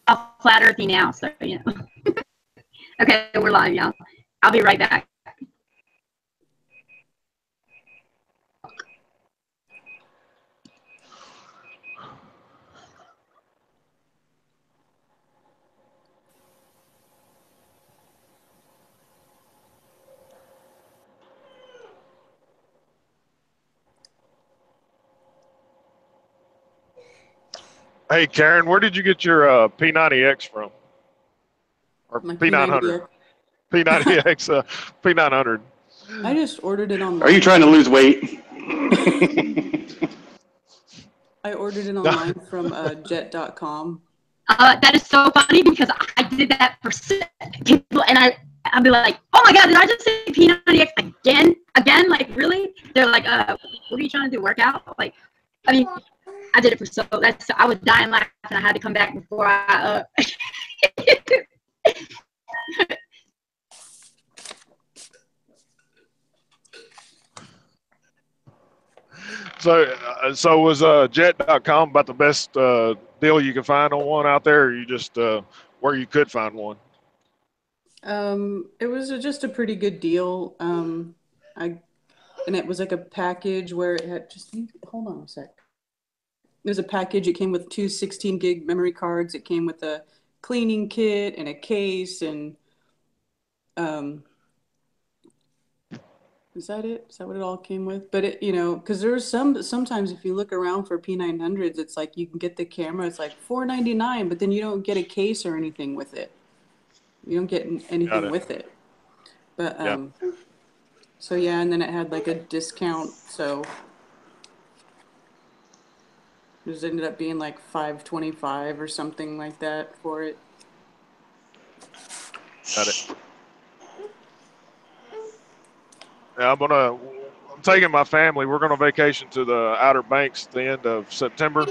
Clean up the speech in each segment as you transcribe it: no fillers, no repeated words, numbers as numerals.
all flat earthy now, so you know. Okay, we're live, y'all. I'll be right back. Hey, Karen, where did you get your P90X from? Or P900? P90X, P900. I just ordered it online. Are you trying to lose weight? I ordered it online from jet.com. That is so funny because I did that for people, and I'd be like, oh my God, did I just say P90X again? Like, really? They're like, what are you trying to do, work out? Like, I mean, I did it for I was dying laughing. I had to come back before I So was jet.com about the best deal you could find on one out there, or you just where you could find one? It was just a pretty good deal. And it was like a package where it had hold on a sec. It was a package. It came with 2 16 gig memory cards. It came with a cleaning kit and a case, and is that it? Is that what it all came with? But it, you know, because there's sometimes if you look around for P900s, it's like you can get the camera. It's like $499, but then you don't get a case or anything with it. You don't get anything with it. But so yeah, and then it had like a discount, so it just ended up being like $525 or something like that for it. Got it. Yeah, I'm taking my family. We're going to vacation to the Outer Banks at the end of September.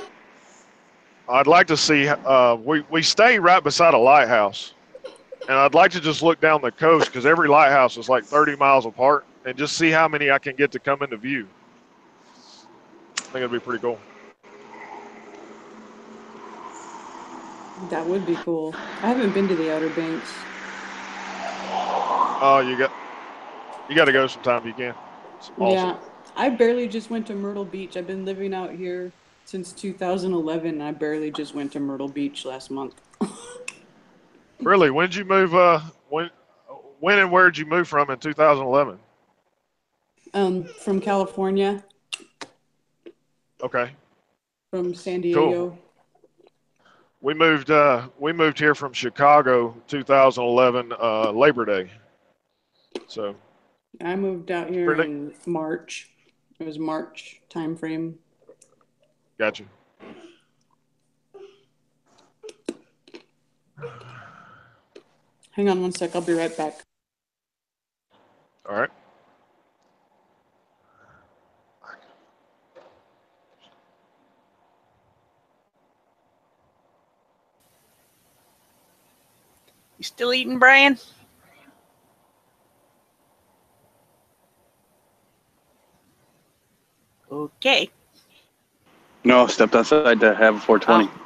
I'd like to see, we stay right beside a lighthouse. And I'd like to just look down the coast because every lighthouse is like 30 miles apart and just see how many I can get to come into view. I think it'd be pretty cool. That would be cool. I haven't been to the Outer Banks. Oh, you got to go sometime if you can. It's awesome. Yeah, I barely just went to Myrtle Beach. I've been living out here since 2011. And I barely just went to Myrtle Beach last month. Really? When did you move? When and where did you move from in 2011? From California. Okay. From San Diego. Cool. We moved here from Chicago 2011 Labor Day. So I moved out here in March. It was March time frame. Gotcha. Hang on one sec. I'll be right back. All right. You still eating, Brian? Okay. No, stepped outside to have a 420. Oh.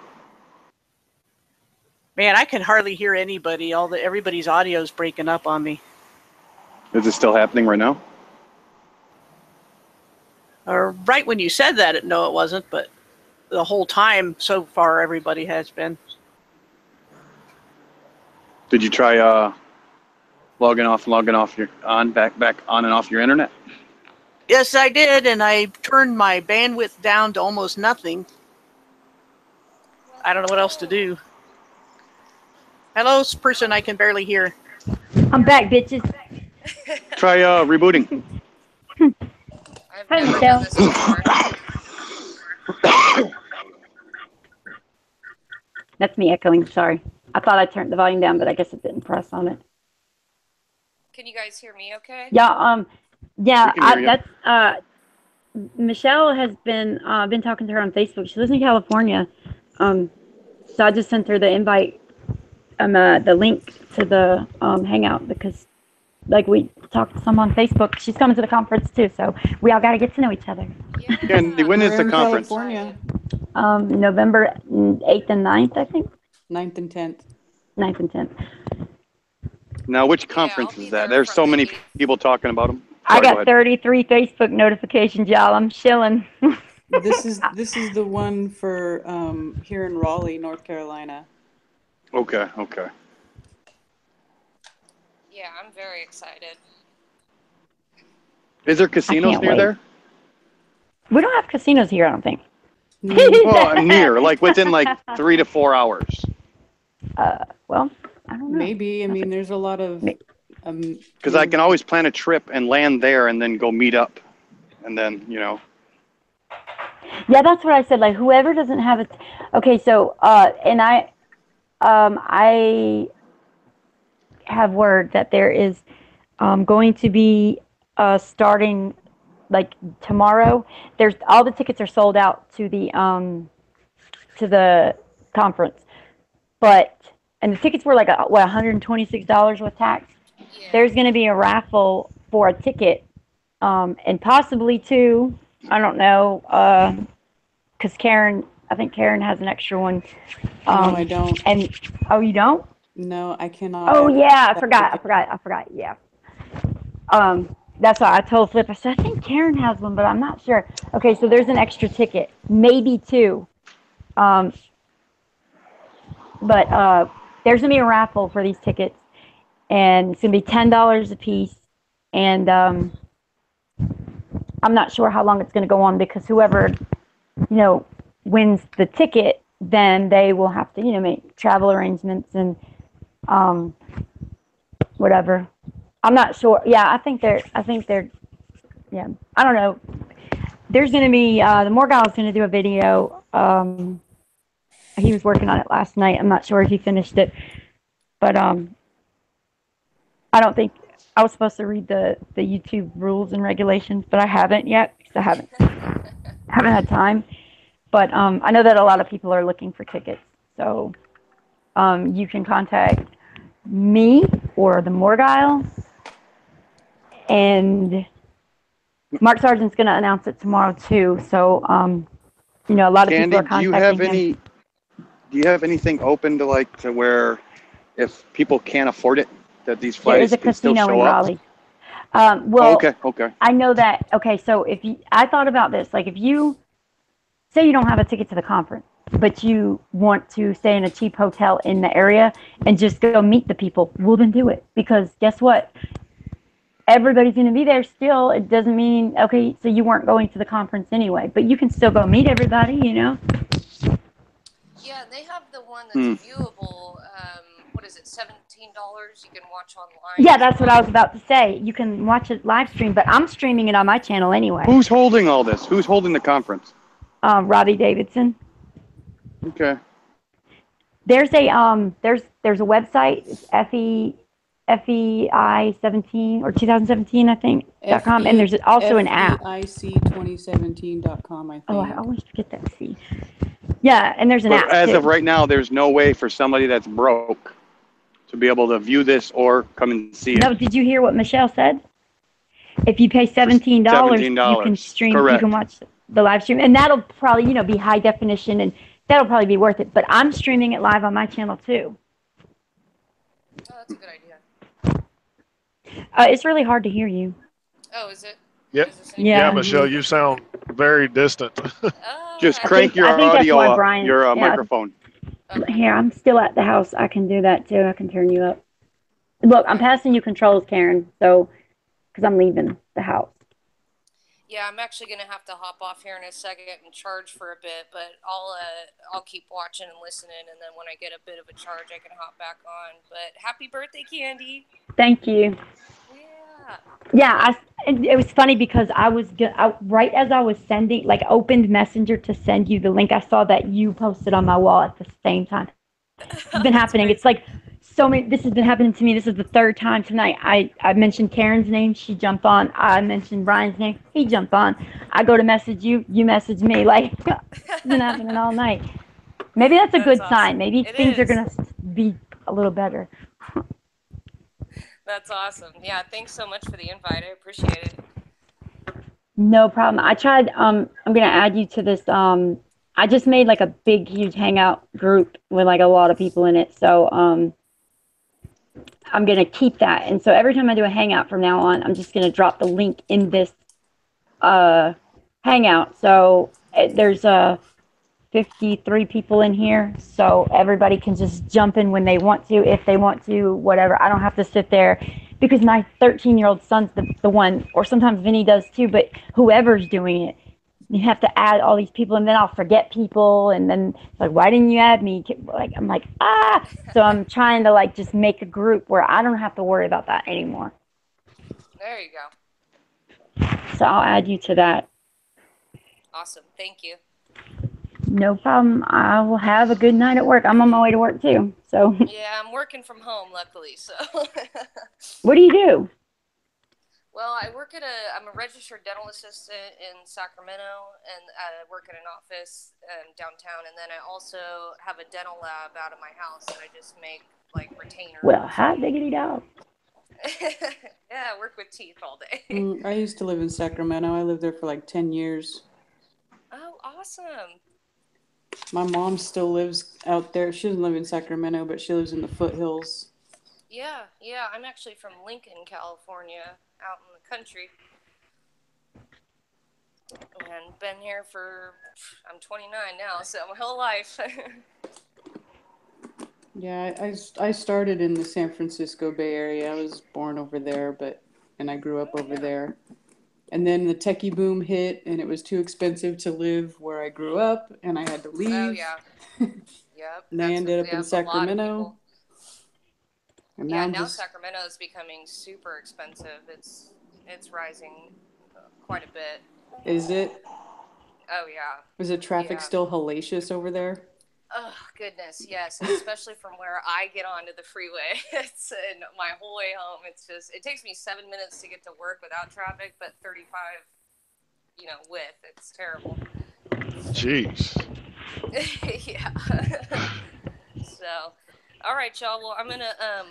Man, I can hardly hear anybody. Everybody's audio is breaking up on me. Is it still happening right now? Right when you said that, no, it wasn't. But the whole time so far, everybody has been. Did you try logging off back on and off your internet? Yes, I did, and I turned my bandwidth down to almost nothing. I don't know what else to do. Hello, person I can barely hear. I'm back, bitches. Try rebooting. Hi, Michelle. That's me echoing. Sorry. I thought I turned the volume down, but I guess it didn't press on it. Can you guys hear me okay? Yeah, that's Michelle has been talking to her on Facebook. She lives in California. So I just sent her the invite, the link to the hangout because like we talked some on Facebook. She's coming to the conference too, so we all got to get to know each other. Yeah. And when is the conference? California. November 8th and 9th, I think. 9th and 10th. 9th and 10th. Now, which Yeah, conference I'll be is there that? There's from so the many 8th. people talking about them. I got 33 Facebook notifications, y'all. I'm chilling. This is the one for here in Raleigh, North Carolina. Okay, okay. Yeah, I'm very excited. Is there casinos can't near wait. there? We don't have casinos here, I don't think. Well, near, like within like 3 to 4 hours. Well, I don't know. Maybe. I mean, there's a lot of. Because I can always plan a trip and land there and then go meet up, and then Yeah, that's what I said. Like whoever doesn't have it. Okay, so and I have word that there is going to be starting like tomorrow. There's all the tickets are sold out to the conference, and the tickets were like $126 with tax. Yeah. There's going to be a raffle for a ticket, and possibly two. I don't know, because I think Karen has an extra one. No, I don't. And you don't? No, I cannot. Oh yeah, I forgot. Yeah. That's why I told Flip. I said I think Karen has one, but I'm not sure. Okay, so there's an extra ticket, maybe two. But there's gonna be a raffle for these tickets, and it's gonna be $10 a piece. And I'm not sure how long it's gonna go on because whoever wins the ticket, then they will have to make travel arrangements and whatever. I'm not sure. Yeah, I think they're. Yeah, I don't know. There's gonna be the Morgall's gonna do a video. He was working on it last night. I'm not sure if he finished it, but I don't think I was supposed to read the YouTube rules and regulations, but I haven't yet because I haven't had time. But I know that a lot of people are looking for tickets, so you can contact me or the Morgall, and Mark Sargent's going to announce it tomorrow too. So a lot of Candy, people are contacting him. Do you have anything open to where if people can't afford it, that these There is flights a can still casino in show up? Raleigh. Well, okay. I know that. Okay, so I thought about this. Like if you say you don't have a ticket to the conference, but you want to stay in a cheap hotel in the area and just go meet the people, well then do it. Because guess what? Everybody's going to be there still. It doesn't mean, okay, so you weren't going to the conference anyway, but you can still go meet everybody, Yeah, they have the one that's viewable. What is it, $17? You can watch online. Yeah, that's what I was about to say. You can watch it live stream, but I'm streaming it on my channel anyway. Who's holding all this? Who's holding the conference? Robbie Davidson. Okay. There's a website. It's FEI 17 or 2017, I think, .com, and there's also an app. FEIC2017.com, I think. Oh, I always forget that C. Yeah, and there's an app. As of right now, there's no way for somebody that's broke to be able to view this or come and see it. No, did you hear what Michelle said? If you pay $17, you can stream. Correct. You can watch the live stream, and that'll probably be high definition, and that'll probably be worth it. But I'm streaming it live on my channel too. Oh, that's a good idea. It's really hard to hear you. Oh, is it? Yep. Yeah. Michelle, you sound very distant. Just crank your audio up, your microphone. Okay. Here, I'm still at the house. I can do that too. I can turn you up. Look, I'm passing you controls, Karen, so because I'm leaving the house. Yeah, I'm actually gonna have to hop off here in a second and charge for a bit, but I'll keep watching and listening, and then when I get a bit of a charge, I can hop back on. But happy birthday, Candy! Thank you. Yeah. Yeah, it was funny because I was right as I was sending, like, opened Messenger to send you the link. I saw that you posted on my wall at the same time. It's been happening. It's like so many. This has been happening to me. This is the third time tonight. I mentioned Karen's name. She jumped on. I mentioned Brian's name. He jumped on. I go to message you. You message me. Like, it's been happening all night. Maybe that's a good sign. Maybe things are going to be a little better. That's awesome. Yeah, thanks so much for the invite. I appreciate it. No problem. I tried. I'm going to add you to this. I I just made like a big, huge hangout group with like a lot of people in it. So I'm going to keep that. And so every time I do a hangout from now on, I'm just going to drop the link in this hangout. So there's 53 people in here. So everybody can just jump in when they want to, if they want to, whatever. I don't have to sit there because my 13-year-old son's the one, or sometimes Vinny does too, but whoever's doing it, you have to add all these people, and then I'll forget people, and then it's like, why didn't you add me? Like, I'm like, so I'm trying to like just make a group where I don't have to worry about that anymore. There you go. So I'll add you to that. Awesome. Thank you. No problem. I will have a good night at work. I'm on my way to work too. So yeah, I'm working from home, luckily. So what do you do? Well, I'm a registered dental assistant in Sacramento, and I work in an office downtown, and then I also have a dental lab out of my house, and I just make like retainers. Well, hot diggity dog. Yeah, I work with teeth all day. I used to live in Sacramento. I lived there for like 10 years. Oh, awesome. My mom still lives out there. She doesn't live in Sacramento, but she lives in the foothills. Yeah. I'm actually from Lincoln, California, out in the country. And been here I'm 29 now, so my whole life. Yeah, I started in the San Francisco Bay Area. I was born over there, and I grew up over there. And then the techie boom hit, and it was too expensive to live where I grew up, and I had to leave. Oh, yeah. Yep. And I ended up in Sacramento. And now Sacramento is becoming super expensive. It's rising quite a bit. Is it? Oh, yeah. Is the traffic still hellacious over there? Oh, goodness, yes. And especially from where I get onto the freeway. It's my whole way home. It takes me 7 minutes to get to work without traffic, but 35, with. It's terrible. Jeez. Yeah. So, all right, y'all. Well, I'm going to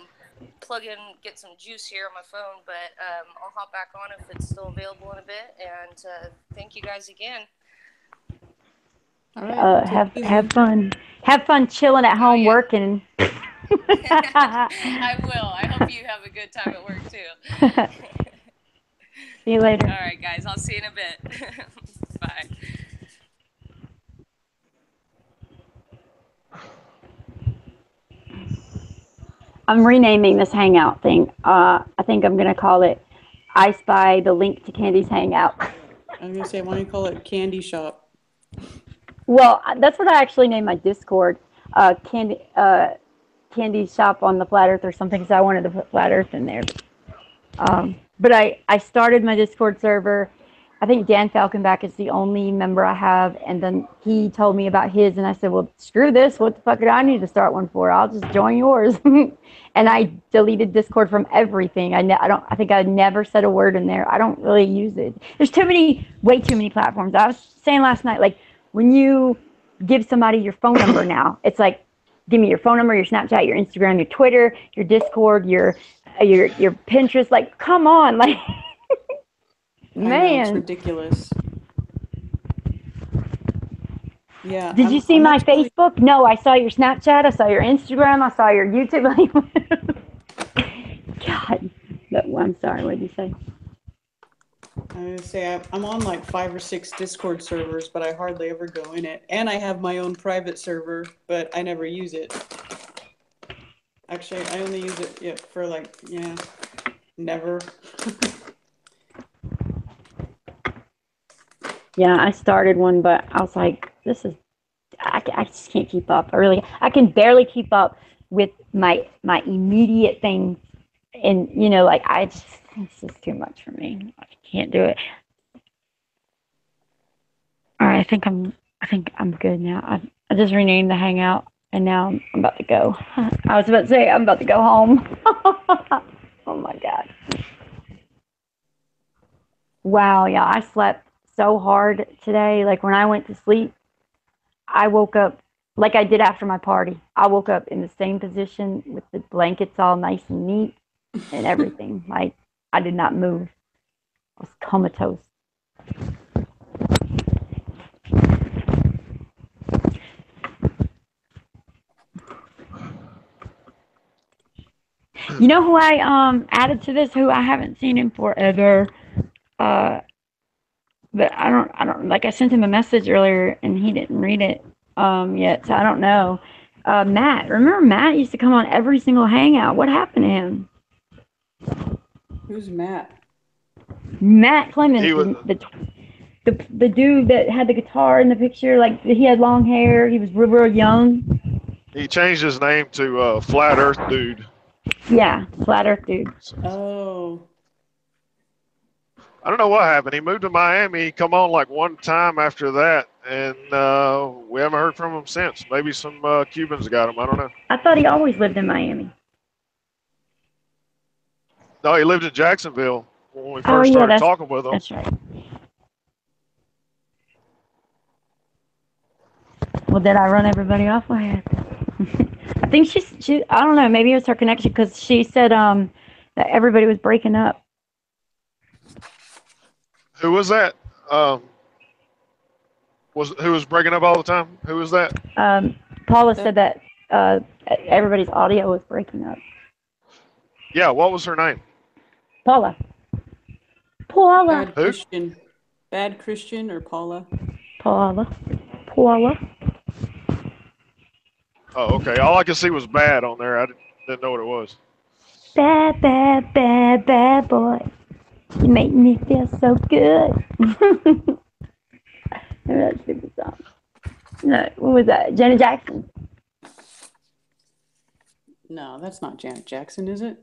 plug in, get some juice here on my phone, but I'll hop back on if it's still available in a bit. And thank you guys again. All right. Have fun. Have fun chilling at home working. I will. I hope you have a good time at work too. See you later. All right, guys. I'll see you in a bit. Bye. I'm renaming this hangout thing. I think I'm going to call it I Spy the Link to Candy's Hangout. I was going to say, why don't you call it Candy Shop? Well, that's what I actually named my Discord. Candy Shop on the Flat Earth or something, because I wanted to put Flat Earth in there. But I started my Discord server. I think Dan Falconback is the only member I have, and then he told me about his, and I said, well, screw this. What the fuck do I need to start one for? I'll just join yours. And I deleted Discord from everything. I think I never said a word in there. I don't really use it. There's way too many platforms. I was saying last night, like, when you give somebody your phone number now, it's like, give me your phone number, your Snapchat, your Instagram, your Twitter, your Discord, your Pinterest. Like, come on, like, man, I know, it's ridiculous. Yeah. Did you see my Facebook? No, I saw your Snapchat. I saw your Instagram. I saw your YouTube. God, I'm sorry. What did you say? I was going to say, I'm on like 5 or 6 Discord servers, but I hardly ever go in it. And I have my own private server, but I never use it. Actually, I only use it for never. Yeah, I started one, but I was like, I just can't keep up. I can barely keep up with my immediate things. And, it's just too much for me. I can't do it. All right, I think I'm good now. I just renamed the hangout, and now I'm about to go. I was about to say I'm about to go home. Oh my God. Wow, yeah, I slept so hard today. Like, when I went to sleep, I woke up like I did after my party. I woke up in the same position with the blankets all nice and neat and everything. Like, I did not move. I was comatose. You know who I added to this? Who I haven't seen in forever. But I don't like. I sent him a message earlier and he didn't read it yet, so I don't know. Matt, remember Matt used to come on every single hangout. What happened to him? Who's Matt? Matt Clemens, He was, the dude that had the guitar in the picture. Like he had long hair. He was real young. he changed his name to Flat Earth Dude. Yeah, Flat Earth Dude. Oh. I don't know what happened. He moved to Miami. He come on like one time after that, and we haven't heard from him since. Maybe some Cubans got him. I don't know. I thought he always lived in Miami. No, he lived in Jacksonville when we first started talking with him. That's right. Well, did I run everybody off? Go ahead. I think she. I don't know. Maybe it was her connection because she said that everybody was breaking up. Who was that? Who was breaking up all the time? Who was that? Paula said that everybody's audio was breaking up. Yeah, what was her name? Paula. Bad Christian. Bad Christian or Paula? Paula. Oh, okay. All I could see was bad on there. I didn't know what it was. Bad boy. You make me feel so good. Maybe that's a stupid song. No, what was that? Janet Jackson? No, that's not Janet Jackson, is it?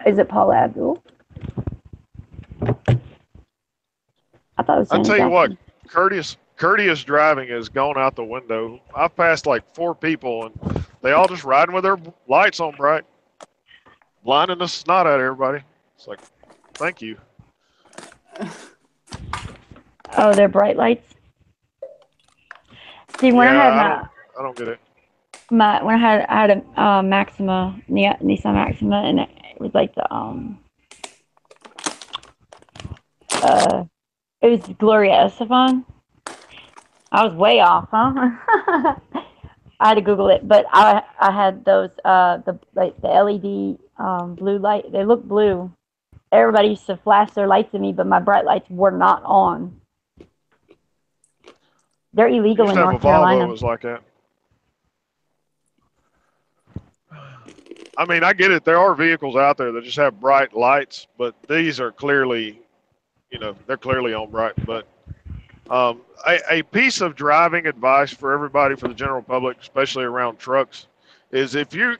Is it Paula Abdul? I thought it was Janet I'll tell you Jackson. what, courteous driving has gone out the window. I've passed like 4 people, and they all just riding with their lights on bright, blinding the snot out of everybody. It's like, thank you. Oh, they're bright lights. See, when I don't get it. When I had a Maxima, Nissan Maxima, and it was like the it was Gloria Estefan. I was way off, huh? I had to Google it, but I had those the LED blue light. They look blue. Everybody used to flash their lights at me, but my bright lights were not on. They're illegal in North Carolina. Volvo was like that. I mean, I get it. There are vehicles out there that just have bright lights, but these are clearly, they're clearly on bright. But a piece of driving advice for everybody, for the general public, especially around trucks, is if you're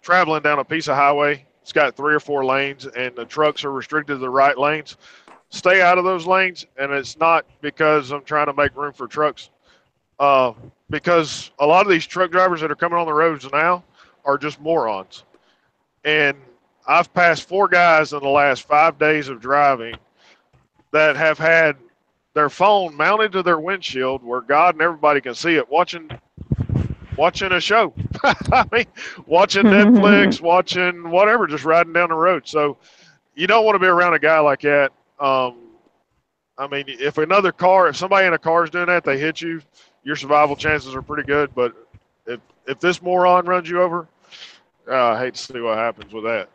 traveling down a piece of highway, it's got 3 or 4 lanes, and the trucks are restricted to the right lanes, stay out of those lanes. And it's not because I'm trying to make room for trucks. Because a lot of these truck drivers that are coming on the roads now are just morons. And I've passed 4 guys in the last 5 days of driving that have had their phone mounted to their windshield where God and everybody can see it, watching a show. I mean, watching Netflix, watching whatever, just riding down the road. So you don't want to be around a guy like that. I mean, if somebody in a car is doing that, they hit you, your survival chances are pretty good. But if this moron runs you over, I hate to see what happens with that.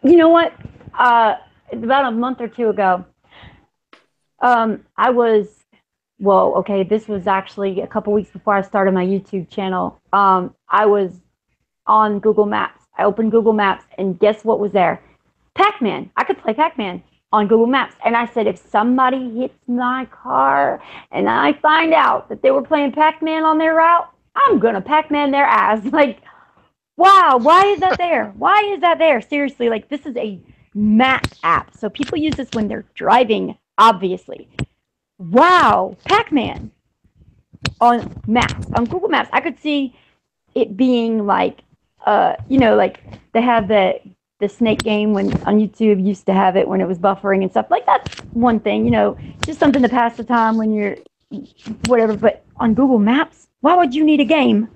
You know what? About a month or 2 ago, this was actually a couple weeks before I started my YouTube channel. I was on Google Maps. I opened Google Maps, and guess what was there? Pac-Man. I could play Pac-Man on Google Maps. And I said, if somebody hits my car and I find out that they were playing Pac-Man on their route, I'm going to Pac-Man their ass. Like, wow, why is that there? Why is that there? Seriously, like, this is a map app. So people use this when they're driving, obviously. Wow, Pac-Man on maps, on Google Maps. I could see it being like, like they have the snake game when on YouTube used to have it when it was buffering and stuff. Like, that's one thing, just something to pass the time when you're whatever. But on Google Maps, why would you need a game?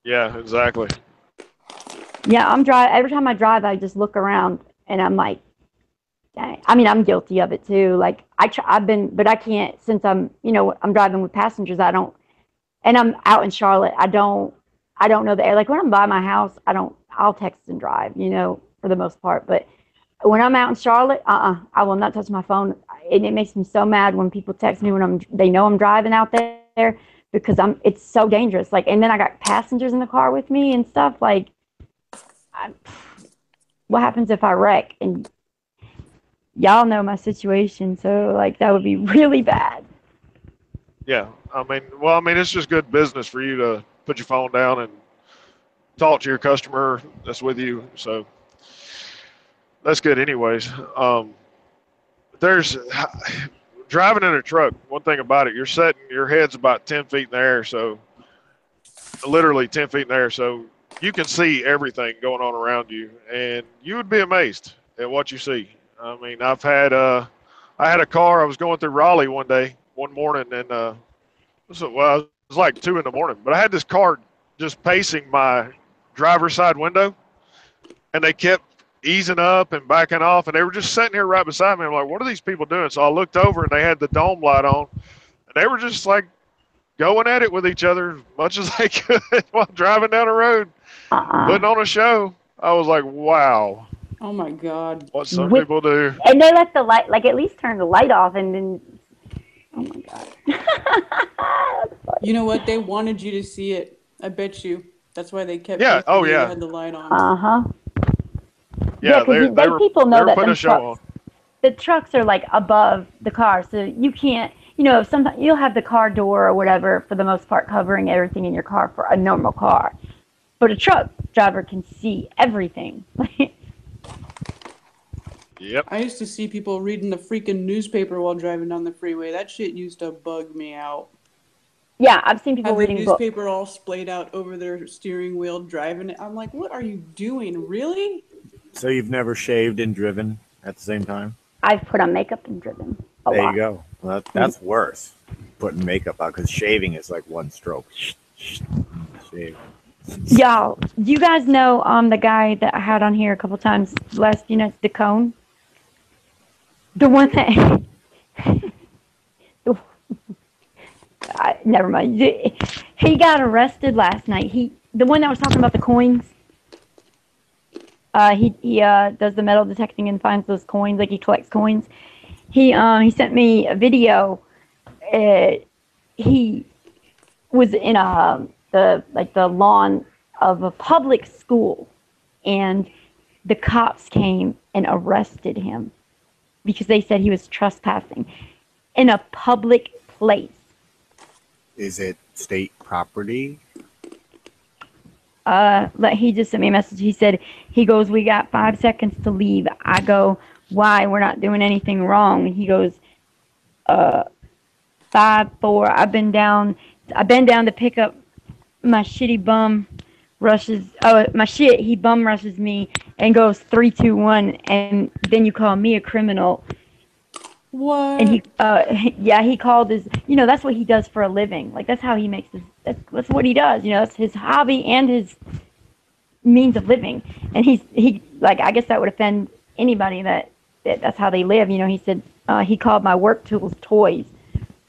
Yeah, exactly. Yeah, every time I drive, I just look around and I'm like, Dang. I mean, I'm guilty of it too. Like I've been, but I can't since I'm, I'm driving with passengers. I don't, and I'm out in Charlotte. I don't know the air. Like when I'm by my house, I'll text and drive, for the most part. But when I'm out in Charlotte, I will not touch my phone. And it makes me so mad when people text me when they know I'm driving out there because it's so dangerous. Like, and then I got passengers in the car with me and stuff. Like, what happens if I wreck? And y'all know my situation, so like that would be really bad. Yeah, I mean, it's just good business for you to put your phone down and talk to your customer that's with you. So that's good, anyways. There's driving in a truck. One thing about it, your head's about 10 feet in the air, so literally 10 feet in the air, so you can see everything going on around you, and you would be amazed at what you see. I mean, I had a car. I was going through Raleigh one morning, and it was like 2 in the morning, but I had this car just pacing my driver's side window, and they kept easing up and backing off, and they were just sitting here right beside me. I'm like, what are these people doing? So I looked over, and they had the dome light on, and they were just like going at it with each other as much as they could while driving down the road, putting on a show. I was like, wow. Oh my God. What some people do. And they let the light, like at least turn the light off and then, oh my God. You know what? They wanted you to see it. I bet you. That's why they kept Yeah. Oh, yeah. had the light on. Yeah, people know that putting a show on. The trucks are like above the car, so you can't, sometimes you'll have the car door or whatever for the most part covering everything in your car for a normal car. But a truck driver can see everything. Yep. I used to see people reading the freaking newspaper while driving down the freeway. That shit used to bug me out. Yeah, I've seen people reading the newspaper all splayed out over their steering wheel driving it. I'm like, what are you doing? Really? So you've never shaved and driven at the same time? I've put on makeup and driven a lot. There you go. Well, that's worse. Putting makeup on, because shaving is like one stroke. Shave. Y'all, you guys know the guy that I had on here a couple times last few nights, the cone? The one that never mind. He got arrested last night. The one that was talking about the coins. He does the metal detecting and finds those coins, like he collects coins. He sent me a video. He was in the lawn of a public school, and the cops came and arrested him because they said he was trespassing in a public place. Is it state property? He just sent me a message. He goes, we got 5 seconds to leave. I go, why? We're not doing anything wrong. He goes, 5, 4. I've been down to pick up my shitty bum rushes. Oh, my shit. He bum rushes me and goes 3, 2, 1. And then you call me a criminal. What? And he called his, that's what he does for a living. Like, that's how he makes that's what he does. That's his hobby and his means of living. And he I guess that would offend anybody that's how they live. He said, he called my work tools toys.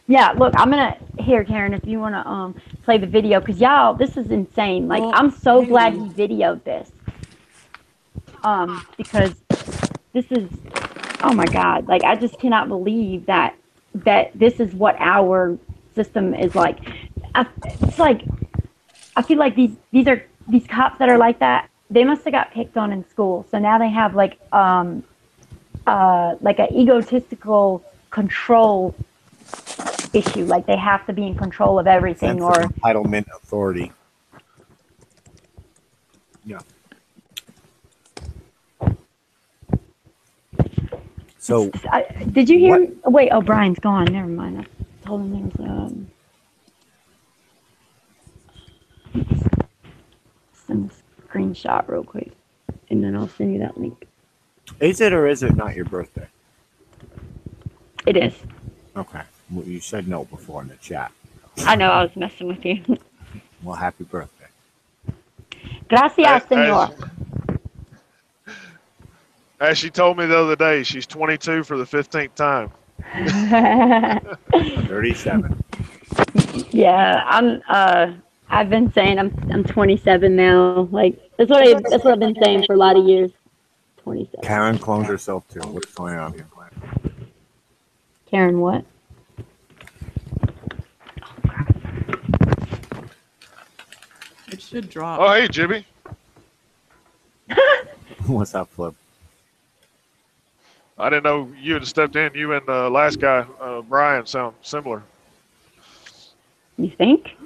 Yeah, look, I'm going to, here, Karen, if you want to play the video, because y'all, this is insane. Like, well, I'm so glad he videoed this. Because this is, oh my God, like, I just cannot believe that this is what our system is like. It's like, I feel like these cops that are like that, they must have got picked on in school. So now they have like an egotistical control issue. Like they have to be in control of everything. Sense of entitlement authority. Yeah. So did you hear? Wait, oh, Brian's gone. Never mind. I told him there was send a screenshot real quick, and then I'll send you that link. Is it or is it not your birthday? It is. Okay. Well, you said no before in the chat. I know. I was messing with you. Well, happy birthday. Gracias, señor. As she told me the other day, she's 22 for the 15th time. 37. Yeah, I've been saying I'm 27 now. Like that's what I've been saying for a lot of years. 27. Karen cloned herself too. What's going on here? Karen, what? It should drop. Oh, hey, Jimmy. What's up, Flip? I didn't know you had stepped in. You and the last guy, Brian, sound similar. You think?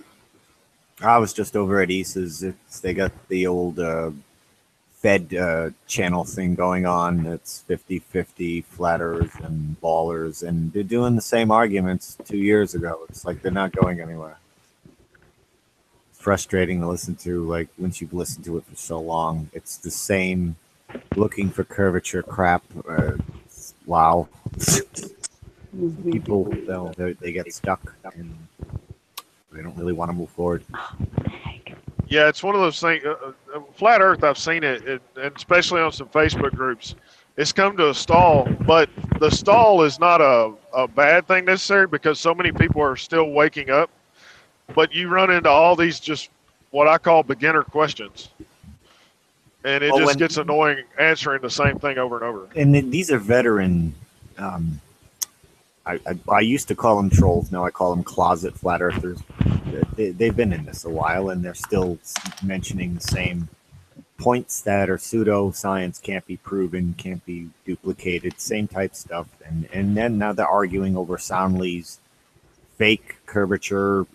I was just over at Isa's. They got the old Fed channel thing going on. It's 50-50 flat earth and ballers, and they're doing the same arguments 2 years ago. It's like they're not going anywhere. It's frustrating to listen to, like, once you've listened to it for so long. It's the same looking for curvature crap. Wow. People, they get stuck, and they don't really want to move forward. Yeah, it's one of those things. Flat Earth, I've seen it, and especially on some Facebook groups. It's come to a stall, but the stall is not a bad thing necessarily because so many people are still waking up. But you run into all these just what I call beginner questions. And it just gets annoying answering the same thing over and over. And these are veteran. I used to call them trolls. Now I call them closet flat earthers. They've been in this a while, and they're still mentioning the same points that are pseudoscience, can't be proven, can't be duplicated, same type stuff. And then now they're arguing over Soundly's fake curvature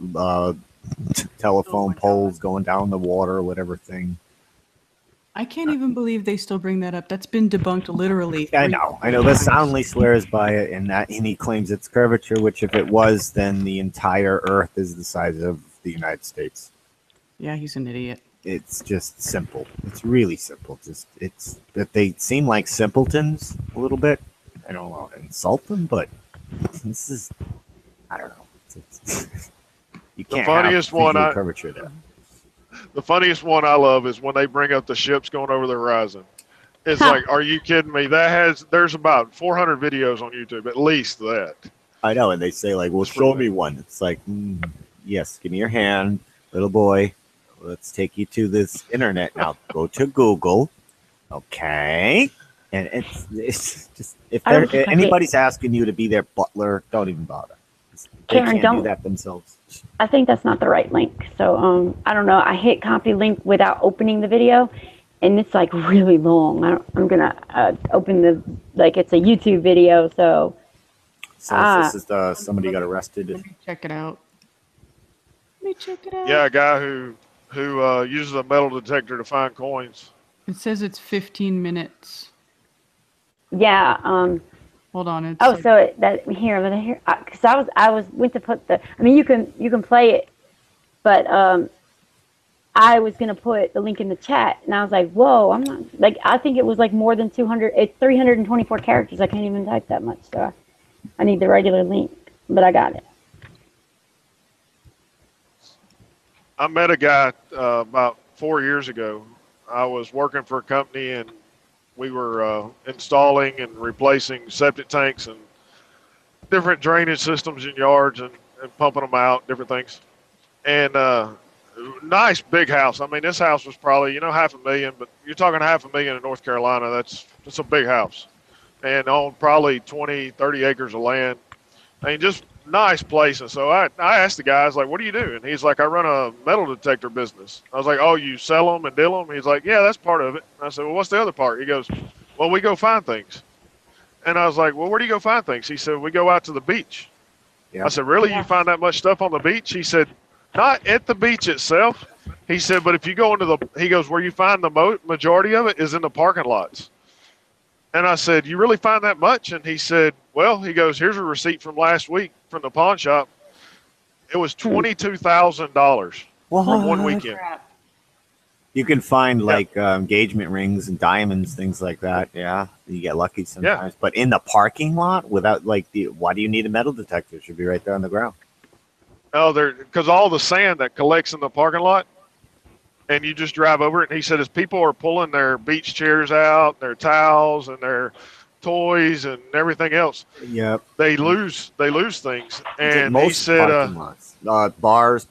telephone poles going down the water or whatever thing. I can't even believe they still bring that up. That's been debunked literally. I know. But Soundly swears by it, and he claims it's curvature. Which, if it was, then the entire Earth is the size of the United States. Yeah, he's an idiot. It's just simple. It's really simple. It's that they seem like simpletons a little bit. I don't want to insult them, but this is, I don't know. You can't The funniest have one curvature there. The funniest one I love is when they bring up the ships going over the horizon. It's like, are you kidding me? There's about 400 videos on YouTube, at least that. I know, and they say like, "Well, show me one." It's like, yes, give me your hand, little boy. Let's take you to this internet now. Go to Google, okay? And it's just if anybody's asking you to be their butler, don't even bother. They Karen, can't do that themselves. I think that's not the right link. So I don't know. I hit copy link without opening the video, and it's like really long. I'm gonna open it's a YouTube video. So this is somebody got arrested. Let me check it out. Yeah, a guy who uses a metal detector to find coins. It says it's 15 minutes. Yeah. Hold on. So that here, because I went to put the. I mean, you can play it, but I was gonna put the link in the chat, and I was like, whoa, I'm not like I think it was like more than 200. It's 324 characters. I can't even type that much, so I need the regular link, but I got it. I met a guy about 4 years ago. I was working for a company, and we were installing and replacing septic tanks and different drainage systems in yards and pumping them out, different things. And nice big house. I mean, this house was probably, $500,000, but you're talking $500,000 in North Carolina. That's a big house. And on probably 20, 30 acres of land. I mean, just nice place. And so I asked the guy, I was like, what do you do? And he's like, I run a metal detector business. I was like, oh, you sell them and deal them? He's like, yeah, that's part of it. And I said, well, what's the other part? He goes, well, we go find things. And I was like, well, where do you go find things? He said, we go out to the beach. Yeah. I said, really? You find that much stuff on the beach? He said, not at the beach itself. He said, but if you go he goes, where you find the majority of it is in the parking lots. And I said, you really find that much? And he said, well, he goes, here's a receipt from last week from the pawn shop. It was $22,000 from one weekend. You can find engagement rings and diamonds, things like that. Yeah, you get lucky sometimes. Yeah. But in the parking lot, without why do you need a metal detector? It should be right there on the ground. Oh, because all the sand that collects in the parking lot, and you just drive over it. And he said, as people are pulling their beach chairs out, their towels, and their toys and everything else, Yep. they lose things. And he Most said, parking lots, bars,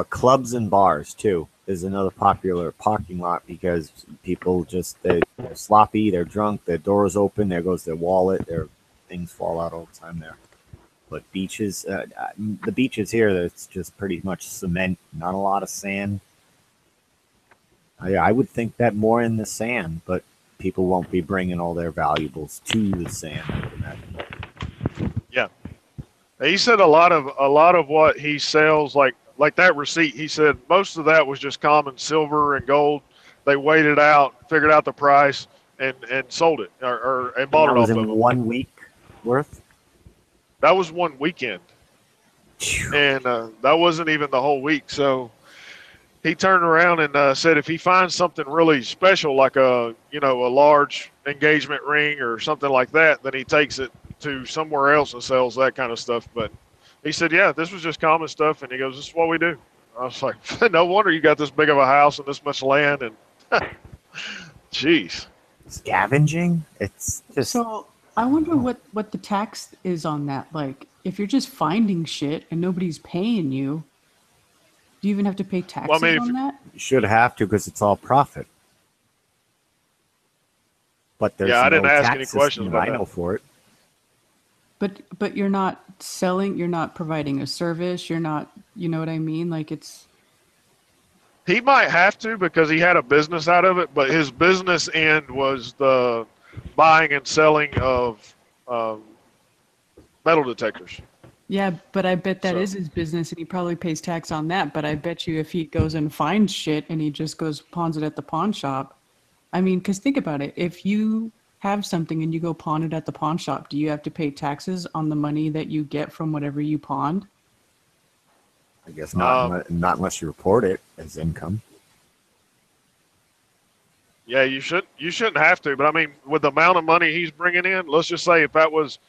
clubs, and bars too is another popular parking lot because people just they're sloppy, they're drunk, their doors open, there goes their wallet, their things fall out all the time there. But beaches, the beaches here, it's just pretty much cement, not a lot of sand. I would think that more in the sand, but people won't be bringing all their valuables to the sand, I would imagine. yeah. He said a lot of what he sells, like that receipt. He said most of that was just common silver and gold. They weighed it out, figured out the price, and sold it and bought it off of That was in 1 week worth. That was one weekend, and that wasn't even the whole week. So he turned around and said if he finds something really special, like a large engagement ring or something like that, then he takes it to somewhere else and sells that kind of stuff. But he said, yeah, this was just common stuff. And he goes, this is what we do. I was like, no wonder you got this big of a house and this much land. And jeez. Scavenging? It's just... So I wonder what the tax is on that. Like, if you're just finding shit and nobody's paying you, do you even have to pay taxes on that? You should have to because it's all profit. But there's I didn't ask tax any questions about I know that. for it. But you're not selling, you're not providing a service, you're not, you know what I mean? Like it's... He might have to because he had a business out of it, but his business end was the buying and selling of metal detectors. Yeah, but I bet that is his business and he probably pays tax on that. But I bet you if he goes and finds shit and he just goes pawns it at the pawn shop, I mean, because think about it. If you have something and you go pawn it at the pawn shop, do you have to pay taxes on the money that you get from whatever you pawned? I guess not unless you report it as income. Yeah, you shouldn't have to, but I mean, with the amount of money he's bringing in, let's just say if that was,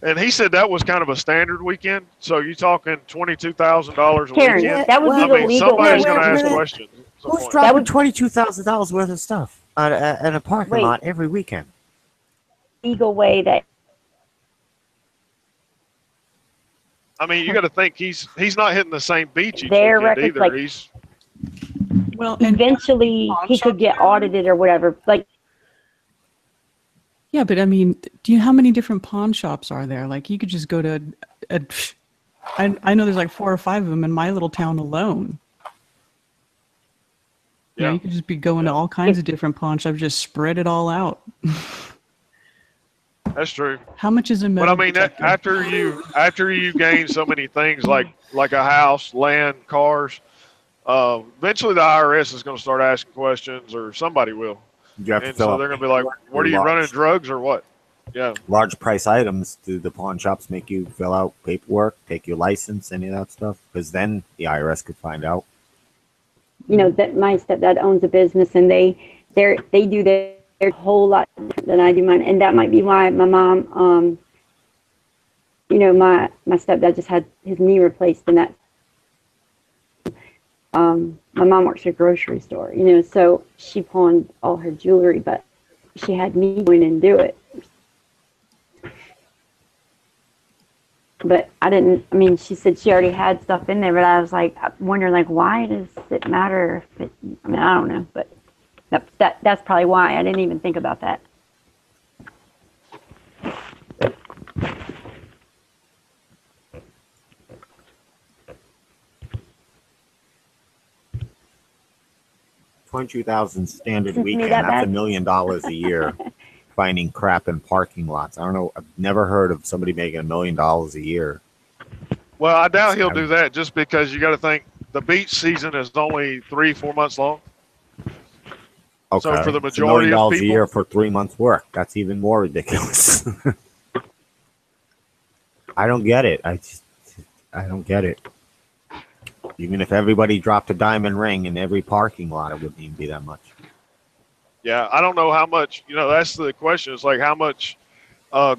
and he said that was kind of a standard weekend. So you talking $22,000 a Karen, weekend? that would be the legal somebody's way. going to ask questions. Who's dropping $22,000 worth of stuff at a parking lot every weekend? Legal way that. I mean, you got to think he's not hitting the same beach each Their weekend records, either. like- He's Well, Eventually, he could get audited or whatever. Like, yeah, but I mean, how many different pawn shops are there? Like, you could just go to, I know there's like 4 or 5 of them in my little town alone. Yeah, you could just be going to all kinds of different pawn shops, just spread it all out. That's true. How much is a metal But I mean, detector? after you gain so many things like a house, land, cars, eventually the IRS is going to start asking questions, or somebody will. You have to And fill so out they're going to be like, "What are you running drugs or what?" Yeah. Large price items. Do the pawn shops make you fill out paperwork, take your license, any of that stuff? Because then the IRS could find out. you know, that my stepdad owns a business and they do their whole lot different than I do mine. And that might be why my mom, you know, my stepdad just had his knee replaced, and that my mom works at a grocery store, you know, so she pawned all her jewelry, but she had me go in and do it. But I didn't, I mean, she said she already had stuff in there, but I was like, wondering, like, why does it matter if it, I mean, I don't know, but that's probably why I didn't even think about that. $22,000 standard Isn't weekend. that That's bad? $1 million a year. Finding crap in parking lots. I don't know. I've never heard of somebody making $1 million a year. Well, I doubt he'll do that just because you got to think the beach season is only 3-4 months long. Okay. So for the It's majority $1 of million people, a year for 3 months work. That's even more ridiculous. I don't get it. I don't get it. Even if everybody dropped a diamond ring in every parking lot, it wouldn't even be that much. yeah, I don't know how much. You know, that's the question. It's like how much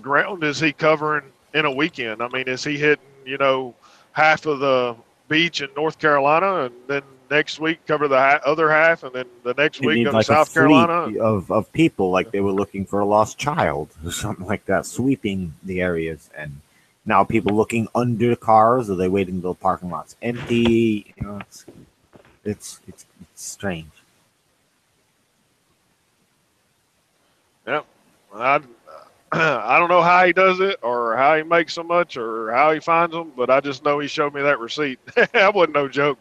ground is he covering in a weekend? I mean, is he hitting, you know, half of the beach in North Carolina and then next week cover the other half, and then the next You week need go to like South a fleet Carolina. of people, like they were looking for a lost child or something like that, sweeping the areas. And now people looking under cars, or they waiting until the parking lot's empty. You know, it's strange. Yep. I don't know how he does it, or how he makes so much, or how he finds them, but I just know he showed me that receipt. That wasn't no joke.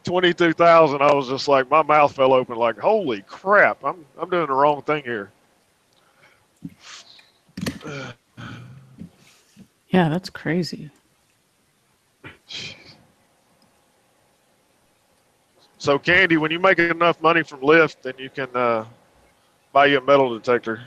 22,000. I was just like, my mouth fell open. Like, holy crap! I'm doing the wrong thing here. Yeah, that's crazy. So, Candy, when you make enough money from Lyft, then you can buy you a metal detector.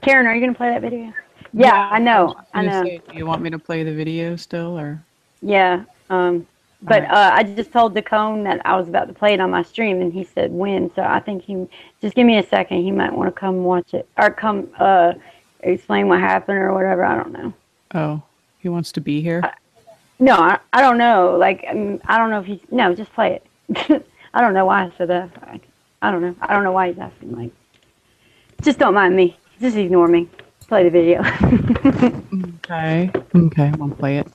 Karen, are you gonna play that video? Yeah, I know. I know. Say, do you want me to play the video still, or? Yeah. But I just told Dacone that I was about to play it on my stream, and he said when. So I think he just give me a second. He might want to come watch it or come explain what happened or whatever. I don't know. Oh, he wants to be here. No, I don't know. Like I don't know if he's no. Just play it. I don't know why I said that. I don't know. I don't know why he's asking. Like, just don't mind me. Just ignore me. Play the video. Okay. Okay, I'm gonna play it.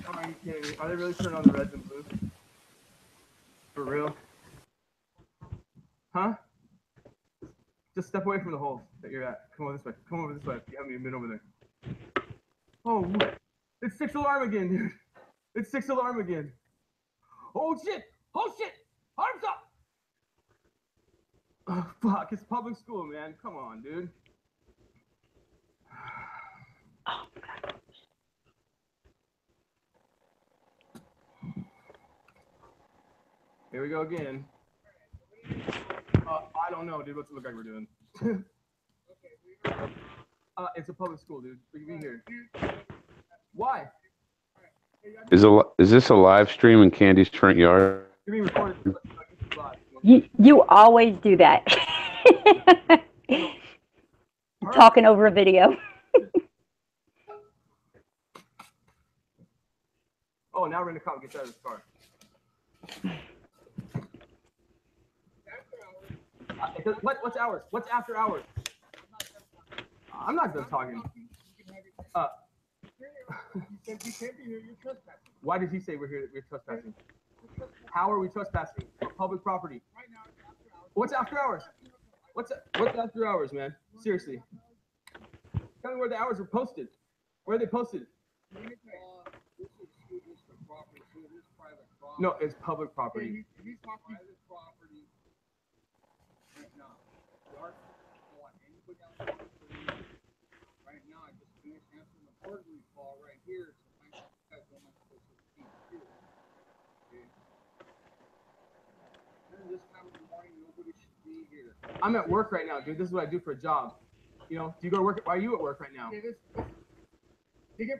Are you kidding me? Are they really turning on the reds and blues? For real? Huh? Just step away from the holes that you're at. Come over this way. Come over this way. You have me admit over there. Oh, it's 6 alarm again, dude. It's 6 alarm again. Oh shit! Oh shit! Arms up! Oh fuck! It's public school, man. Come on, dude. Here we go again. I don't know, dude. What's it look like we're doing? It's a public school, dude. We can be here. Why? Is this a live stream in Candy's front yard? You're being recorded. You always do that. Talking over a video. Oh, now we're in the car. Get out of this car. What's hours? What's after hours? I'm not done talking. Why did he say we're here? We're trespassing. How are we trespassing? Public property. What's after hours? What's after hours, man? Seriously. Tell me where the hours are posted. Where are they posted? No, it's public property. I'm at work right now, dude. This is what I do for a job. You know, do you go to work? Why are you at work right now? Digging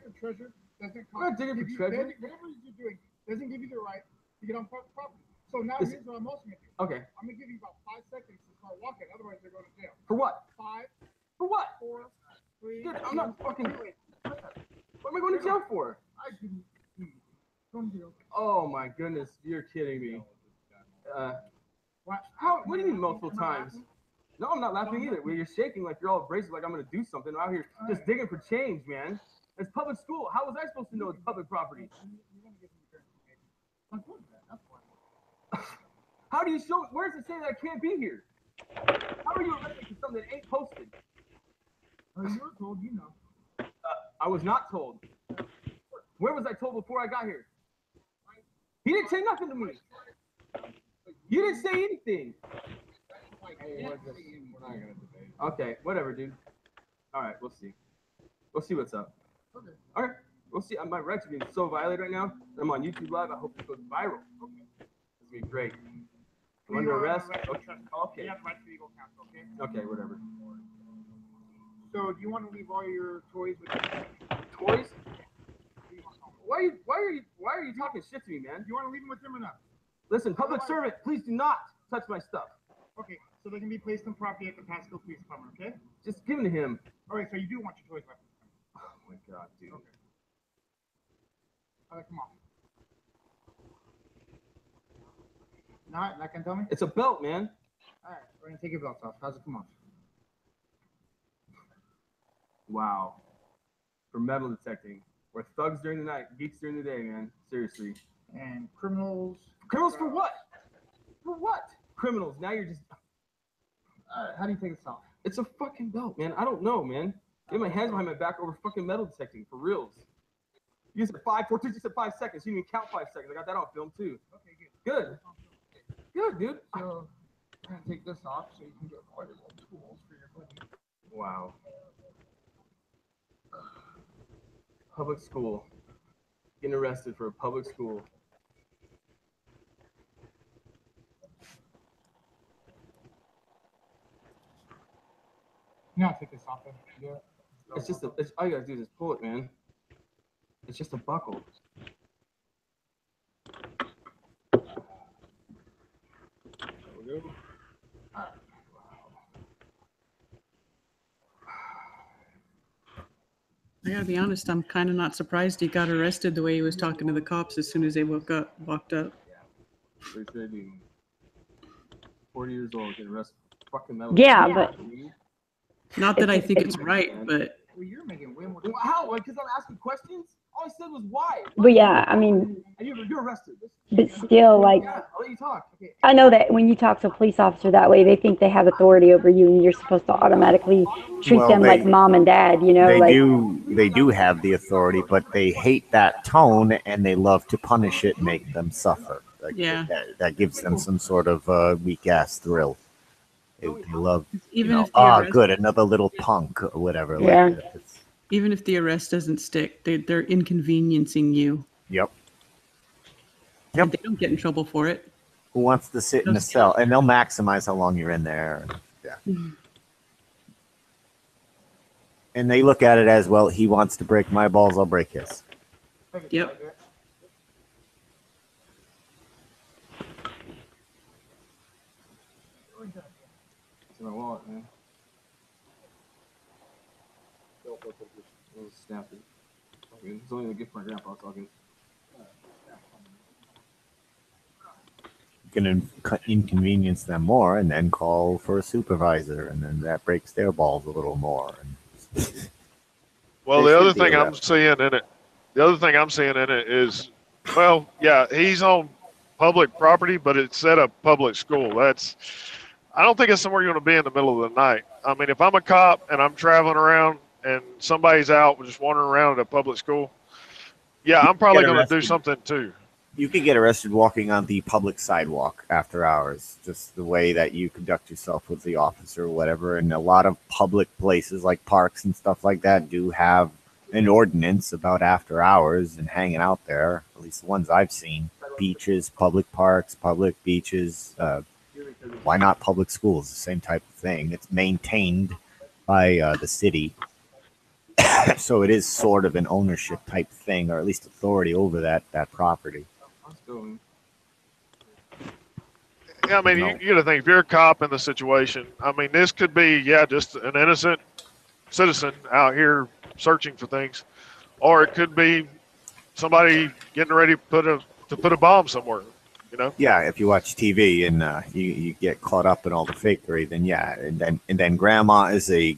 for treasure doesn't I'm not digging for treasure. Whatever you're doing doesn't give you the right to get on public property. So now here's what I'm also going to do. Okay. I'm going to give you about 5 seconds to start walking. Otherwise, they're going to jail. For what? 5. For what? 4, 3. Dude, I'm not fucking. What am I going to jail for? Oh my goodness, you're kidding me. How? What do you mean multiple times? No, I'm not laughing either. Well, you're shaking like you're all abrasive, like I'm gonna do something. I'm out here just digging for change, man. It's public school. How was I supposed to know it's public property? How do you show? Where does it say that I can't be here? How are you arresting for something that ain't posted? You were told, you know. I was not told. Where was I told before I got here? He didn't say nothing to me. You didn't say anything. Okay, whatever, dude. All right, we'll see. We'll see what's up. Okay. All right, we'll see. My rights are being so violated right now. I'm on YouTube Live. I hope it goes viral. Okay. It's gonna be great. I'm under arrest. Okay. Okay, whatever. So, do you want to leave all your toys with you? Toys? Why are you talking shit to me, man? Do you want to leave them with them or not? Listen, public servant, please do not touch my stuff. Okay, so they can be placed on property at the Pasco Police Department. Okay. Just give them to him. All right. So you do want your toys weapons? Oh my God, dude. Okay. All right, come on. Not can tell me. It's a belt, man. All right, we're gonna take your belts off. How's it come off? Wow. For metal detecting. We're thugs during the night, geeks during the day, man. Seriously. And criminals. Criminals for what? For what? Criminals. Now you're just. How do you take this off? It's a fucking belt, man. I don't know, man. Get my hands behind my back over fucking metal detecting for reals. You said 5, 4, 2, you said 5 seconds. You didn't even count 5 seconds. I got that on film too. Okay, good. Good, dude. So we're gonna take this off so you can get portable tools for your buddy. Wow. Public school. Getting arrested for a public school. You gotta take this off. Yeah. It's just all you gotta do is just pull it, man. It's just a buckle. There we go. I gotta be honest, I'm kind of not surprised he got arrested the way he was talking to the cops as soon as they walked up. Pretty sure dude. 40 years old, getting arrested for fucking metal. Yeah, but Not that I think it's right, but Well, you're making way more. Well, how? Because I'm asking questions? All I said was why. but yeah, I mean, And you're arrested. but still, like, Yeah, I'll let you talk. Okay. I know that when you talk to a police officer that way, they think they have authority over you, and you're supposed to automatically treat Well, them they- like mom and dad. You know, They do have the authority, but they hate that tone and they love to punish it, make them suffer. Like, Yeah. that gives them some sort of weak ass thrill. They love, even if the arrest, good, another little punk or whatever. Yeah. Like, it's, even if the arrest doesn't stick, they're inconveniencing you. yep. And they don't get in trouble for it. Who wants to sit in a cell? And they'll maximize how long you're in there. Yeah. And they look at it as, well, he wants to break my balls, I'll break his. Yep. It's in my wallet, man. Snap it. It's only a gift for my grandpa, so I can. You can inconvenience them more and then call for a supervisor, and then that breaks their balls a little more. Well, They the other should be thing I'm arrested. seeing in it, is, well, yeah, he's on public property, but it's at a public school. I don't think it's somewhere you want to be in the middle of the night. I mean, if I'm a cop and I'm traveling around and somebody's out just wandering around at a public school, yeah, I'm probably Get going to do arrested. something too. You could get arrested walking on the public sidewalk after hours, just the way that you conduct yourself with the officer or whatever. And a lot of public places like parks and stuff like that do have an ordinance about after hours and hanging out there, at least the ones I've seen. Beaches, public parks, public beaches. Why not public schools? The same type of thing. It's maintained by the city. So it is sort of an ownership type thing, or at least authority over that property. Yeah, I mean, No. you got to think, if you're a cop in the situation, I mean, this could be, just an innocent citizen out here searching for things, or it could be somebody getting ready to put a bomb somewhere. Yeah, if you watch TV and you get caught up in all the fakery, then yeah, and then grandma is a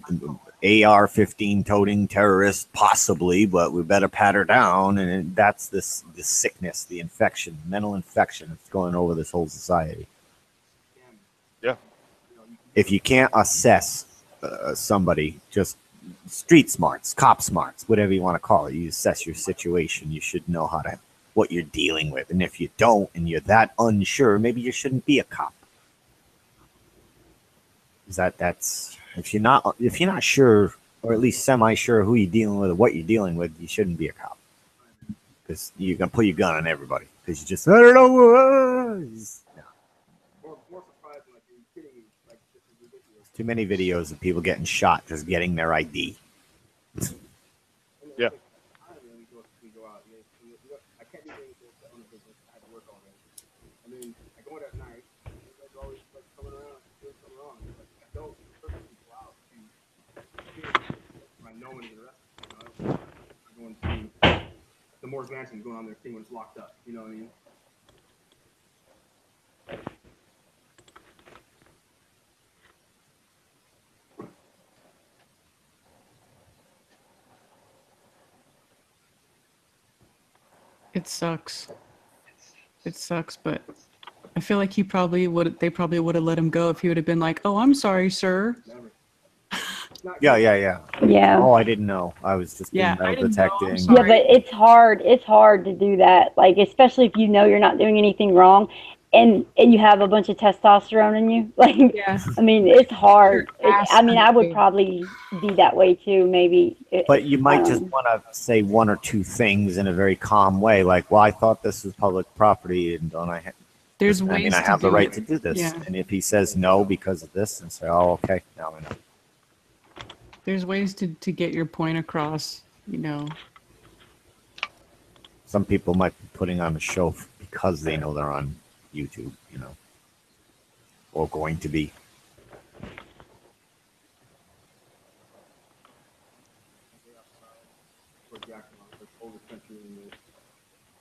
AR-15 toting terrorist, possibly, but we better pat her down, and that's this sickness, the infection, mental infection that's going over this whole society. Yeah. If you can't assess somebody, just street smarts, cop smarts, whatever you want to call it, you assess your situation. You should know what you're dealing with, and if you don't, and you're that unsure, maybe you shouldn't be a cop. That's if you're not sure, or at least semi-sure who you're dealing with or what you're dealing with, you shouldn't be a cop, because you're gonna put your gun on everybody because you just, I don't know. Too many videos of people getting shot just getting their ID. Yeah. when he gets arrested. You know, I go and see the Morris Mansion going on there, seeing when it's locked up. You know what I mean? It sucks. It sucks, but I feel like he probably would. They probably would have let him go if he would have been like, "Oh, I'm sorry, sir." Never. Yeah. Oh, I didn't know. I was just Yeah, metal I didn't know. I'm detecting. Yeah, sorry. but it's hard. It's hard to do that. Like, especially if you know you're not doing anything wrong, and you have a bunch of testosterone in you. Like, Yeah. I mean, it's hard. ass I mean, I would ugly. probably be that way too. Maybe. But you might just want to say one or two things in a very calm way, like, "Well, I thought this was public property, and don't I? There's I ways mean, I to have the do right it. to do this." Yeah. And if he says no because of this, and say, "Oh, okay, now I know." There's ways to get your point across. You know. Some people might be putting on a show because they know they're on YouTube, you know, or going to be.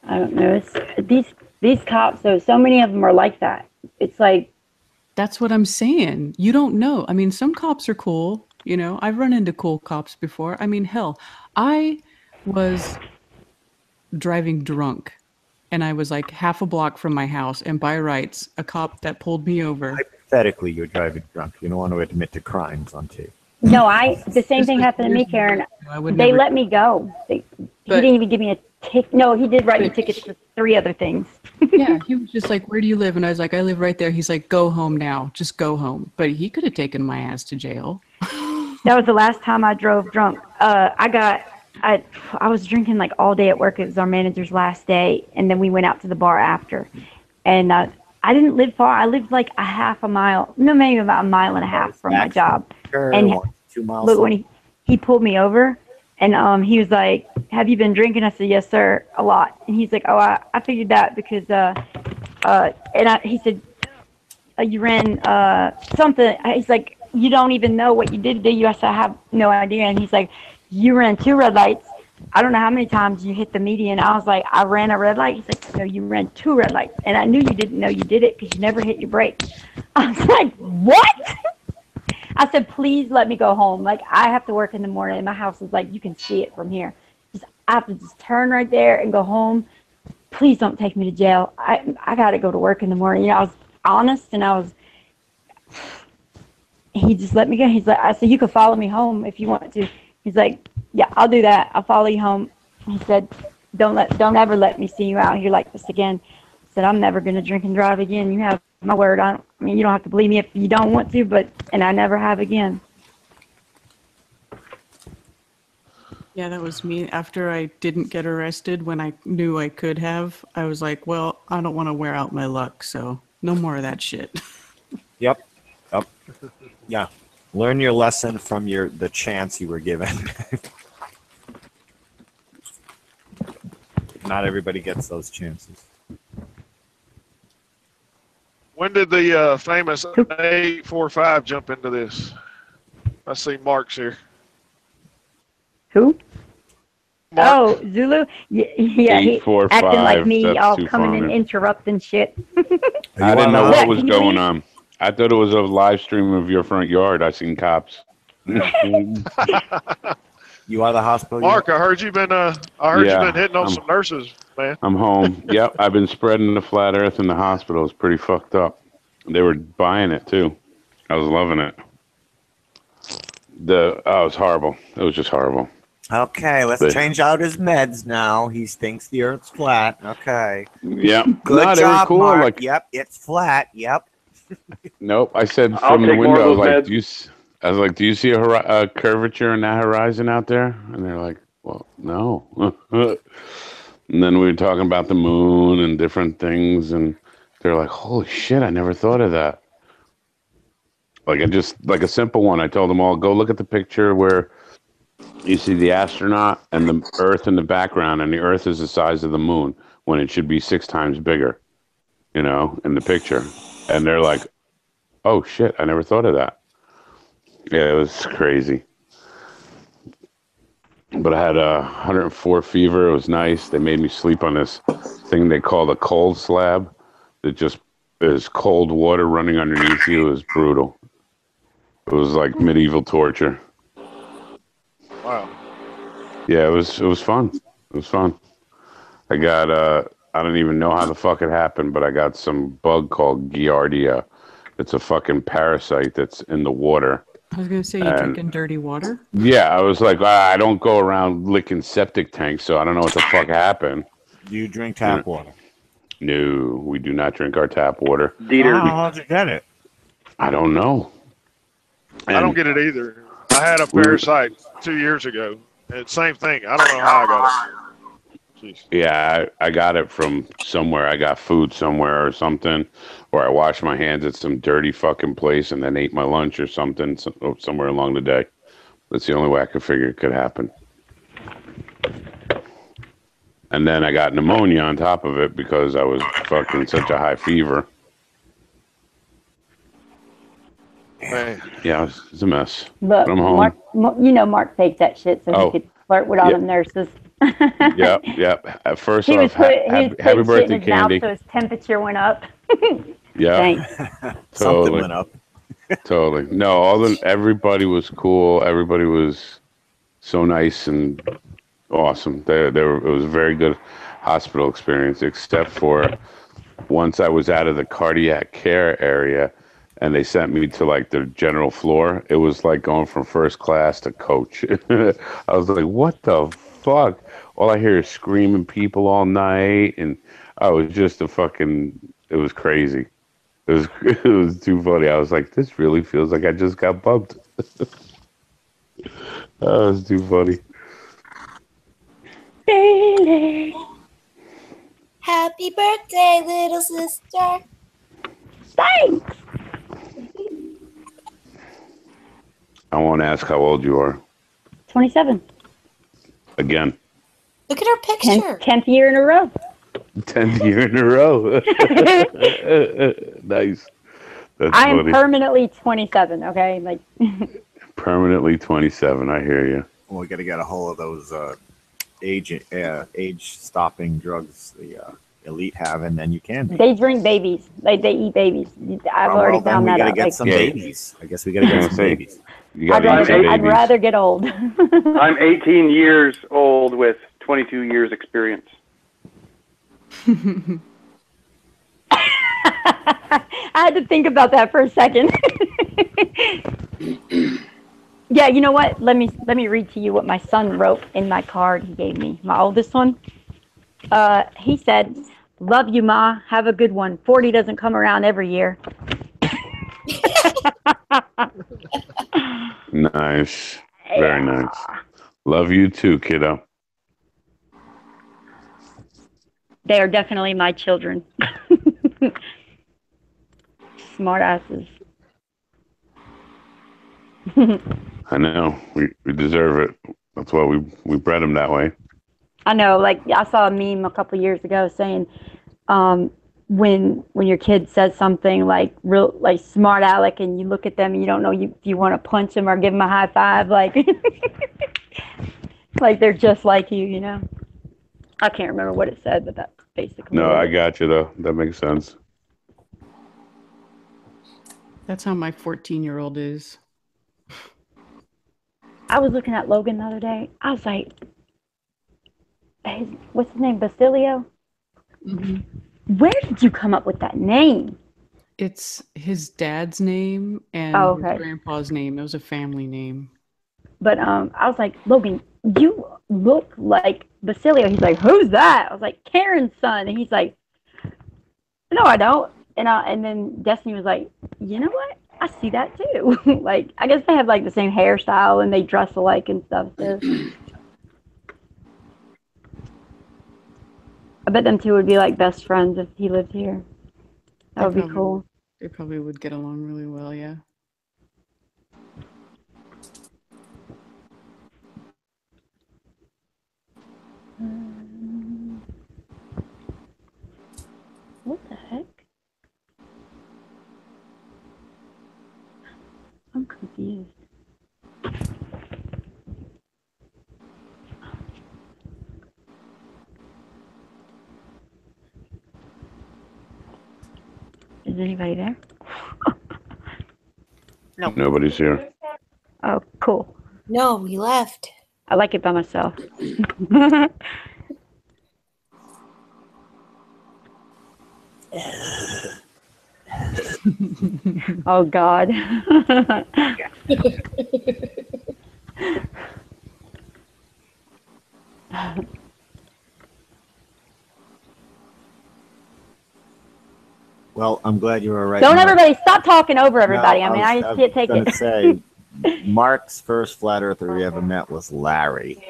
I don't know. It's these cops though. So many of them are like that. It's like. That's what I'm saying. You don't know. I mean, some cops are cool. You know, I've run into cool cops before. I mean, hell, I was driving drunk and I was like half a block from my house, and by rights, a cop that pulled me over. Hypothetically, you're driving drunk. You don't want to admit to crimes on tape. No, the same thing happened to me, Karen. They let me go. He didn't even give me a ticket. No, he did write me tickets for 3 other things. Yeah, he was just like, "Where do you live?" And I was like, "I live right there." He's like, "Go home now. Just go home." But he could have taken my ass to jail. That was the last time I drove drunk. I was drinking like all day at work. It was our manager's last day, and then we went out to the bar after. And I didn't live far. I lived like a half a mile, no, maybe about a mile and a half from my job. And 2 miles. look, when he pulled me over, and he was like, "Have you been drinking?" I said, "Yes, sir, a lot." And he's like, "Oh, I figured that because he said, you ran something." He's like, "You don't even know what you did, do you?" I said, "I have no idea." And he's like, "You ran 2 red lights. I don't know how many times you hit the median." I was like, "I ran a red light." He's like, "No, you ran 2 red lights." And I knew you didn't know you did it because you never hit your brakes. I was like, "What?" I said, "Please let me go home. Like, I have to work in the morning, and my house is like, you can see it from here. I have to just turn right there and go home. Please don't take me to jail. I got to go to work in the morning." You know, I was honest, and he just let me go. He's like, I said, "You can follow me home if you want to." He's like, "Yeah, I'll do that. I'll follow you home." He said, don't ever let me see you out here like this again." I said, "I'm never going to drink and drive again. You have my word. I mean, you don't have to believe me if you don't want to, and I never have again." Yeah, that was me. After I didn't get arrested when I knew I could have, I was like, well, I don't want to wear out my luck, so no more of that shit. Yep. Yeah. Learn your lesson from the chance you were given. Not everybody gets those chances. When did the famous 845 jump into this? I see Mark's here. Who? Mark. Oh, Zulu? Yeah, he acting like me, all coming and interrupting shit. I didn't know what was going on. I thought it was a live stream of your front yard. I seen cops. You are the hospital. Mark, I heard you've been hitting on some nurses, man. I'm home. Yep, I've been spreading the flat earth in the hospital. It's pretty fucked up. They were buying it too. I was loving it. It was horrible. It was just horrible. Okay, let's change out his meds now. He thinks the earth's flat. Okay. Yep. Good job, cool. Mark. Like, yep, it's flat. Yep. Nope. I said from the window, I was like, do you see a curvature in that horizon out there? And they're like, well, no. And then we were talking about the moon and different things, and they're like, holy shit, I never thought of that. Like a simple one. I told them all, go look at the picture where you see the astronaut and the Earth in the background, and the Earth is the size of the moon when it should be 6 times bigger, in the picture. And they're like, oh shit, I never thought of that. Yeah, it was crazy. But I had a 104 fever. It was nice. They made me sleep on this thing they call the cold slab. That just is cold water running underneath you. It was brutal. It was like medieval torture. Wow. Yeah, it was fun. It was fun. I got I don't even know how the fuck it happened, but I got some bug called Giardia. It's a fucking parasite that's in the water. I was gonna say, you drinking dirty water? Yeah, I was like, I don't go around licking septic tanks, so I don't know what the fuck happened. Do you drink tap water? No, we do not drink our tap water. Dieter, how'd you get it? I don't know. I don't get it either. I had a parasite 2 years ago. And same thing. I don't know how I got it. Jeez. Yeah, I got it from somewhere. I got food somewhere or something, or I washed my hands at some dirty fucking place and then ate my lunch or something somewhere along the day. That's the only way I could figure it could happen. And then I got pneumonia on top of it because I was fucking such a high fever. Man. Yeah, it's a mess. But I'm home. Mark faked that shit so he could flirt with all them nurses. Yep. First He off, was put happy shit in birthday, his Candy. mouth so his temperature went up. Yeah. Thanks. Something went up. Totally. No, everybody was cool. Everybody was so nice and awesome. It was a very good hospital experience, except for once I was out of the cardiac care area and they sent me to like the general floor. It was like going from first class to coach. I was like, what the fuck? All I hear is screaming people all night. And I was just it was crazy. It was too funny. I was like, this really feels like I just got bumped. That was too funny. Bailey. Happy birthday, little sister. Thanks. I won't ask how old you are. 27. Again. Look at her picture. 10th year in a row. 10th year in a row. Nice. That's I am funny. permanently 27, okay? Like Permanently 27. I hear you. Well, we got to get a hold of those age stopping drugs the elite have, and then you can. they drink babies. Like they eat babies. I've already found that out. We got to get some babies. I guess we got to get some babies. I'd rather get old. I'm 18 years old with 22 years experience. I had to think about that for a second. Yeah, you know what? Let me read to you what my son wrote in my card he gave me. My oldest one. He said, "Love you, Ma. Have a good one. 40 doesn't come around every year." Nice. Very nice. Love you too, kiddo. They are definitely my children. Smart asses. I know. We deserve it. That's why we bred them that way. I know. Like I saw a meme a couple years ago saying, when your kid says something like real like smart aleck, and you look at them and you don't know if you want to punch them or give them a high five, like like they're just like you, you know. I can't remember what it said, but that's basically. No, I got you though. That makes sense. That's how my 14-year-old is. I was looking at Logan the other day. I was like, what's his name? Basilio? Mm-hmm. Where did you come up with that name? It's his dad's name and his grandpa's name. It was a family name. But I was like, Logan, you look like Basilio. He's like, who's that? I was like, Karen's son. And he's like, no, I don't. And then Destiny was like, you know what? I see that too. Like, I guess they have like the same hairstyle and they dress alike and stuff. So. I bet them two would be like best friends if he lived here. That would be cool. They probably would get along really well, yeah. What the heck? I'm confused. anybody there? No. Nobody's here. Oh, cool. No, we left. I like it by myself. Oh, God. Well, I'm glad you were right. Don't Mark. everybody stop talking over everybody. No, I mean, I just can't take it. Say, Mark's first flat earther he ever met was Larry.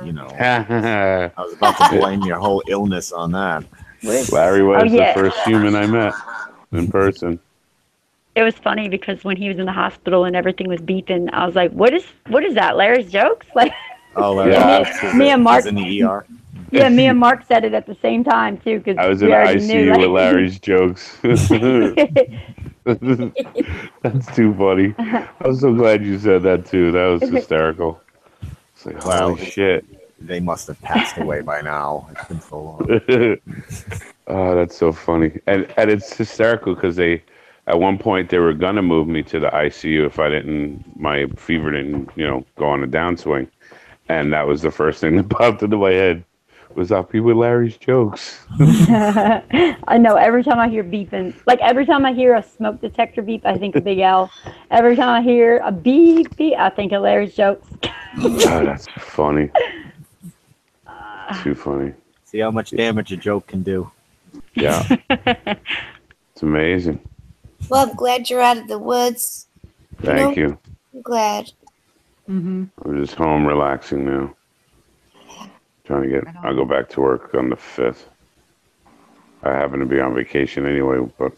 You know, I was about to blame your whole illness on that. Larry was the first human I met in person. It was funny because when he was in the hospital and everything was beeping, I was like, "What is that? Larry's jokes?" Like, oh, Larry, me and Mark in the ER. Yeah, me and Mark said it at the same time too because I was in the ICU with Larry's jokes. That's too funny. I was so glad you said that too. That was hysterical. It's like, holy shit. They must have passed away by now. It's been so long. Oh, that's so funny. And it's hysterical because at one point they were gonna move me to the ICU if my fever didn't, go on a downswing. And that was the first thing that popped into my head was I'll be with Larry's jokes. I know. Every time I hear beeping, like every time I hear a smoke detector beep, I think of Big Al. Every time I hear a beep, I think of Larry's jokes. Oh, that's funny. Too funny. See how much damage a joke can do. Yeah. It's amazing. Well, I'm glad you're out of the woods. Thank you. I'm glad. I'm just home relaxing now. I'll go back to work on the 5th. I happen to be on vacation anyway, but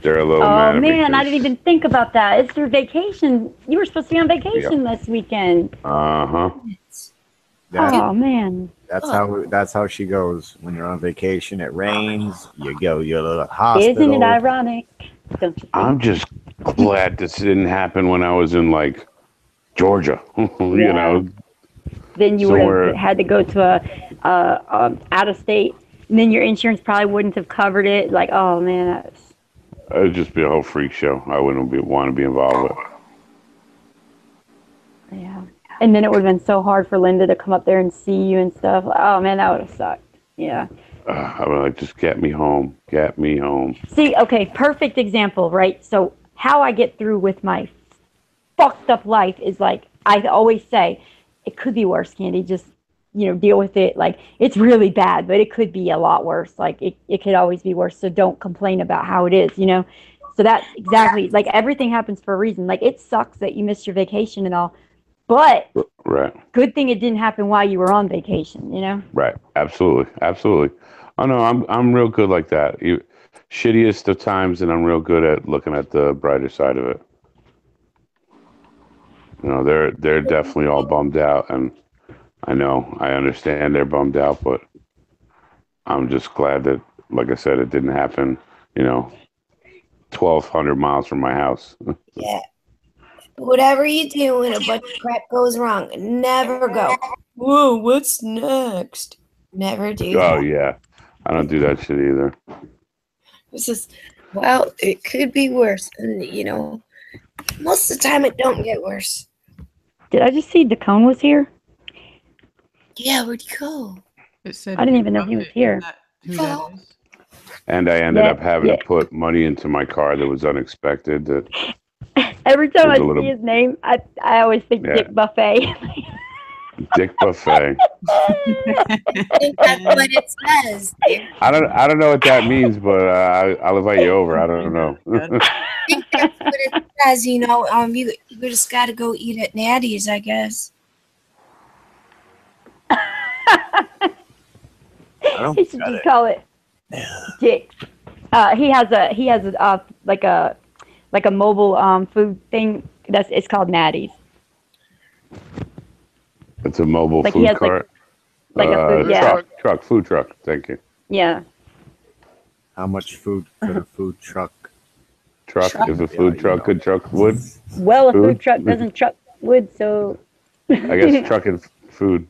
they're a little mad at me. Oh, man, I didn't even think about that. It's your vacation. You were supposed to be on vacation this weekend. Uh-huh. Oh, man. That's how she goes. When you're on vacation, it rains, you go to the hospital. Isn't it ironic? I'm just glad this didn't happen when I was in, Georgia, you know. Then you would have had to go to a out of state, and then your insurance probably wouldn't have covered it. Like, oh man, it would just be a whole freak show. I wouldn't want to be involved with. Yeah, and then it would have been so hard for Linda to come up there and see you and stuff. Oh man, that would have sucked. Yeah. I would like just get me home. Get me home. See, okay, perfect example, right? So how I get through with my fucked up life is like I always say. It could be worse, Candy. Just, deal with it. Like, it's really bad, but it could be a lot worse. Like, it could always be worse. So don't complain about how it is, So that's exactly, like, everything happens for a reason. Like, it sucks that you missed your vacation and all. But good thing it didn't happen while you were on vacation, Right. Absolutely. Absolutely. Oh, no, I'm real good like that. Shittiest of times, and I'm real good at looking at the brighter side of it. They're definitely all bummed out, and I understand they're bummed out, but I'm just glad that, like I said, it didn't happen, 1,200 miles from my house. Yeah. Whatever you do when a bunch of crap goes wrong, never go, whoa, what's next? Never do that. Oh, yeah. I don't do that shit either. It's just, well, it could be worse. And, most of the time it don't get worse. Did I just see DeCone was here? Yeah, where'd he go? It said I didn't even know he was here. Who that is. And I ended up having to put money into my car that was unexpected. Every time I see his name, I always think Dick Buffet. Dick Buffet. I think that's what it says. I don't know what that means, but I'll invite you over. I don't know. I think that's what it says. You just got to go eat at Natty's, I guess. He should just call it Dick. He has a like a mobile food thing. It's called Natty's. It's a mobile food cart. Like a food, food truck. Thank you. Yeah. How much food could a food truck? If a food truck could truck wood? Well, a food truck doesn't truck wood, so. I guess trucking food.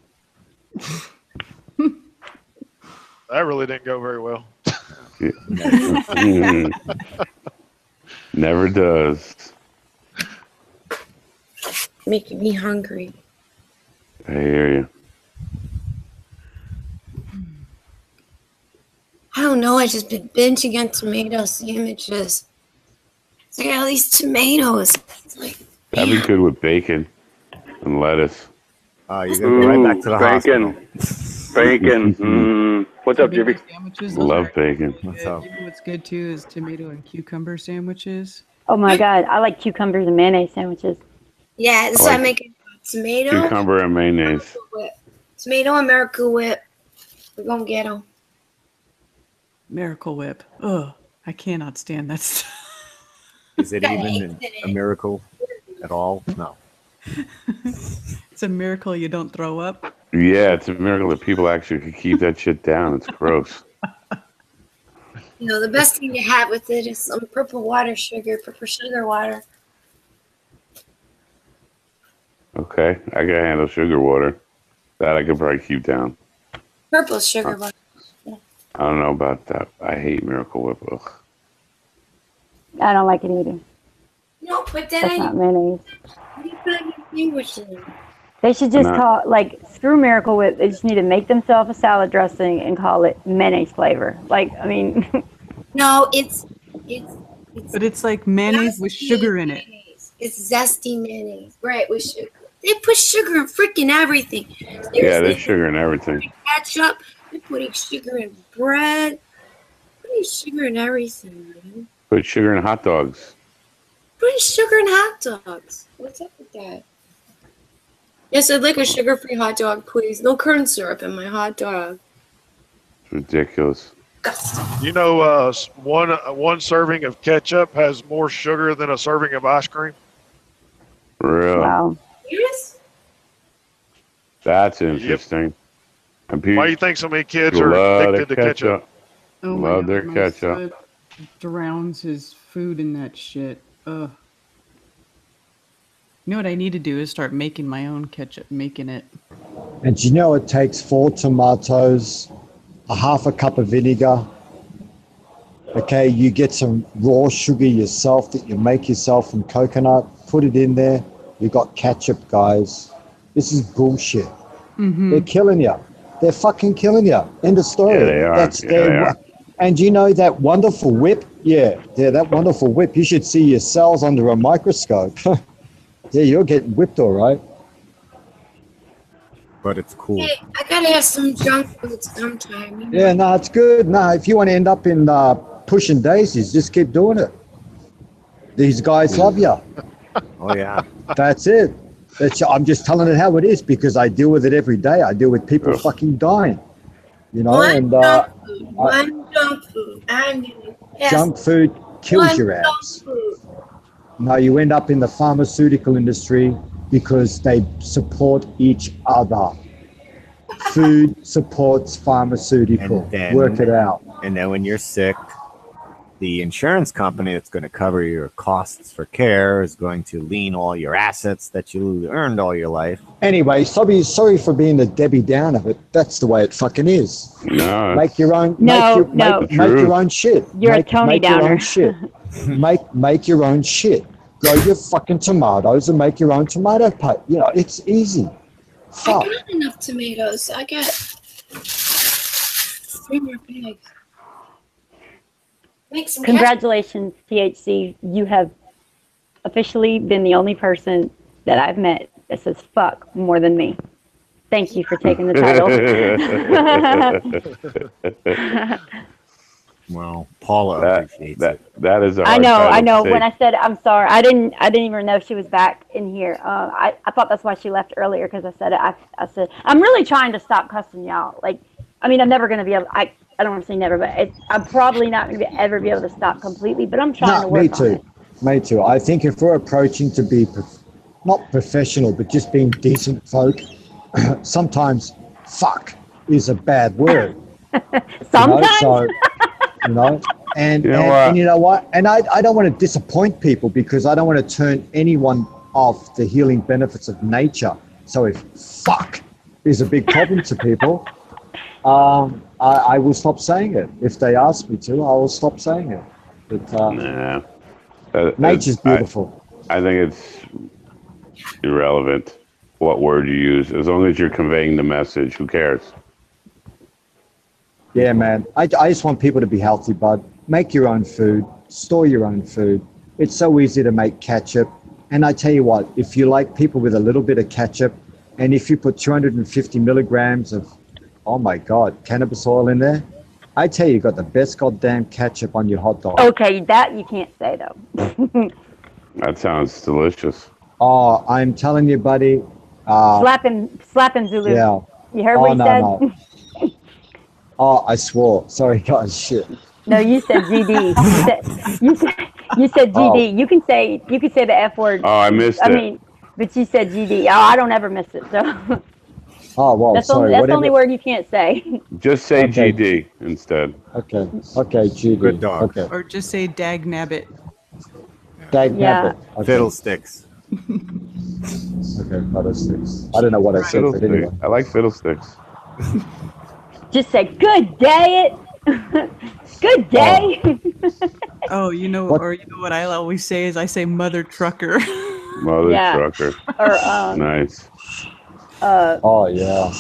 That really didn't go very well. Never does. Making me hungry. I hear you. I don't know. I just been binging on tomato sandwiches. So I got all these tomatoes. It's like, That'd be good with bacon and lettuce. You're gonna go right back to the hospital. Bacon. What's up, Tomato Jimmy? sandwiches, those Love are bacon. good. You know what's good too is tomato and cucumber sandwiches. Oh my god, I like cucumbers and mayonnaise sandwiches. yeah, this is I why like I'm making tomato. Cucumber and mayonnaise. Whip. Tomato and Miracle Whip. We're gonna get them. Miracle Whip. Ugh, I cannot stand that stuff. Is it even a miracle at all? No. It's a miracle you don't throw up. Yeah, it's a miracle that people actually could keep that shit down. It's gross. You know, the best thing to have with it is some purple sugar water. Okay, I can handle sugar water. That I could probably keep down. Purple sugar water. I don't know about that. I hate Miracle Whip. Ugh. I don't like it either. No, but then That's not mayonnaise. What do you put on your sandwiches? They should just Not- call like screw Miracle Whip. They just need to make themselves a salad dressing and call it mayonnaise flavor. Like, I mean, No, it's But it's like mayonnaise with sugar in it. mayonnaise. It's zesty mayonnaise, right? With sugar. They put sugar in freaking everything. Yeah, Seriously, there's sugar in everything. ketchup. They're putting sugar in bread. Putting sugar in everything, man. Put sugar in hot dogs. Putting sugar in hot dogs. What's up with that? Yes, I'd like a sugar-free hot dog, please. No corn syrup in my hot dog. It's ridiculous. You know, one serving of ketchup has more sugar than a serving of ice cream. Real. wow. Yes. That's interesting. And people Why do you think so many kids are love addicted to ketchup? Oh my Love God, their my ketchup. son drowns his food in that shit. Ugh. You know what I need to do is start making my own ketchup, making it. And you know it takes 4 tomatoes, a half a cup of vinegar. Okay, you get some raw sugar yourself that you make yourself from coconut, put it in there. You got ketchup, guys. This is bullshit. Mm-hmm. They're killing you. They're fucking killing you. End of story. Yeah, they are. That's Yeah, they are. And you know that wonderful whip? Yeah, that wonderful whip. You should see your cells under a microscope. Yeah, you're getting whipped all right. But it's cool. Hey, I gotta have some junk food sometime. You know? Yeah, no, it's good. No, if you want to end up in pushing daisies, just keep doing it. These guys love you. Oh yeah. That's it. I'm just telling it how it is because I deal with it every day. I deal with people fucking dying, you know. One junk food. I'm gonna pass Junk food kills one your junk ass. food. No, you end up in the pharmaceutical industry because they support each other. Food supports pharmaceutical. And then- Work it out. And then when you're sick, the insurance company that's going to cover your costs for care is going to lien all your assets that you earned all your life. Anyway, sorry for being the Debbie Downer, but that's the way it fucking is. No, Make your own. No, make your own shit. You're a make, Tony make your Downer. own shit. make your own shit. Grow your fucking tomatoes and make your own tomato paste. You know, it's easy. I Fuck. got enough tomatoes. I got 3 more bags. Make some Congratulations, THC. You have officially been the only person that I've met that says fuck more than me. Thank you for taking the title. Well, Paula appreciates it. That is a I hard know. title I know. to When take. I said I'm sorry, I didn't even know she was back in here. I thought that's why she left earlier because I said it. I said I'm really trying to stop cussing y'all. Like, I mean, I'm never gonna be able. I don't want to say never, but I'm probably not gonna ever be able to stop completely. But I'm trying to work Me on too. it. Me too. I think if we're approaching to be not professional, but just being decent folk, sometimes fuck is a bad word. Sometimes. You know, and You know what? and you know what? And I don't want to disappoint people because I don't want to turn anyone off the healing benefits of nature. So if fuck is a big problem to people, I will stop saying it. If they ask me to, I will stop saying it. But Nah. Nature's beautiful. I think it's irrelevant what word you use. As long as you're conveying the message, who cares? Yeah, man. I just want people to be healthy, bud. Make your own food. Store your own food. It's so easy to make ketchup. And I tell you what, if you like people with a little bit of ketchup, and if you put 250 milligrams of, oh my God, cannabis oil in there, I tell you got the best goddamn ketchup on your hot dog. Okay, that you can't say though. That sounds delicious. Oh, I'm telling you, buddy. Slap him, Zulu. Yeah. You heard what he said? No. Oh, I swore. Sorry, guys. Shit. No, you said GD. You said GD. Oh. You can say the F word. Oh, I missed it. I mean, but you said GD. Oh, I don't ever miss it. So. Oh well, that's sorry. That's the only word you can't say. Just say GD instead. Okay, GD. Good dog. Okay. Or just say dag nabbit. Dag nabbit. Okay. Fiddlesticks. Okay, fiddlesticks. I don't know what I said, but anyway. I like fiddlesticks. Just say good day it. Good day. Oh, you know what I always say is I say mother trucker. Mother trucker. Or nice. Oh yeah.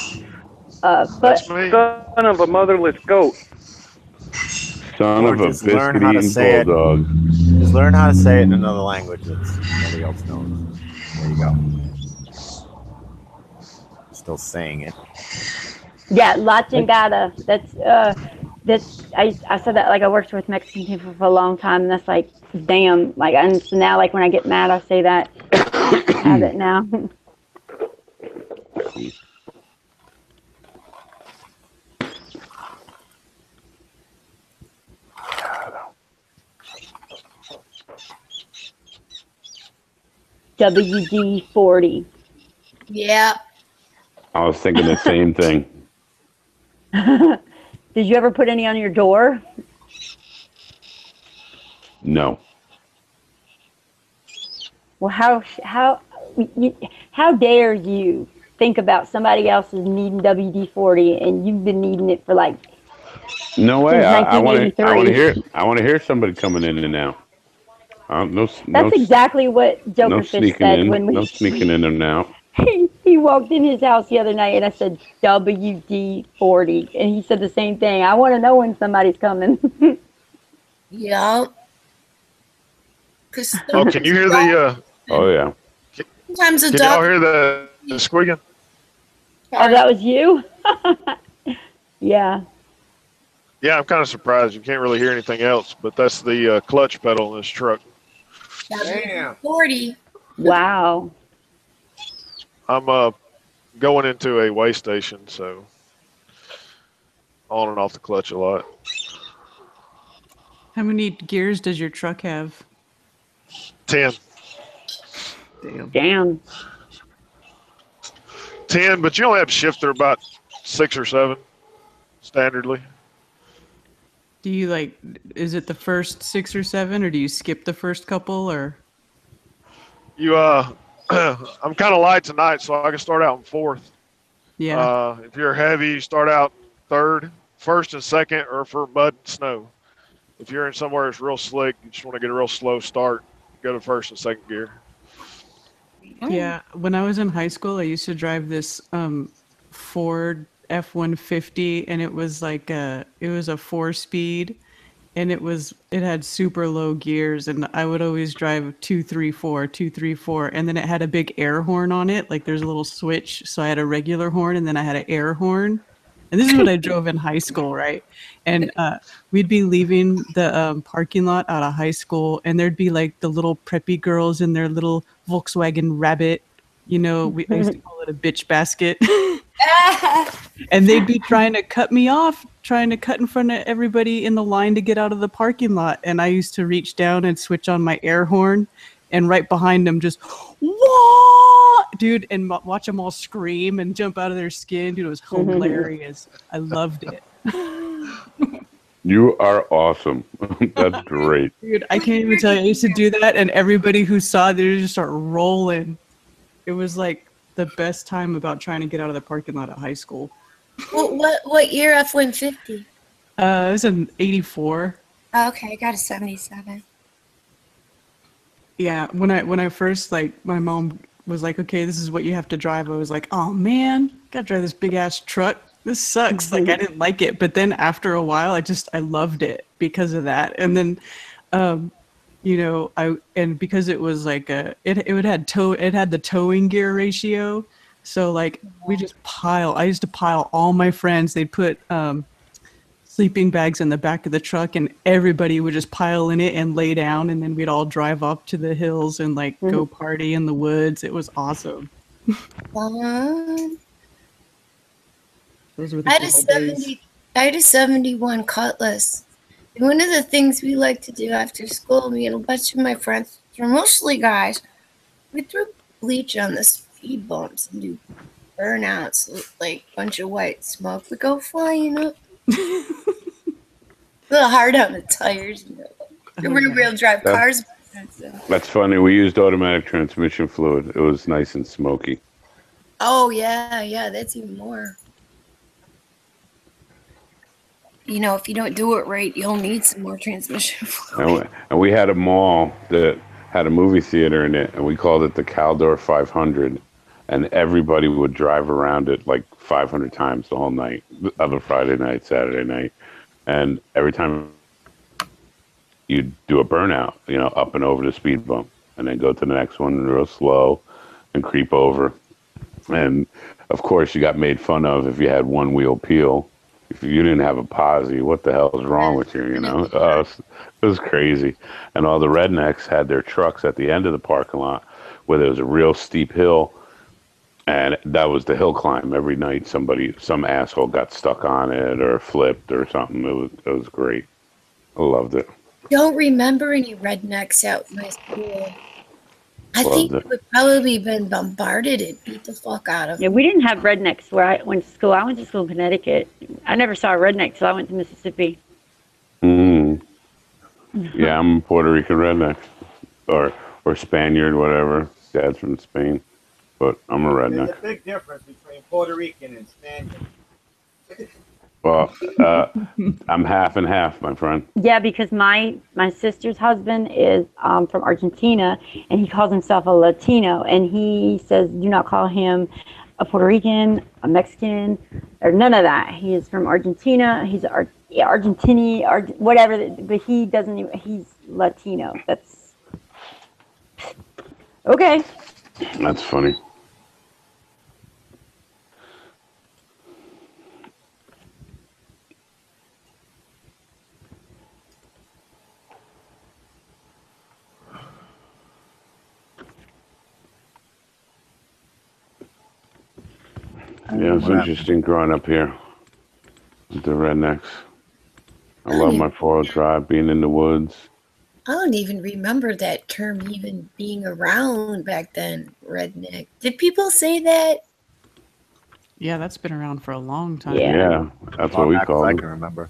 But son of a motherless goat. Son Or of a just learn how to biscuit-eating say bulldog. Just learn how to say it in another language that nobody else knows. There you go. Still saying it. yeah, La Chingada. That's I said that, like, I worked with Mexican people for a long time, and that's like, damn, like, and so now, like, when I get mad, I say that. I have it now. WD-40. Yeah. I was thinking the same thing. Did you ever put any on your door? No. Well, how dare you think about somebody else's needing WD-40 and you've been needing it for like No way. since I want 1983. to hear somebody coming in and out. That's exactly what Jokerfish said when no sneaking in and out. he walked in his house the other night and I said WD-40 and he said the same thing. I want to know when somebody's coming. Yeah. Oh, can you hear the? Oh yeah. Sometimes a Can dog. y'all hear the squeaking? Oh, that was you? Yeah. Yeah, I'm kind of surprised. You can't really hear anything else, but that's the clutch pedal in this truck. Damn. 40. Wow. I'm going into a way station, so on and off the clutch a lot. How many gears does your truck have? 10. Damn. 10, but you only have to shift through about 6 or 7 standardly. Do you is it the first 6 or 7, or do you skip the first couple, or? You I'm kind of light tonight, so I can start out in 4th. Yeah. If you're heavy, you start out 3rd, 1st and 2nd, or for mud and snow. If you're in somewhere that's real slick, you just want to get a real slow start, go to 1st and 2nd gear. Yeah, when I was in high school, I used to drive this Ford F-150, and it was a 4-speed, and it had super low gears, and I would always drive 2-3-4, 2-3-4, and then it had a big air horn on it. Like, there's a little switch, so I had a regular horn, and then I had an air horn. And this is what I drove in high school, right? And we'd be leaving the parking lot out of high school, and there'd be like the little preppy girls in their little Volkswagen Rabbit. You know, I used to call it a bitch basket. And they'd be trying to cut me off, trying to cut in front of everybody in the line to get out of the parking lot. And I used to reach down and switch on my air horn, and right behind them just, whoa, dude, and watch them all scream and jump out of their skin. Dude, it was hilarious. I loved it. You are awesome. That's great. Dude, I can't even tell you. I used to do that, and everybody who saw it, they would just start rolling. It was like the best time about trying to get out of the parking lot at high school. What year F-150? It was an 84. Oh, okay, I got a 77. Yeah, when I first like my mom was like, okay, this is what you have to drive. I was like, oh man, gotta drive this big ass truck. This sucks. Like I didn't like it, but then after a while, I loved it because of that. And then, you know, because it was like it had the towing gear ratio. So like I used to pile all my friends. They'd put sleeping bags in the back of the truck, and everybody would just pile in it and lay down, and then we'd all drive up to the hills and like go party in the woods. It was awesome. Those were the good old days. I had a 71 Cutlass. And one of the things we like to do after school, me and a bunch of my friends, they're mostly guys, we throw bleach on the speed bumps and do burnouts, like a bunch of white smoke. We go flying up. A little hard on the tires, you know. Real drive cars. That's funny. We used automatic transmission fluid. It was nice and smoky. Oh, yeah, that's even more. You know, if you don't do it right, you'll need some more transmission fluid. And we had a mall that had a movie theater in it, and we called it the Caldor 500. And everybody would drive around it like 500 times the whole night, other Friday night, Saturday night. And every time you'd do a burnout, you know, up and over the speed bump, and then go to the next one real slow and creep over. And of course, you got made fun of if you had one wheel peel. If you didn't have a posi, what the hell is wrong with you, you know? It was crazy. And all the rednecks had their trucks at the end of the parking lot where there was a real steep hill, and that was the hill climb. Every night some asshole got stuck on it or flipped or something. It was great. I loved it. Don't remember any rednecks out in my school. I think we would probably been bombarded and beat the fuck out of them. Yeah, we didn't have rednecks where I went to school. I went to school in Connecticut. I never saw a redneck until I went to Mississippi. Yeah, I'm Puerto Rican redneck. Or Spaniard, whatever. Dad's from Spain. But I'm a redneck. There's a big difference between Puerto Rican and Spaniard. Well, I'm half and half, my friend. Yeah, because my sister's husband is from Argentina, and he calls himself a Latino, and he says do not call him a Puerto Rican, a Mexican, or none of that. He is from Argentina. He's Argentini, whatever, but he doesn't even, he's Latino. That's okay. That's funny. Yeah, it's interesting growing up here with the rednecks. I love my 4-wheel drive, being in the woods. I don't even remember that term even being around back then, redneck. Did people say that? Yeah, that's been around for a long time. Yeah, that's what we call it. I can remember.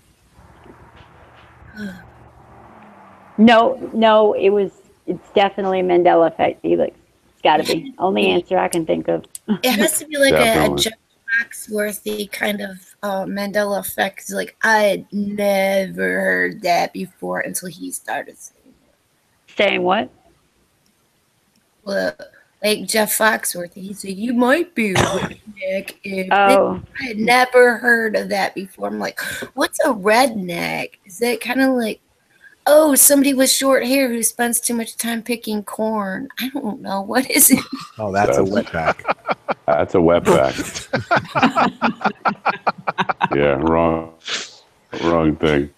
No, it's definitely a Mandela effect, Felix. It's got to be. Only answer I can think of. It has to be like a Jeff Foxworthy kind of Mandela effect. It's like, I had never heard that before until he started saying it. Saying what? Well, like Jeff Foxworthy, he said, you might be a redneck. I had never heard of that before. I'm like, what's a redneck? Is that kind of like, oh, somebody with short hair who spends too much time picking corn? I don't know. What is it? Oh, that's a wetback. That's a wetback. Yeah, wrong thing.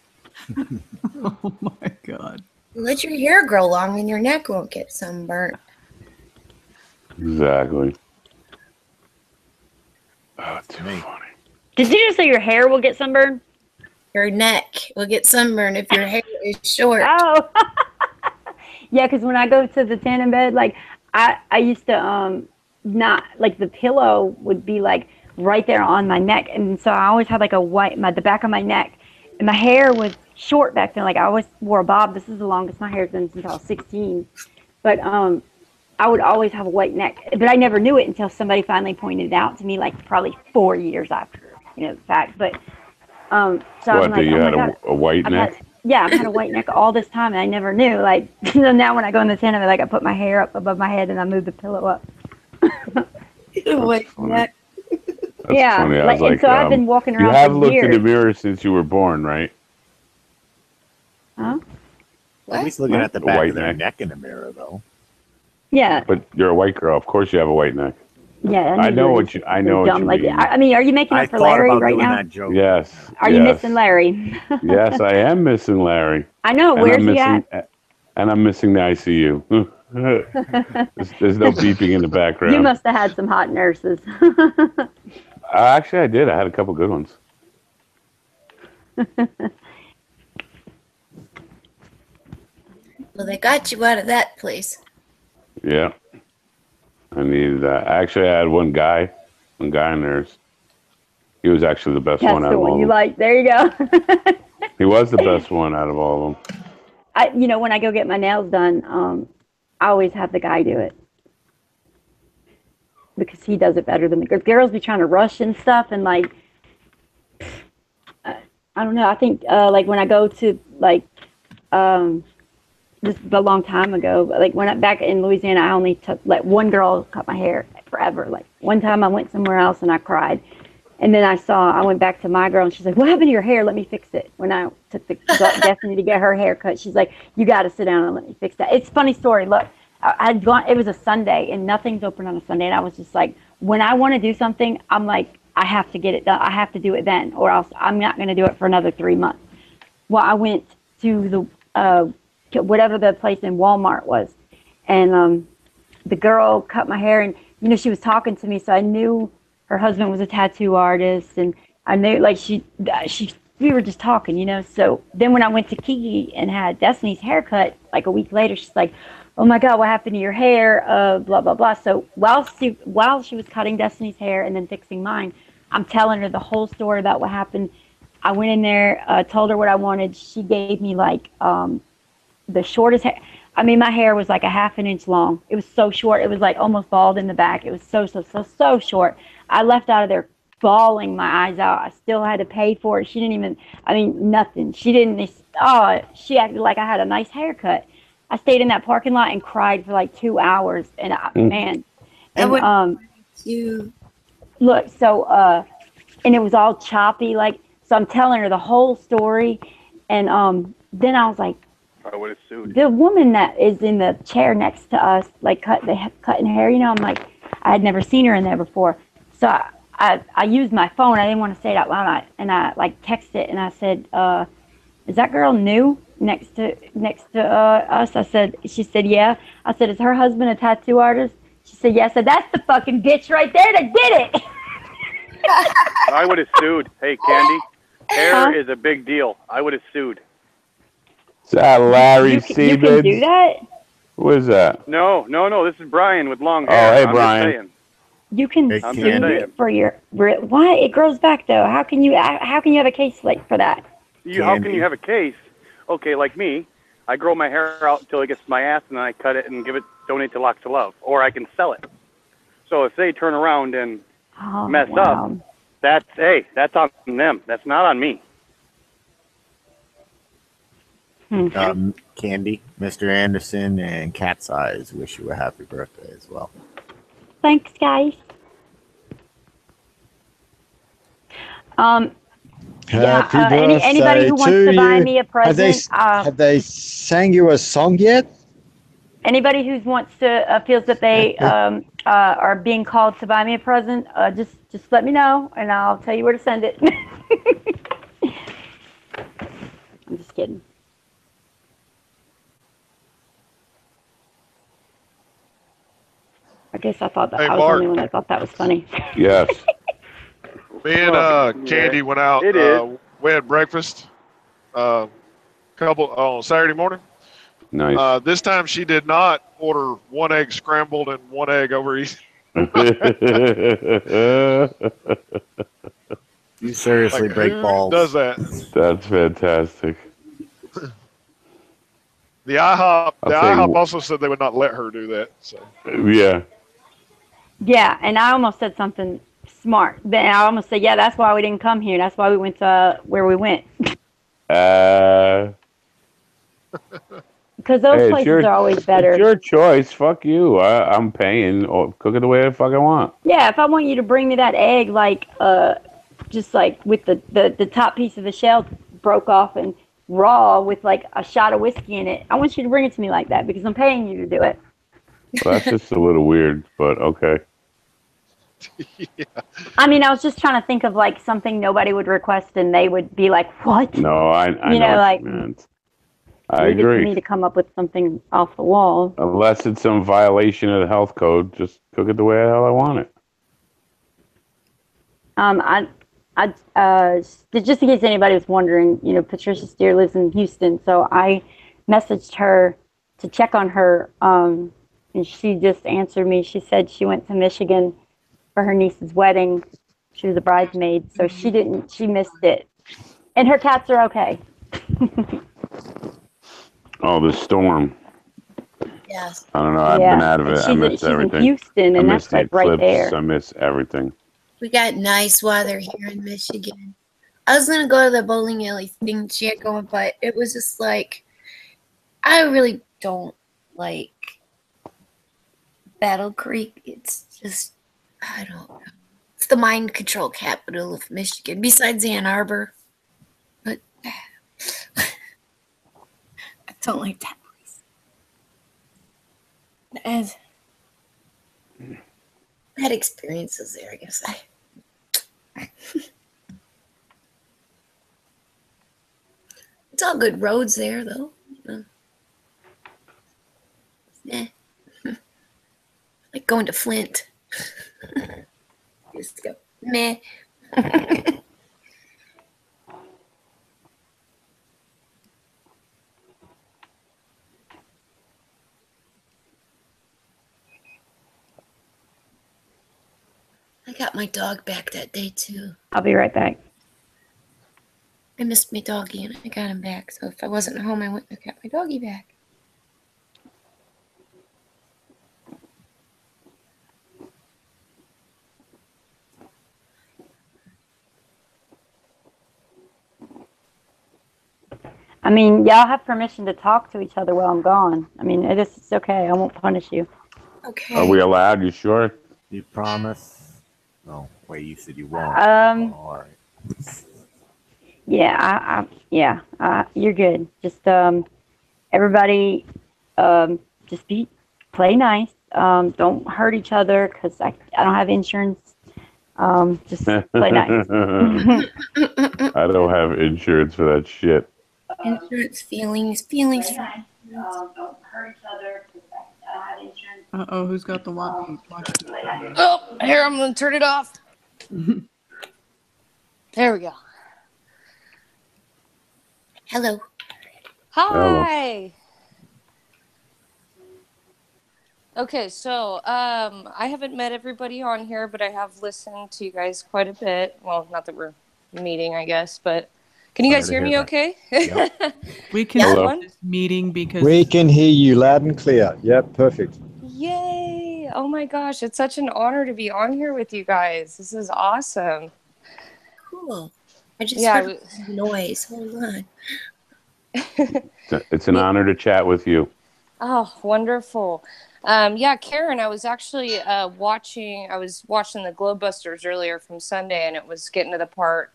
Oh my God. Let your hair grow long and your neck won't get sunburnt. Exactly. Oh, too funny. Did you just say your hair will get sunburned? Your neck will get sunburned if your hair is short. Oh, yeah. Because when I go to the tanning bed, like I used to not like the pillow would be like right there on my neck, and so I always had like the back of my neck, and my hair was short back then. Like I always wore a bob. This is the longest my hair's been since I was 16. But I would always have a white neck, but I never knew it until somebody finally pointed it out to me, like probably 4 years after, the fact. But so what, I'm like, you had a white neck? Yeah, I've had a white neck all this time, and I never knew. Like, so now when I go in the tent, I like I put my hair up above my head and I move the pillow up. White neck. That's Yeah, funny. I like, was and like, so I've been walking you around have for looked in the years. mirror since you were born, right? Huh? At least looking at the back of their neck in the mirror, though. Yeah. But you're a white girl. Of course you have a white neck. Yeah, I know usually what you. it's I so know what dumb. you Like, mean. I mean, are you making up for Larry right now? Yes. Are you missing Larry? Yes, I am missing Larry. I know. And Where's I'm he missing, at? And I'm missing the ICU. there's no beeping in the You background. must have had some hot nurses. Actually, I did. I had a couple good ones. Well, they got you out of that place. Yeah. I needed that. Actually, I had one guy nurse. He was actually the best one That's out the of all one of you them. like. There you go. He was the best one out of all of them. When I go get my nails done, I always have the guy do it because he does it better than the girls. Be trying to rush and stuff, and like, I don't know. I think like when I go to like, just a long time ago, like when I'm back in Louisiana, I only let one girl cut my hair forever. Like one time I went somewhere else and I cried. And then I went back to my girl and she's like, what happened to your hair? Let me fix it. When I took the Destiny to get her hair cut, she's like, you got to sit down and let me fix that. It's a funny story. Look, I'd gone, it was a Sunday and nothing's open on a Sunday. And I was just like, when I want to do something, I'm like, I have to get it done. I have to do it then or else I'm not going to do it for another 3 months. Well, I went to the, whatever the place in Walmart was. And the girl cut my hair and, she was talking to me. So I knew her husband was a tattoo artist, and I knew like we were just talking, So then when I went to Kiki and had Destiny's haircut, like a week later, she's like, "Oh my God, what happened to your hair?" Blah blah blah. So while she was cutting Destiny's hair and then fixing mine, I'm telling her the whole story about what happened. I went in there, told her what I wanted. She gave me like the shortest hair. I mean, my hair was like a half an inch long. It was so short. It was like almost bald in the back. It was so short. I left out of there bawling my eyes out. I still had to pay for it. She didn't even, nothing. She she acted like I had a nice haircut. I stayed in that parking lot and cried for like 2 hours. And man, and you look, so, and it was all choppy. Like, so I'm telling her the whole story. And then I was like, I would have sued. the woman that is in the chair next to us, like cutting hair, I'm like, I had never seen her in there before. So I used my phone. I didn't want to say it out loud. And I like texted and I said, is that girl new next to us? She said, yeah. I said, is her husband a tattoo artist? She said, yes. I said, that's the fucking bitch right there that did it. I would have sued. Hey, Candy, hair is a big deal. I would have sued. Is that Larry Siemens? You can do that? Who is that? No. This is Brian with long hair. Oh, hey, I'm Brian. Just saying. You can sue it for your. Why? It grows back though. How can you have a case like for that? How can you have a case? Okay, like me, I grow my hair out until it gets to my ass, and then I cut it and donate to Locks of Love, or I can sell it. So if they turn around and mess up, that's on them. That's not on me. Candy, Mr. Anderson, and Cat's Eyes wish you a happy birthday as well. Thanks, guys. Happy birthday anybody who wants to buy me a present. Have they sang you a song yet? Anybody who wants to feels that they are being called to buy me a present, just let me know and I'll tell you where to send it. I'm just kidding. I guess I thought that I was the only one that thought that was funny. Yes. Me and Candy went out. We had breakfast on Saturday morning. Nice. This time she did not order 1 egg scrambled and 1 egg over easy. You seriously break balls. Does that? That's fantastic. The IHOP also said they would not let her do that. So. Yeah. Yeah, and I almost said something smart. Then I almost said, yeah, that's why we didn't come here. That's why we went to where we went. Because those places are always better. It's your choice. Fuck you. I'm paying. Or cook it the way the fuck I want. Yeah, if I want you to bring me that egg, like, just like with the top piece of the shell broke off and raw with like a shot of whiskey in it, I want you to bring it to me like that because I'm paying you to do it. Well, that's just a little weird, but okay. Yeah. I mean, I was just trying to think of like something nobody would request and they would be like, "What?" No, I you know, know like. what you meant. I Leave it to agree. me to come up with something off the wall. Unless it's some violation of the health code, just cook it the way the hell I want it. Just in case anybody was wondering, you know, Patricia Steer lives in Houston, so I messaged her to check on her, and she just answered me. She said she went to Michigan for her niece's wedding. She was a bridesmaid, so she missed it. And her cats are okay. Oh, the storm. Yes. I don't know. I've been out of it. I miss She's everything. in Houston, and I miss that's the like right eclipse. there. I miss everything. We got nice weather here in Michigan. I was going to go to the bowling alley thing she had going, but it was just like, I really don't like Battle Creek. It's just, I don't know. It's the mind control capital of Michigan, besides Ann Arbor. But I don't like that place. And had experiences there, I guess. It's all good roads there, though. Like going to Flint. Just go, meh. I got my dog back that day, too. I'll be right back. I missed my doggy, and I got him back. So if I wasn't home, I went and got my doggy back. I mean, y'all have permission to talk to each other while I'm gone. I mean, it's okay. I won't punish you. Okay. Are we allowed? You sure? You promise? Oh, wait, you said you won't. All right. Yeah, you're good. Just everybody, just play nice. Don't hurt each other because I don't have insurance. Just play nice. I don't have insurance for that shit. Insurance feelings. Don't hurt each other because I don't have insurance. Uh-oh, who's got the watch? Oh, here, I'm going to turn it off. There we go. Hello. Hi. Okay, so I haven't met everybody on here, but I have listened to you guys quite a bit. Well, not that we're meeting, I guess, but can you guys hear me okay? Yep. We can start this meeting because we can hear you loud and clear. Yep, perfect. Yay! Oh my gosh, it's such an honor to be on here with you guys. This is awesome. Cool. I just heard noise. Hold on. It's an honor to chat with you. Oh, wonderful. Yeah, Karen, I was actually watching the Globebusters earlier from Sunday, and it was getting to the part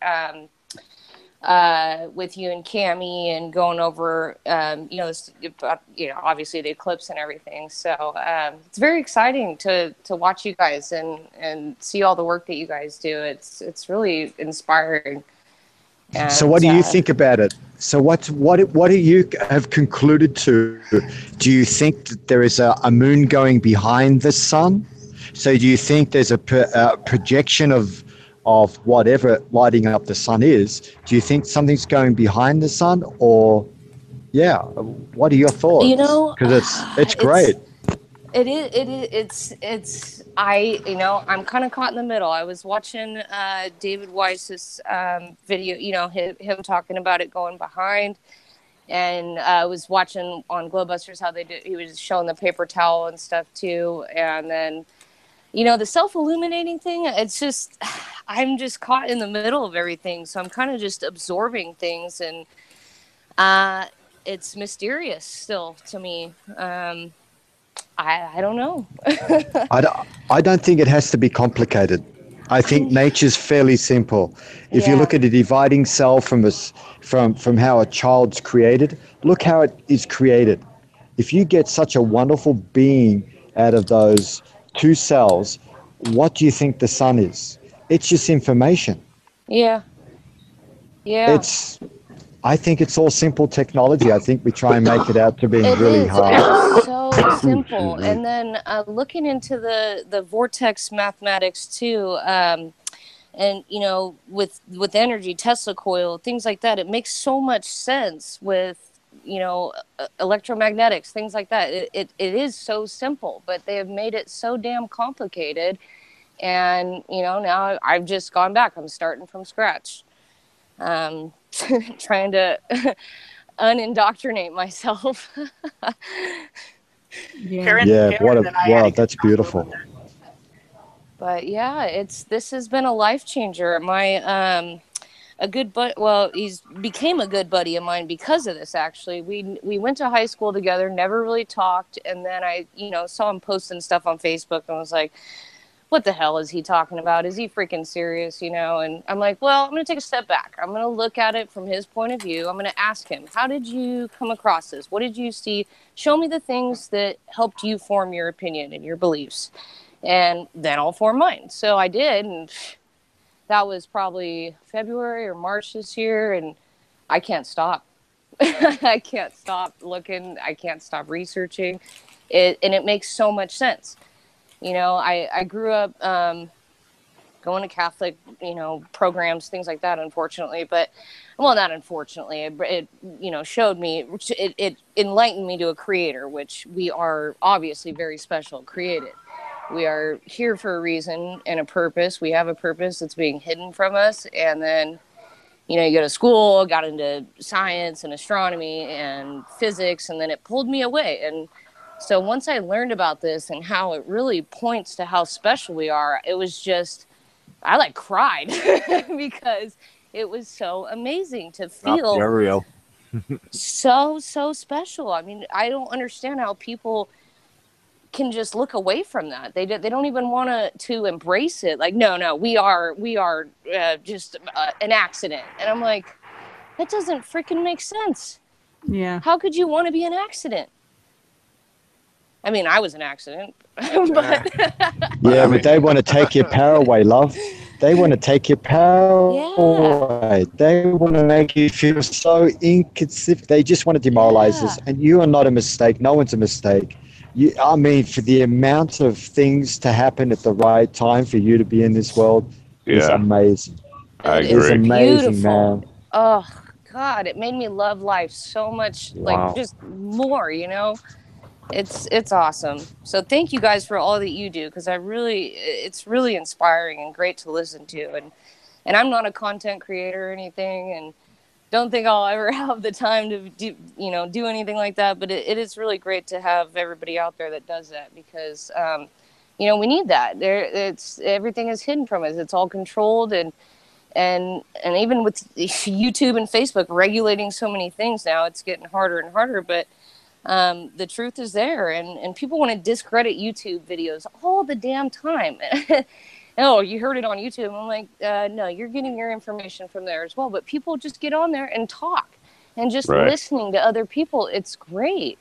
with you and Cammie and going over, obviously the eclipse and everything. So it's very exciting to watch you guys and see all the work that you guys do. It's really inspiring. And, so what do you think about it? So what do you have concluded to? Do you think that there is a moon going behind the sun? So do you think there's a projection of whatever lighting up the sun is? Do you think something's going behind the sun, or what are your thoughts? Because it's great. It is. I'm kind of caught in the middle. I was watching David Weiss's video, him talking about it going behind, and I was watching on Globebusters how he was showing the paper towel and stuff too, and then the self-illuminating thing. It's just I'm just caught in the middle of everything, so I'm kind of just absorbing things, and it's mysterious still to me. I don't know. I don't think it has to be complicated. I think nature's fairly simple. If you look at a dividing cell from how a child's created, look how it is created. If you get such a wonderful being out of those two cells, what do you think the sun is? It's just information. Yeah. Yeah. I think it's all simple technology. I think we try and make it out to be really hard. It is so simple. And then looking into the vortex mathematics too, and with energy, Tesla coil, things like that, it makes so much sense with electromagnetics, things like that. It is so simple, but they have made it so damn complicated. And now I've just gone back. I'm starting from scratch, trying to unindoctrinate myself. Wow, that's beautiful. But yeah, this has been a life changer. My a good buddy, well, he's became a good buddy of mine because of this. Actually, we went to high school together, never really talked, and then I saw him posting stuff on Facebook and was like, what the hell is he talking about? Is he freaking serious? And I'm like, well, I'm going to take a step back. I'm going to look at it from his point of view. I'm going to ask him, how did you come across this? What did you see? Show me the things that helped you form your opinion and your beliefs. And then I'll form mine. So I did. And that was probably February or March this year. And I can't stop. I can't stop looking. I can't stop researching it. And it makes so much sense. I grew up going to Catholic, programs, things like that, unfortunately. But, well, not unfortunately. It showed me, it enlightened me to a creator, which we are obviously very special, created. We are here for a reason and a purpose. We have a purpose that's being hidden from us. And then, you go to school, got into science and astronomy and physics, and then it pulled me away. And so once I learned about this and how it really points to how special we are, it was just, I cried because it was so amazing to feel real. so special. I mean, I don't understand how people can just look away from that. They don't even want to embrace it. Like, no, we are just an accident. And I'm like, that doesn't freaking make sense. Yeah. How could you want to be an accident? I mean, I was an accident, but yeah, but they want to take your power away, love. They want to take your power away. They want to make you feel so inconsistent. They just want to demoralize us. And you are not a mistake. No one's a mistake. I mean, for the amount of things to happen at the right time for you to be in this world is amazing. I agree. It's amazing, beautiful. man. Oh, God, it made me love life so much, like just more, It's awesome. So thank you guys for all that you do, because it's really inspiring and great to listen to. And I'm not a content creator or anything, and don't think I'll ever have the time to do anything like that. But it is really great to have everybody out there that does that, because we need that. Everything is hidden from us. It's all controlled, and even with YouTube and Facebook regulating so many things now, it's getting harder and harder. But the truth is there, and people want to discredit YouTube videos all the damn time. Oh, you heard it on YouTube. I'm like, no, you're getting your information from there as well. But people just get on there and talk, and just listening to other people. It's great.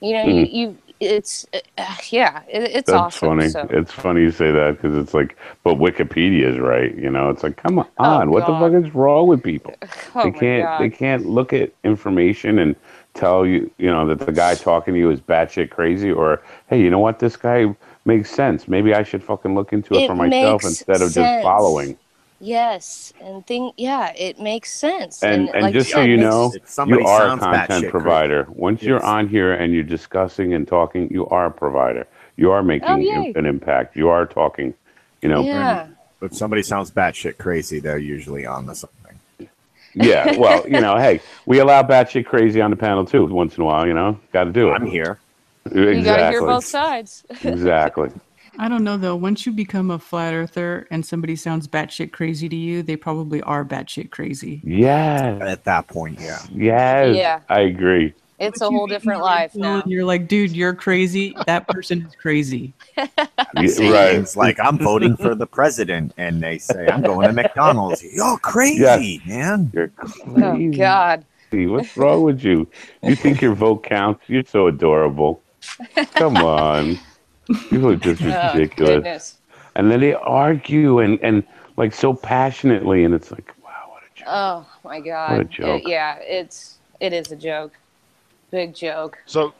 It's That's awesome. Funny. So. It's funny you say that, because it's like, but Wikipedia is right. It's like, come on, what the fuck is wrong with people? They can't look at information and tell you, that the guy talking to you is batshit crazy, or hey, you know what, this guy makes sense. Maybe I should fucking look into it for myself instead of just following. Yes, it makes sense. And like just so you know, you are a content provider. Once you're on here and you're discussing and talking, you are a provider. You are making an impact. You are talking, Yeah. If somebody sounds batshit crazy, they're usually on to something. Yeah, well, hey, we allow batshit crazy on the panel too once in a while. Got to do it. I'm here. Exactly. You got to hear both sides. Exactly. I don't know though. Once you become a flat earther and somebody sounds batshit crazy to you, they probably are batshit crazy. Yes. At that point, yeah. Yes. Yeah. I agree. It's Once a you whole meet different in real life now. and you're like, dude, you're crazy. That person is crazy. Say Right. things like, I'm voting for the president, and they say, I'm going to McDonald's. You're crazy, man. You're Oh crazy. God. What's wrong with you? You think your vote counts? You're so adorable. Come on. People are just Oh ridiculous. goodness. And then they argue and like so passionately, and it's like, wow, what a joke. Oh my God. What a joke. Yeah, it is a joke. Big joke. So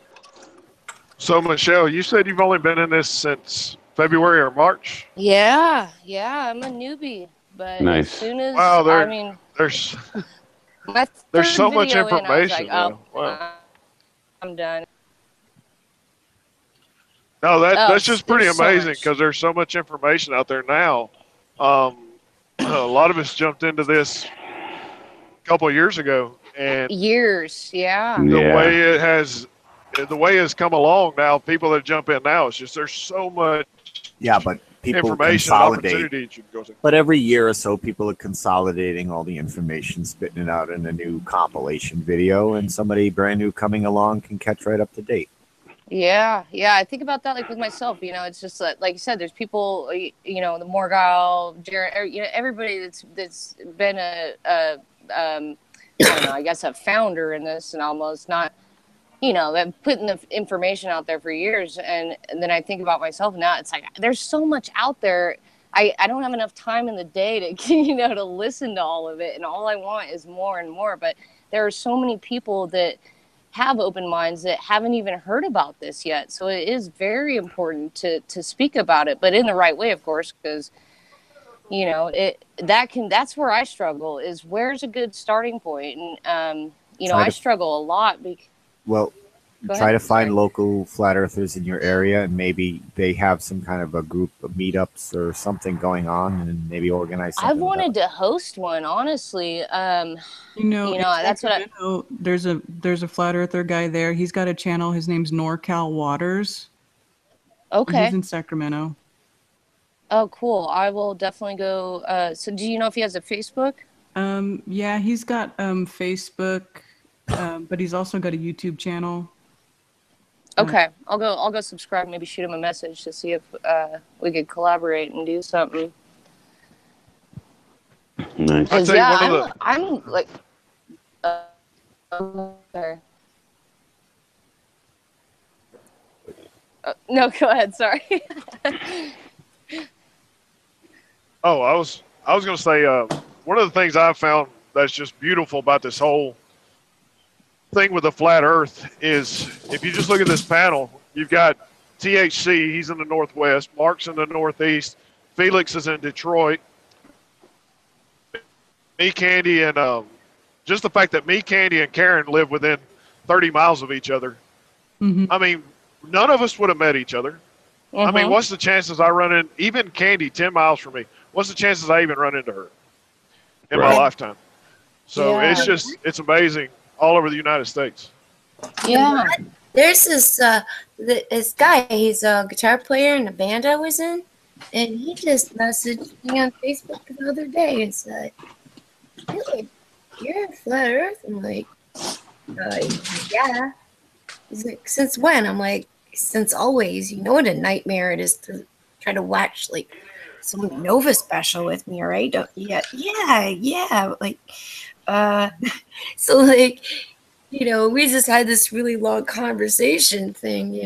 Michelle, you said you've only been in this since February or March? Yeah, I'm a newbie, but Nice. as soon as Wow, there's there's so much video in, I was information. like, oh, Wow. I'm done. No, Oh, that's just pretty there's so amazing much. because there's so much information out there now. A lot of us jumped into this a couple of years ago, and Years, yeah. the way it's come along now, people that jump in now, it's just there's so much but people information and consolidate. opportunity you can go to. But every year or so, people are consolidating all the information, spitting it out in a new compilation video, and somebody brand new coming along can catch right up to date. Yeah. I think about that like with myself. It's just like you said. There's people, the Morgal, Jared, everybody that's been I don't know, I guess a founder in this, and almost not, been putting the information out there for years, and then I think about myself now. It's like there's so much out there. I don't have enough time in the day to to listen to all of it, and all I want is more and more. But there are so many people that have open minds that haven't even heard about this yet. So it is very important to speak about it, but in the right way, of course, because that's where I struggle, is where's a good starting point. And I struggle a lot try to find local flat earthers in your area, and maybe they have some kind of a group of meetups or something going on, and maybe organize something. I've wanted to host one, honestly. That's what there's a flat earther guy there. He's got a channel. His name's NorCal Waters. Okay. He's in Sacramento. Oh, cool. I will definitely go. So do you know if he has a Facebook? Yeah, he's got Facebook, but he's also got a YouTube channel. Okay, I'll go subscribe. Maybe shoot him a message to see if we could collaborate and do something. Nice. I'm like. Sorry. No, go ahead. Sorry. Oh, I was going to say one of the things I've found that's just beautiful about this whole thing with the flat Earth is if you just look at this panel, you've got THC. He's in the Northwest. Mark's in the Northeast. Felix is in Detroit. Me, Candy, and just the fact that me, Candy, and Karen live within 30 miles of each other. Mm-hmm. I mean, none of us would have met each other. I mean, what's the chances I run in, even Candy, 10 miles from me, what's the chances I even run into her in my lifetime? So it's amazing all over the United States. Yeah. There's this guy, he's a guitar player in a band I was in, and he just messaged me on Facebook the other day and said, you're a flat earth? I'm like, yeah. He's like, since when? I'm like, since always. You know what a nightmare it is to try to watch like some Nova special with me, right? Yeah. Like, so like, we just had this really long conversation thing,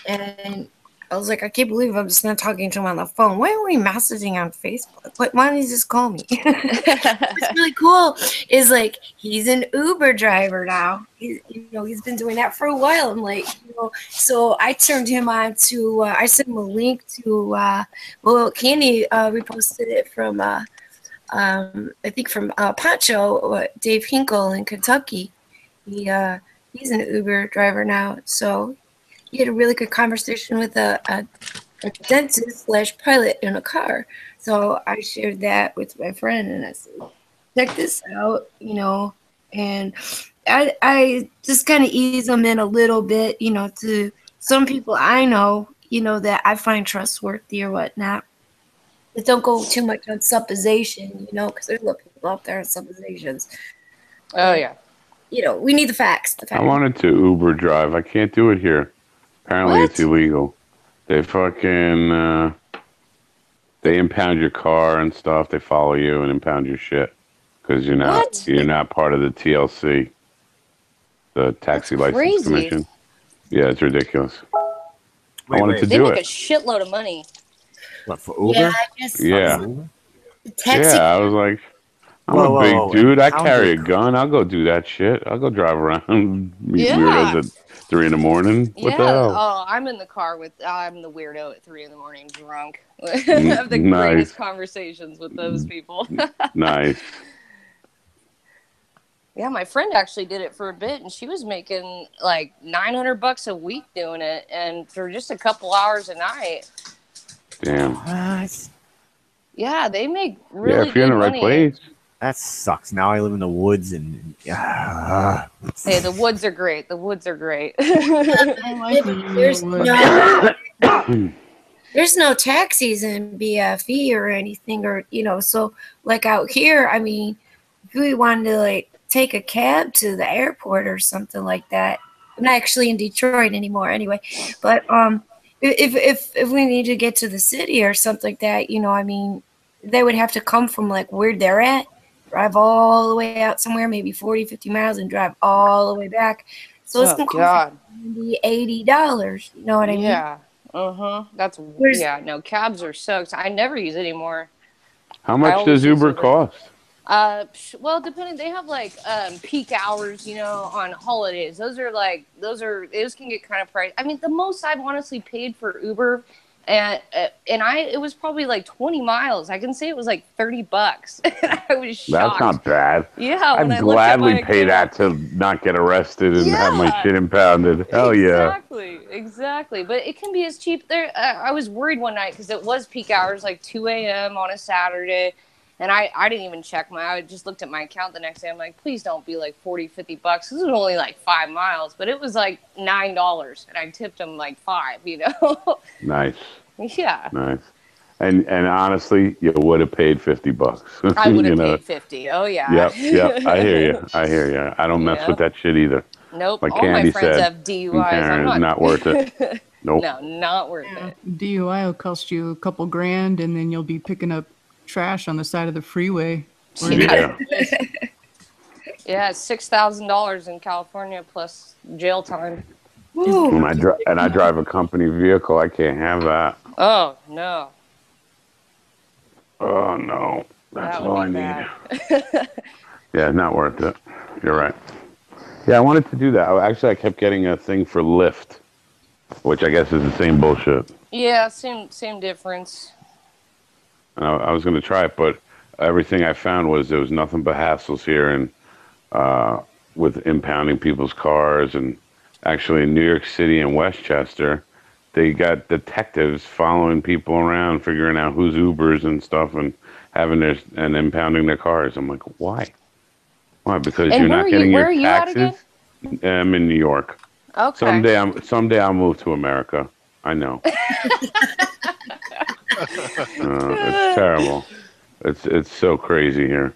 and I was like, I can't believe I'm just not talking to him on the phone. Why are we messaging on Facebook? Why don't you just call me? What's really cool is like he's an Uber driver now. He's been doing that for a while. I'm like, so I turned him on to. I sent him a link to. Candy reposted it from. I think from Pancho, Dave Hinkle in Kentucky. He's an Uber driver now, so. He had a really good conversation with a dentist / pilot in a car. So I shared that with my friend, and I said, check this out, and I just kind of ease them in a little bit, to some people I know, that I find trustworthy or whatnot. But don't go too much on supposition, because there's a lot of people out there on suppositions. Oh, yeah. We need the facts. I wanted to Uber drive. I can't do it here. Apparently, it's illegal. They fucking they impound your car and stuff. They follow you and impound your shit because you're not part of the TLC, the Taxi License Commission. Yeah, it's ridiculous. I wanted to do it. They make a shitload of money. What, for Uber? Yeah, I guess. Yeah. Taxi. Yeah, I was like, I'm a big dude. I carry a gun. I'll go do that shit. I'll go drive around, meet weirdos at 3 a.m. What the hell? Oh, I'm in the car I'm the weirdo at 3 a.m. drunk. I have the greatest conversations with those people. Nice. Yeah, my friend actually did it for a bit, and she was making like $900 a week doing it, and for just a couple hours a night. Damn. What? Yeah, they make really if you're in the right place. That sucks. Now I live in the woods and Hey, the woods are great. The woods are great. There's no taxis in BFE or anything, or so like out here. I mean, if we wanted to like take a cab to the airport or something like that. I'm not actually in Detroit anymore, anyway. But if we need to get to the city or something like that, I mean, they would have to come from like where they're at. Drive all the way out somewhere, maybe 40, 50 miles, and drive all the way back. So it's going to cost $80. You know what I mean? Yeah. That's no, cabs are so. I never use it anymor. How much does Uber cost? Well, depending, they have like peak hours, on holidays. Those can get kind of pricey. I mean, the most I've honestly paid for Uber, and it was probably like 20 miles. I can say it was like $30. I was shocked. That's not bad. Yeah, I'd gladly pay that to not get arrested and have my shit impounded. Hell yeah. Exactly. But it can be as cheap there. I was worried one night because it was peak hours, like 2 a.m. on a Saturday. And I didn't even check I just looked at my account the next day. I'm like, please don't be like $40, $50. This is only like 5 miles, but it was like $9, and I tipped them like $5. Nice. Yeah. Nice. And honestly, you would have paid $50. I would have paid 50. Oh yeah. Yep. I hear you. I don't mess with that shit either. Nope. Like all Candy my friends said, have DUIs. I'm not worth it. Nope. No, not worth it. DUI will cost you a couple grand, and then you'll be picking up trash on the side of the freeway. Yeah. Yeah, $6,000 in California plus jail time. And I drive a company vehicle. I can't have that. Oh no. Oh no. That's all I need. Yeah, not worth it. You're right. Yeah, I wanted to do that. I kept getting a thing for Lyft, which I guess is the same bullshit. Yeah, same difference. I was going to try it, but everything I found was there was nothing but hassles here, and with impounding people's cars. And actually, in New York City and Westchester, they got detectives following people around, figuring out who's Ubers and stuff, and and impounding their cars. I'm like, why? Why? Because you're not getting your taxes. I'm in New York. Okay. Someday I'll move to America. I know. It's terrible. It's so crazy here.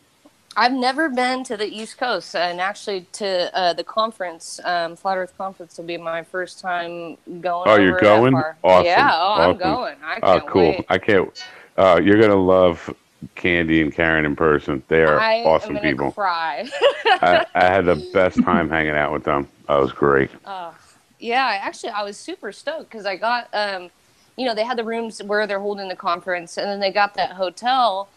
I've never been to the East Coast, and actually to the conference, Flat Earth Conference will be my first time going. Oh, you're going? Awesome. Yeah. Awesome. I'm going. I can't wait. I can't. You're gonna love Candy and Karen in person. They are awesome people. I'm gonna cry. I had the best time hanging out with them. That was great. Yeah, I was super stoked because I got, they had the rooms where they're holding the conference, and then they got that hotel,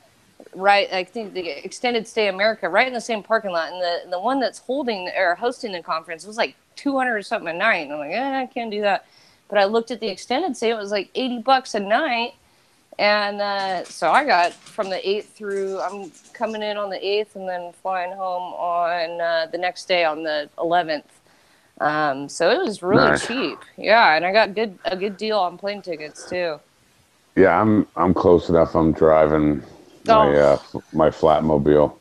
right? I think the Extended Stay America, right in the same parking lot, and the one that's hosting the conference was like $200 or something a night. And I'm like, I can't do that. But I looked at the extended stay; it was like $80 a night, and so I got from the 8th through. I'm coming in on the 8th, and then flying home on the next day on the 11th. So it was really cheap. Yeah, and I got a good deal on plane tickets too. Yeah, I'm close enough. I'm driving my Flatmobile.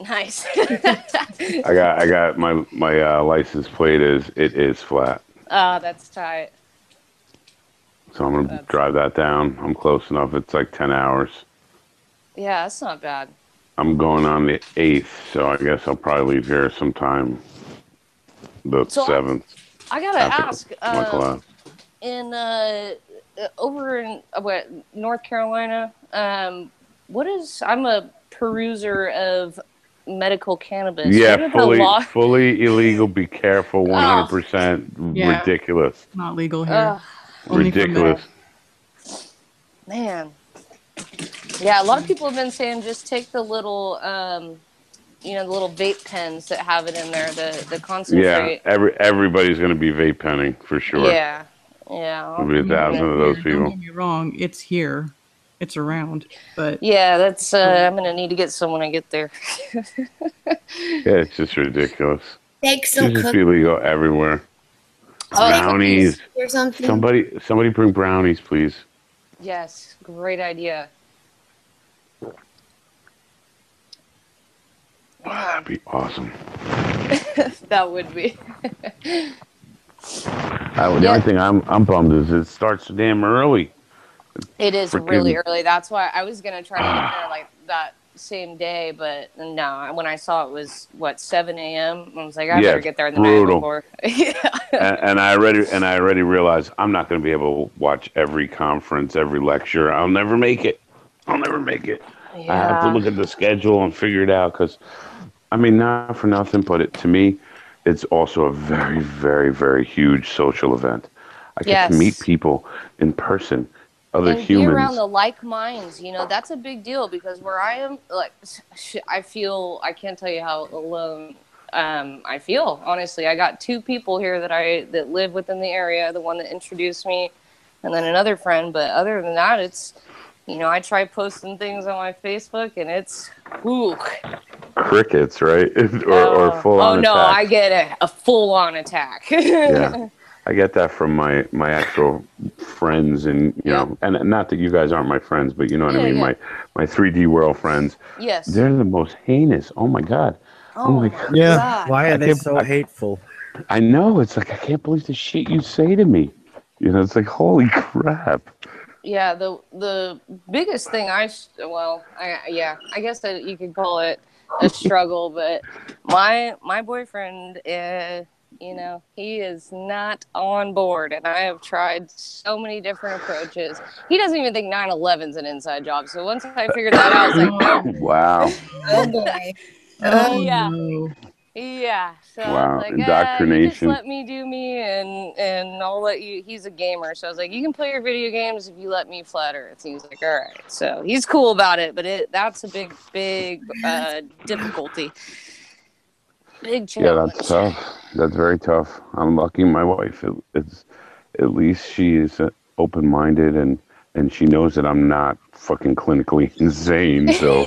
Nice. I got my license plate is flat. Oh, that's tight. So I'm going to drive that down. I'm close enough. It's like 10 hours. Yeah, that's not bad. I'm going on the 8th, so I guess I'll probably leave here sometime the 7th. I gotta ask, my class. in over in North Carolina, what is? I'm a peruser of medical cannabis. Yeah, fully illegal. Be careful. 100% Yeah. ridiculous. Not legal here. Ridiculous. Man. Yeah, a lot of people have been saying just take the little, the little vape pens that have it in there, the concentrate. Yeah, everybody's going to be vape penning for sure. Yeah. There'll be 1,000 of those people. Don't get me wrong, it's here. It's around, but yeah, that's I'm gonna need to get some when I get there. Yeah, it's just ridiculous. Take some It should just be legal everywhere. Brownies or something. Somebody bring brownies, please. Yes, great idea. Oh, that'd be awesome. That would be. The only thing I'm bummed is it starts damn early. It is really early. That's why I was gonna try to get there like that same day, but no. When I saw it was 7 a.m. I was like, I better get there the night before. and I already realized I'm not going to be able to watch every conference, every lecture. I'll never make it. Yeah. I have to look at the schedule and figure it out because, I mean, not for nothing, but to me, it's also a very, very, very huge social event. I get to meet people in person. Other humans. Be around the like minds, that's a big deal because where I am, like, I can't tell you how alone I feel. Honestly, I got 2 people here that live within the area. The one that introduced me, and then another friend. But other than that, it's, I try posting things on my Facebook, and it's crickets, right? or full on. Oh no, attack. I get a full on attack. Yeah. I get that from my actual friends, and and not that you guys aren't my friends, but you know what I mean. Yeah. My 3D world friends. Yes. They're the most heinous. Oh my god. Oh my god. Yeah. Why are they so hateful? I know. It's like I can't believe the shit you say to me. It's like holy crap. Yeah. The biggest thing I guess that you could call it a struggle, but my boyfriend. He is not on board, and I have tried so many different approaches. He doesn't even think 9/11's an inside job. So once I figured that out, I was like, wow. Oh boy. Yeah. No. Yeah. So Wow. I was like, Indoctrination. you just let me do me, and I'll let you. He's a gamer, so I was like, you can play your video games if you let me flat Earth. He was like, all right. So he's cool about it, but that's a big difficulty. Big challenge. Yeah, that's tough. That's very tough. I'm lucky my wife. It's at least she is open-minded and she knows that I'm not fucking clinically insane. So,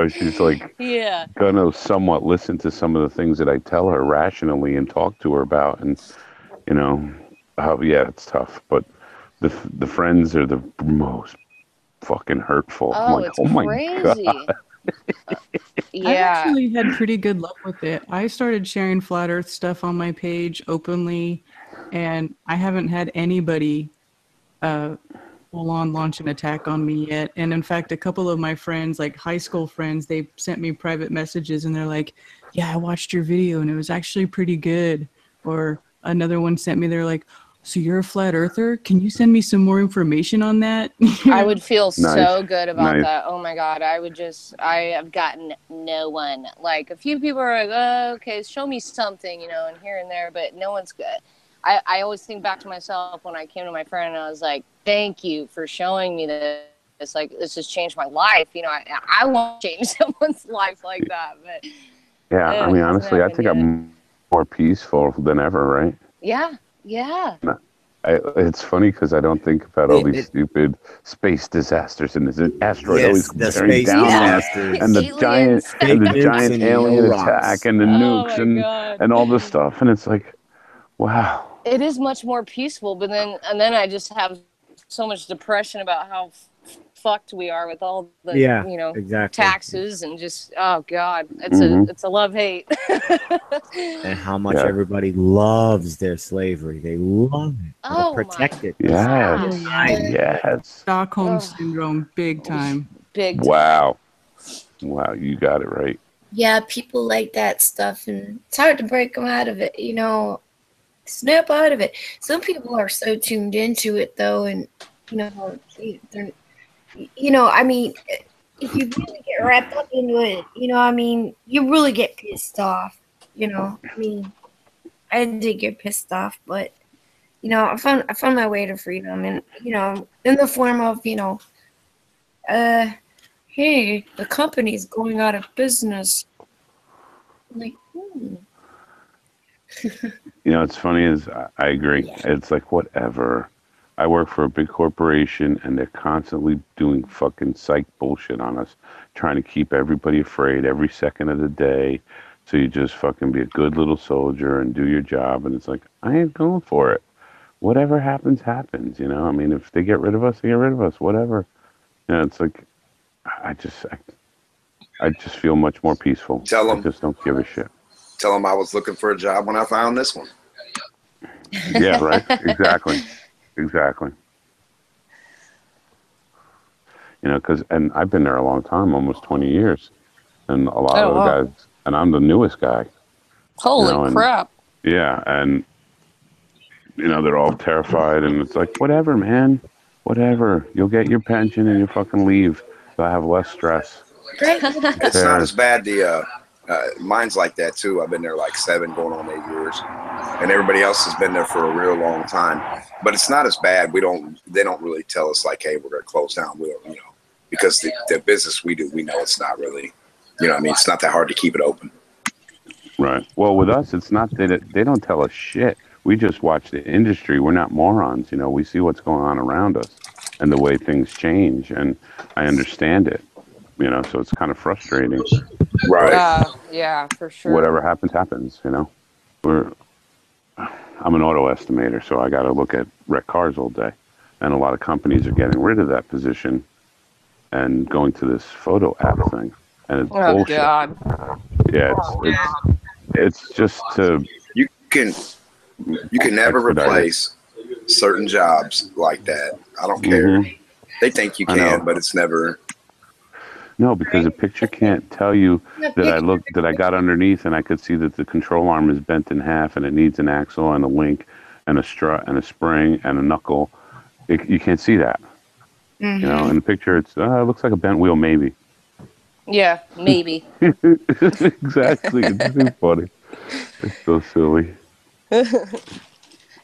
she's like gonna somewhat listen to some of the things that I tell her rationally and talk to her about. And, it's tough. But the friends are the most fucking hurtful. Oh, I'm like, it's oh my crazy. God. Yeah. I actually had pretty good luck with it. I started sharing flat earth stuff on my page openly, and I haven't had anybody full on launch an attack on me yet. And in fact, a couple of my friends, like high school friends, they sent me private messages and they're like, yeah, I watched your video and it was actually pretty good. Or another one sent me, they're like, so you're a flat earther? Can you send me some more information on that? I would feel Nice. so good about Nice. that. Oh my God. I have gotten no one. Like a few people are like, oh, okay, show me something, and here and there, but no one's good. I always think back to myself when I came to my friend and I was like, thank you for showing me this. It's like, this has changed my life. I won't change someone's life like that, but Yeah, I mean, honestly, I think I'm more peaceful than ever, right? Yeah. It's funny because I don't think about all these stupid space disasters and this asteroid always the bearing space down on us, disasters. and the giant and alien no rocks. attack and the nukes and all this stuff, and it's like, wow. It is much more peaceful, but then I just have so much depression about how fucked we are with all the Yeah, exactly. taxes and just oh god, Mhm. it's a love hate. And how much Yeah. everybody loves their slavery. They love it. They'll Oh my protect it. Yes. Oh yeah. Yes. Stockholm Ugh. syndrome, big time. Big time. Wow. Wow, you got it right. Yeah, people like that stuff, and it's hard to break them out of it. Snap out of it. Some people are so tuned into it, though, and they're, I mean, if you really get wrapped up into it, you really get pissed off. I did get pissed off, but I found my way to freedom, and in the form of hey, the company's going out of business. I'm like, It's funny is I agree. Yeah. It's like whatever. I work for a big corporation and they're constantly doing fucking psych bullshit on us, trying to keep everybody afraid every second of the day. So you just fucking be a good little soldier and do your job. And it's like, I ain't going for it. Whatever happens, happens. I mean, if they get rid of us, they get rid of us. Whatever. It's like, I just feel much more peaceful. Tell I them. just don't give a shit. Tell them I was looking for a job when I found this one. Yeah, right. Exactly. And I've been there a long time, almost 20 years, and a lot of the guys, and I'm the newest guy. Holy crap! Yeah, and they're all terrified, and it's like, whatever, man, whatever. You'll get your pension and you fucking leave. So I have less stress. It's not as bad. Mine's like that too. I've been there like 7 going on 8 years, and everybody else has been there for a real long time. But it's not as bad. They don't really tell us like, hey, we're going to close down. We don't, because the business we do, we know it's not really, it's not that hard to keep it open. Right. Well, with us, it's not that they don't tell us shit. We just watch the industry. We're not morons. We see what's going on around us and the way things change, and I understand it. So it's kind of frustrating. Right. Yeah, for sure. Whatever happens, happens. I'm an auto estimator, so I got to look at wrecked cars all day, and a lot of companies are getting rid of that position and going to this photo app thing, and it's bullshit. God. Yeah, it's just to you can never replace certain jobs like that. I don't care. They think you can, but it's never. No, because a picture can't tell you that I got underneath and I could see that the control arm is bent in half and it needs an axle and a link and a strut and a spring and a knuckle. You can't see that. In the picture, it looks like a bent wheel, maybe. Yeah, maybe. Exactly. It's too funny. It's so silly. No,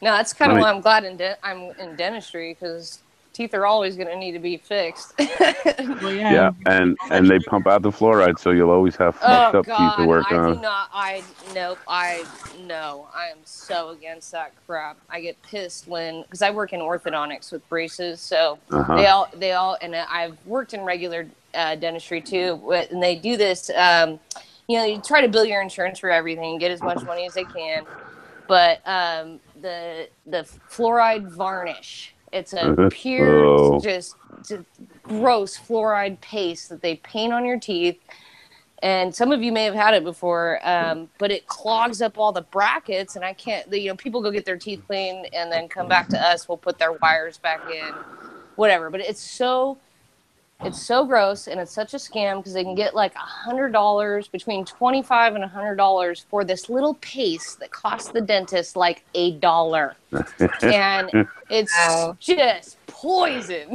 that's kind of why I'm glad I'm in dentistry, because teeth are always going to need to be fixed. Well, yeah, and they pump out the fluoride, so you'll always have fucked up teeth to work on. I am so against that crap. I get pissed because I work in orthodontics with braces, so they all, and I've worked in regular dentistry too, and they do this. You try to bill your insurance for everything, get as much money as they can, but the fluoride varnish. It's a pure, just gross fluoride paste that they paint on your teeth. And some of you may have had it before, but it clogs up all the brackets, and I can't. People go get their teeth cleaned and then come back to us. We'll put their wires back in, whatever. But it's so gross, and it's such a scam, because they can get like $100, between $25 and $100 for this little paste that costs the dentist like $1, and it's just poison.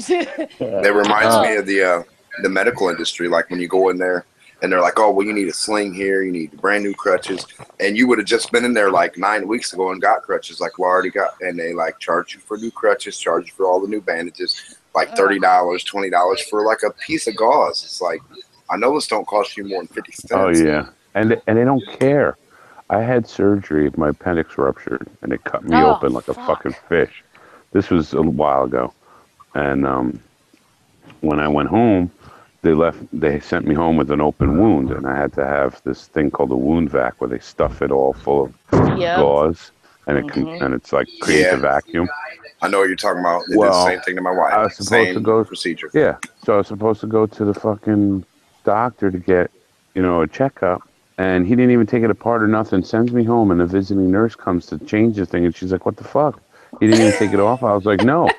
That reminds me of the medical industry. Like when you go in there and they're like, oh, well, you need a sling here, you need brand new crutches, and you would have just been in there like 9 weeks ago and got crutches. Like, well, I already got, and they like charge you for new crutches, charge you for all the new bandages. Like $30, $20 for like a piece of gauze. It's like, I know this don't cost you more than 50 cents. Oh yeah, and they don't care. I had surgery, my appendix ruptured, and it cut me open like a fucking fish. This was a while ago, and when I went home, they sent me home with an open wound, and I had to have this thing called a wound vac, where they stuff it all full of gauze, and and it's like creates a vacuum. I know what you're talking about. They did the same thing to my wife. I was supposed to go procedure. Yeah, so I was supposed to go to the fucking doctor to get, a checkup, and he didn't even take it apart or nothing. Sends me home, and the visiting nurse comes to change the thing, and she's like, "What the fuck? He didn't even take it off." I was like, "No,"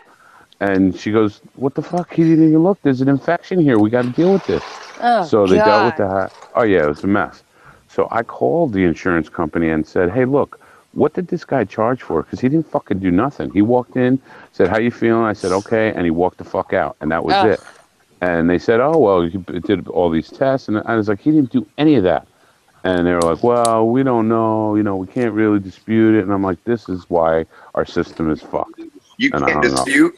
and she goes, "What the fuck? He didn't even look. There's an infection here. We got to deal with this." Oh, So they dealt with God. that. Oh yeah, it was a mess. So I called the insurance company and said, "Hey, look, what did this guy charge for? Because he didn't fucking do nothing. He walked in, said, 'How you feeling?' I said, 'Okay,' and he walked the fuck out, and that was Ugh. it." And they said, "Oh well, he did all these tests," and I was like, "He didn't do any of that." And they were like, "Well, we don't know. We can't really dispute it." And I'm like, "This is why our system is fucked." You And I can't hung up. dispute.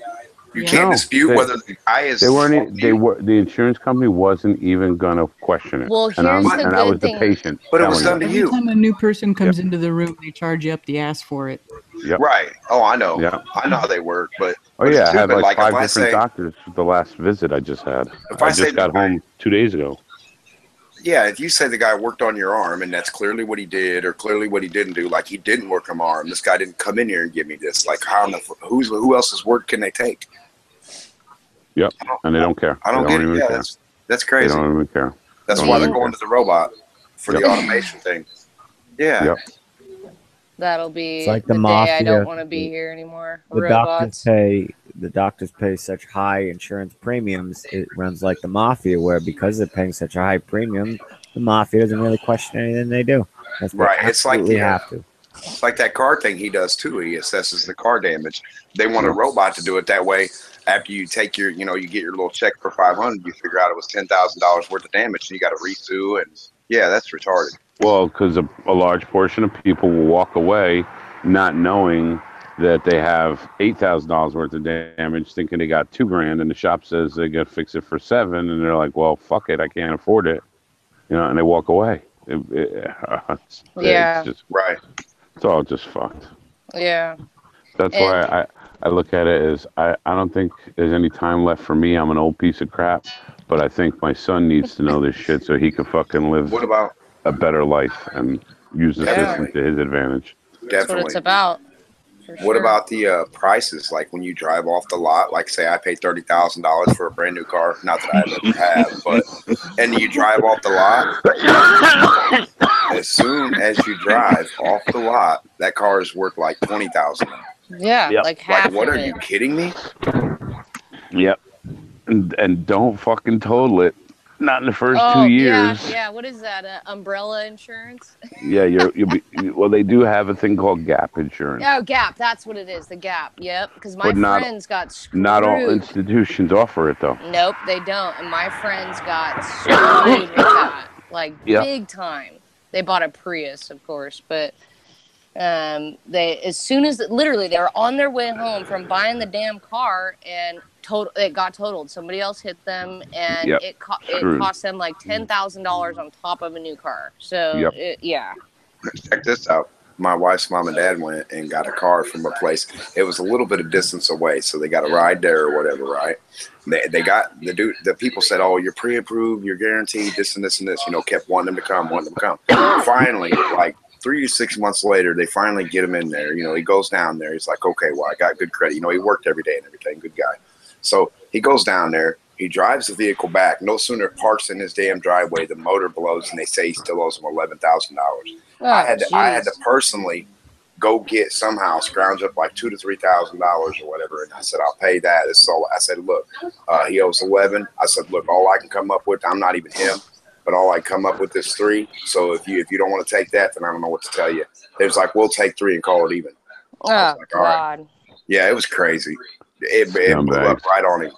You can't dispute whether the guy is. The insurance company wasn't even gonna question it. Well, and here's the I good was the thing. patient. But it was telling done you. to Every time a new person comes into the room, they charge you up the ass for it. Yep. Right. Oh, I know. Yeah. I know how they work, but Oh yeah, I had stupid. like Like, 5 if I different say, doctors the last visit I just had. If I I say just got home 2 days ago. yeah, if you say the guy worked on your arm and that's clearly what he did or clearly what he didn't do, like he didn't work on my arm, this guy didn't come in here and give me this. Like, who else's word can they take? Yep, and they don't care. I don't They get it. even Yeah, care. that's crazy. They don't even care. That's Don't why even they're going care. to the robot for Yep. the automation thing. Yeah. Yep. That'll be It's like the the day I mafia. don't want to be here anymore. The Robots. doctors pay such high insurance premiums. It runs like the mafia, where because they're paying such a high premium, the mafia doesn't really question anything they do. They Right. It's like absolutely have to. It's like that car thing he does too. He assesses the car damage. They want a robot to do it that way. After you take your, you get your little check for 500, you figure out it was $10,000 worth of damage, and you got to resue. And yeah, that's retarded. Well, because a large portion of people will walk away not knowing that they have $8,000 worth of damage, thinking they got $2,000, and the shop says they got to fix it for $7,000, and they're like, "Well, fuck it, I can't afford it," and they walk away. It's just right. It's all just fucked. Yeah. That's why I look at it as I don't think there's any time left for me. I'm an old piece of crap, but I think my son needs to know this shit so he can fucking live a better life and use the system to his advantage. That's what it's about. What about the prices? Like when you drive off the lot, like say I paid $30,000 for a brand new car, not that I ever have, but and you drive off the lot. As soon as you drive off the lot, that car is worth like $20,000. Yeah, like half. What of are it. you kidding me? Yep. And don't fucking total it. Not in the first 2 years. Yeah. What is that? Umbrella insurance? Yeah, you'll be. Well, they do have a thing called gap insurance. Oh, Gap. That's what it is. The Gap. Yep. Because my But friends got screwed. Not all institutions offer it though. Nope, they don't. And my friends got screwed with that, like big time. They bought a Prius, of course, but they as soon as literally they were on their way home from buying the damn car and it got totaled. Somebody else hit them, and it cost them like $10,000 on top of a new car. So Check this out. My wife's mom and dad went and got a car from a place. It was a little bit of distance away, so they got a ride there or whatever, right? They got the people said, "Oh, you're pre-approved, you're guaranteed this and this and this." Kept wanting them to come. Finally, like 3 to 6 months later, they finally get him in there. He goes down there. He's like, "Okay, well, I got good credit." He worked every day and everything. Good guy. So he goes down there. He drives the vehicle back. No sooner parks in his damn driveway, the motor blows, and they say he still owes him $11,000. I had to personally go get somehow scrounge up like $2,000 to $3,000 or whatever, and I said I'll pay that. This is all. I said, look, he owes 11. I said, look, all I can come up with, I'm not even him, but all I come up with is 3. So if you don't want to take that, then I don't know what to tell you. It was like, we'll take 3 and call it even. Oh like, God. right. Yeah, it was crazy. It blew up right on him,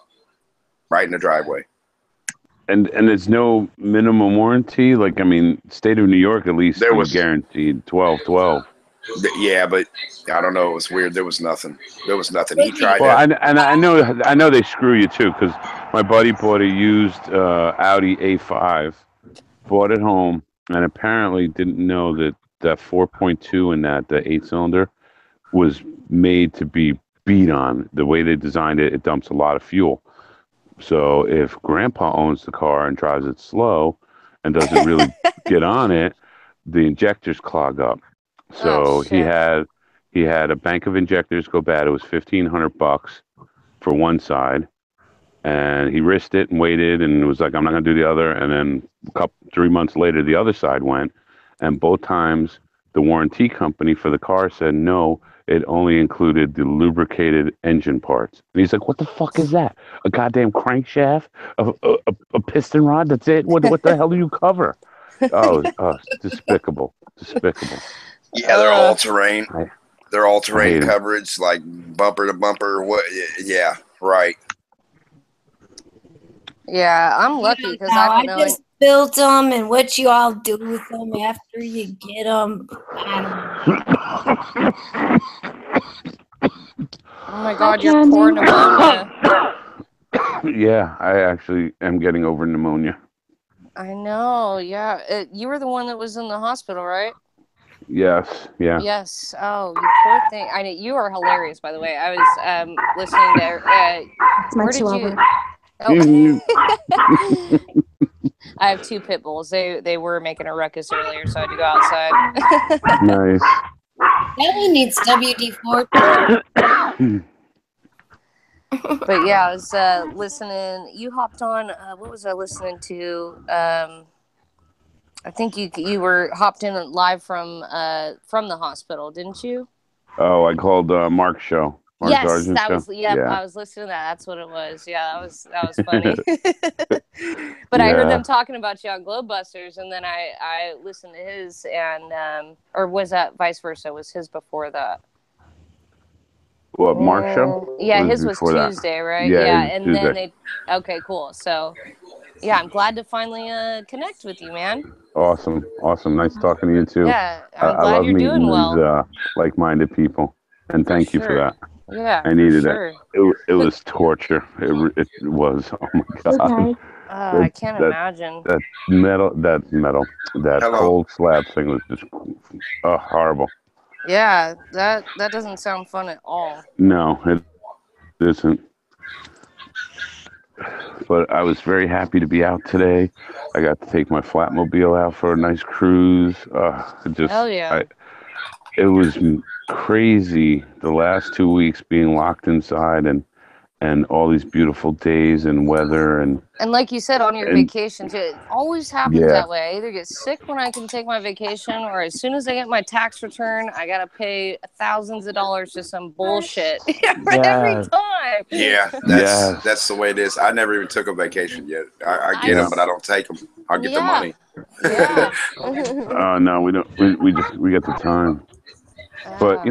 right in the driveway. And there's no minimum warranty. Like, I mean, state of New York, at least, there was guaranteed 12. Yeah, but I don't know. It was weird. There was nothing. He tried. Well, I know they screw you too, because my buddy bought a used Audi A5, bought it home, and apparently didn't know that 4.2 in the 8-cylinder was made to be beat on. The way they designed it, it dumps a lot of fuel. So if Grandpa owns the car and drives it slow and doesn't really get on it, the injectors clog up. So he He had a bank of injectors go bad. It was $1,500 for one side, and he risked it and waited, and it was like, I'm not going to do the other. And then 3 months later, the other side went, and both times the warranty company for the car said no. It only included the lubricated engine parts. And he's like, what the fuck is that? A goddamn crankshaft? A piston rod? That's it? What the hell do you cover? Oh, despicable. Despicable. Yeah, they're all terrain. They're all terrain hate 'em. coverage, like bumper to bumper. What? Yeah, right. Yeah, I'm lucky because Now, I don't know. just built them, and what you all do with them after you get them, I Oh my God, you're poor pneumonia. Yeah, I actually am getting over pneumonia. I know. Yeah, you were the one that was in the hospital, right? Yes, yeah. Yes. Oh, you poor thing. I know you are hilarious. By the way, I was listening there. Where did you? Oh. I have 2 pit bulls. They were making a ruckus earlier, so I had to go outside. Nice. That one needs WD-40. But yeah, I was listening. You hopped on. What was I listening to? I think you were hopped in live from the hospital, didn't you? Oh, I called Mark's show. Mark Yes, Sargent's that show? was. Yep, Yeah. I was listening to that. That's what it was. Yeah, that was funny. But I heard them talking about you on Globebusters, and then I listened to his, and or was that vice versa? Was his before that? What, Mark's show? Yeah, Or his was before that? Tuesday, right? Yeah, and Tuesday. then they. Okay, cool. So, yeah, I'm glad to finally connect with you, man. Awesome. Nice talking to you too. Yeah, I'm I glad love you're meeting doing well. these like-minded people, and thank you for sure. that. Yeah, I needed sure. it. It was torture. It was. Oh my god. Okay. I can't imagine. That Hello. cold slab thing was just horrible. Yeah, that doesn't sound fun at all. No, it isn't. But I was very happy to be out today. I got to take my flatmobile out for a nice cruise. Hell yeah. It was crazy the last 2 weeks being locked inside and all these beautiful days and weather and like you said, on your vacation too, it always happens Yeah. that way. I either get sick when I can take my vacation, or as soon as I get my tax return, I gotta pay thousands of dollars to some bullshit every time. Yeah, that's the way it is. I never even took a vacation yet. I get them, but I don't take them. I'll get the money. Yeah. No, we don't. We get the time. But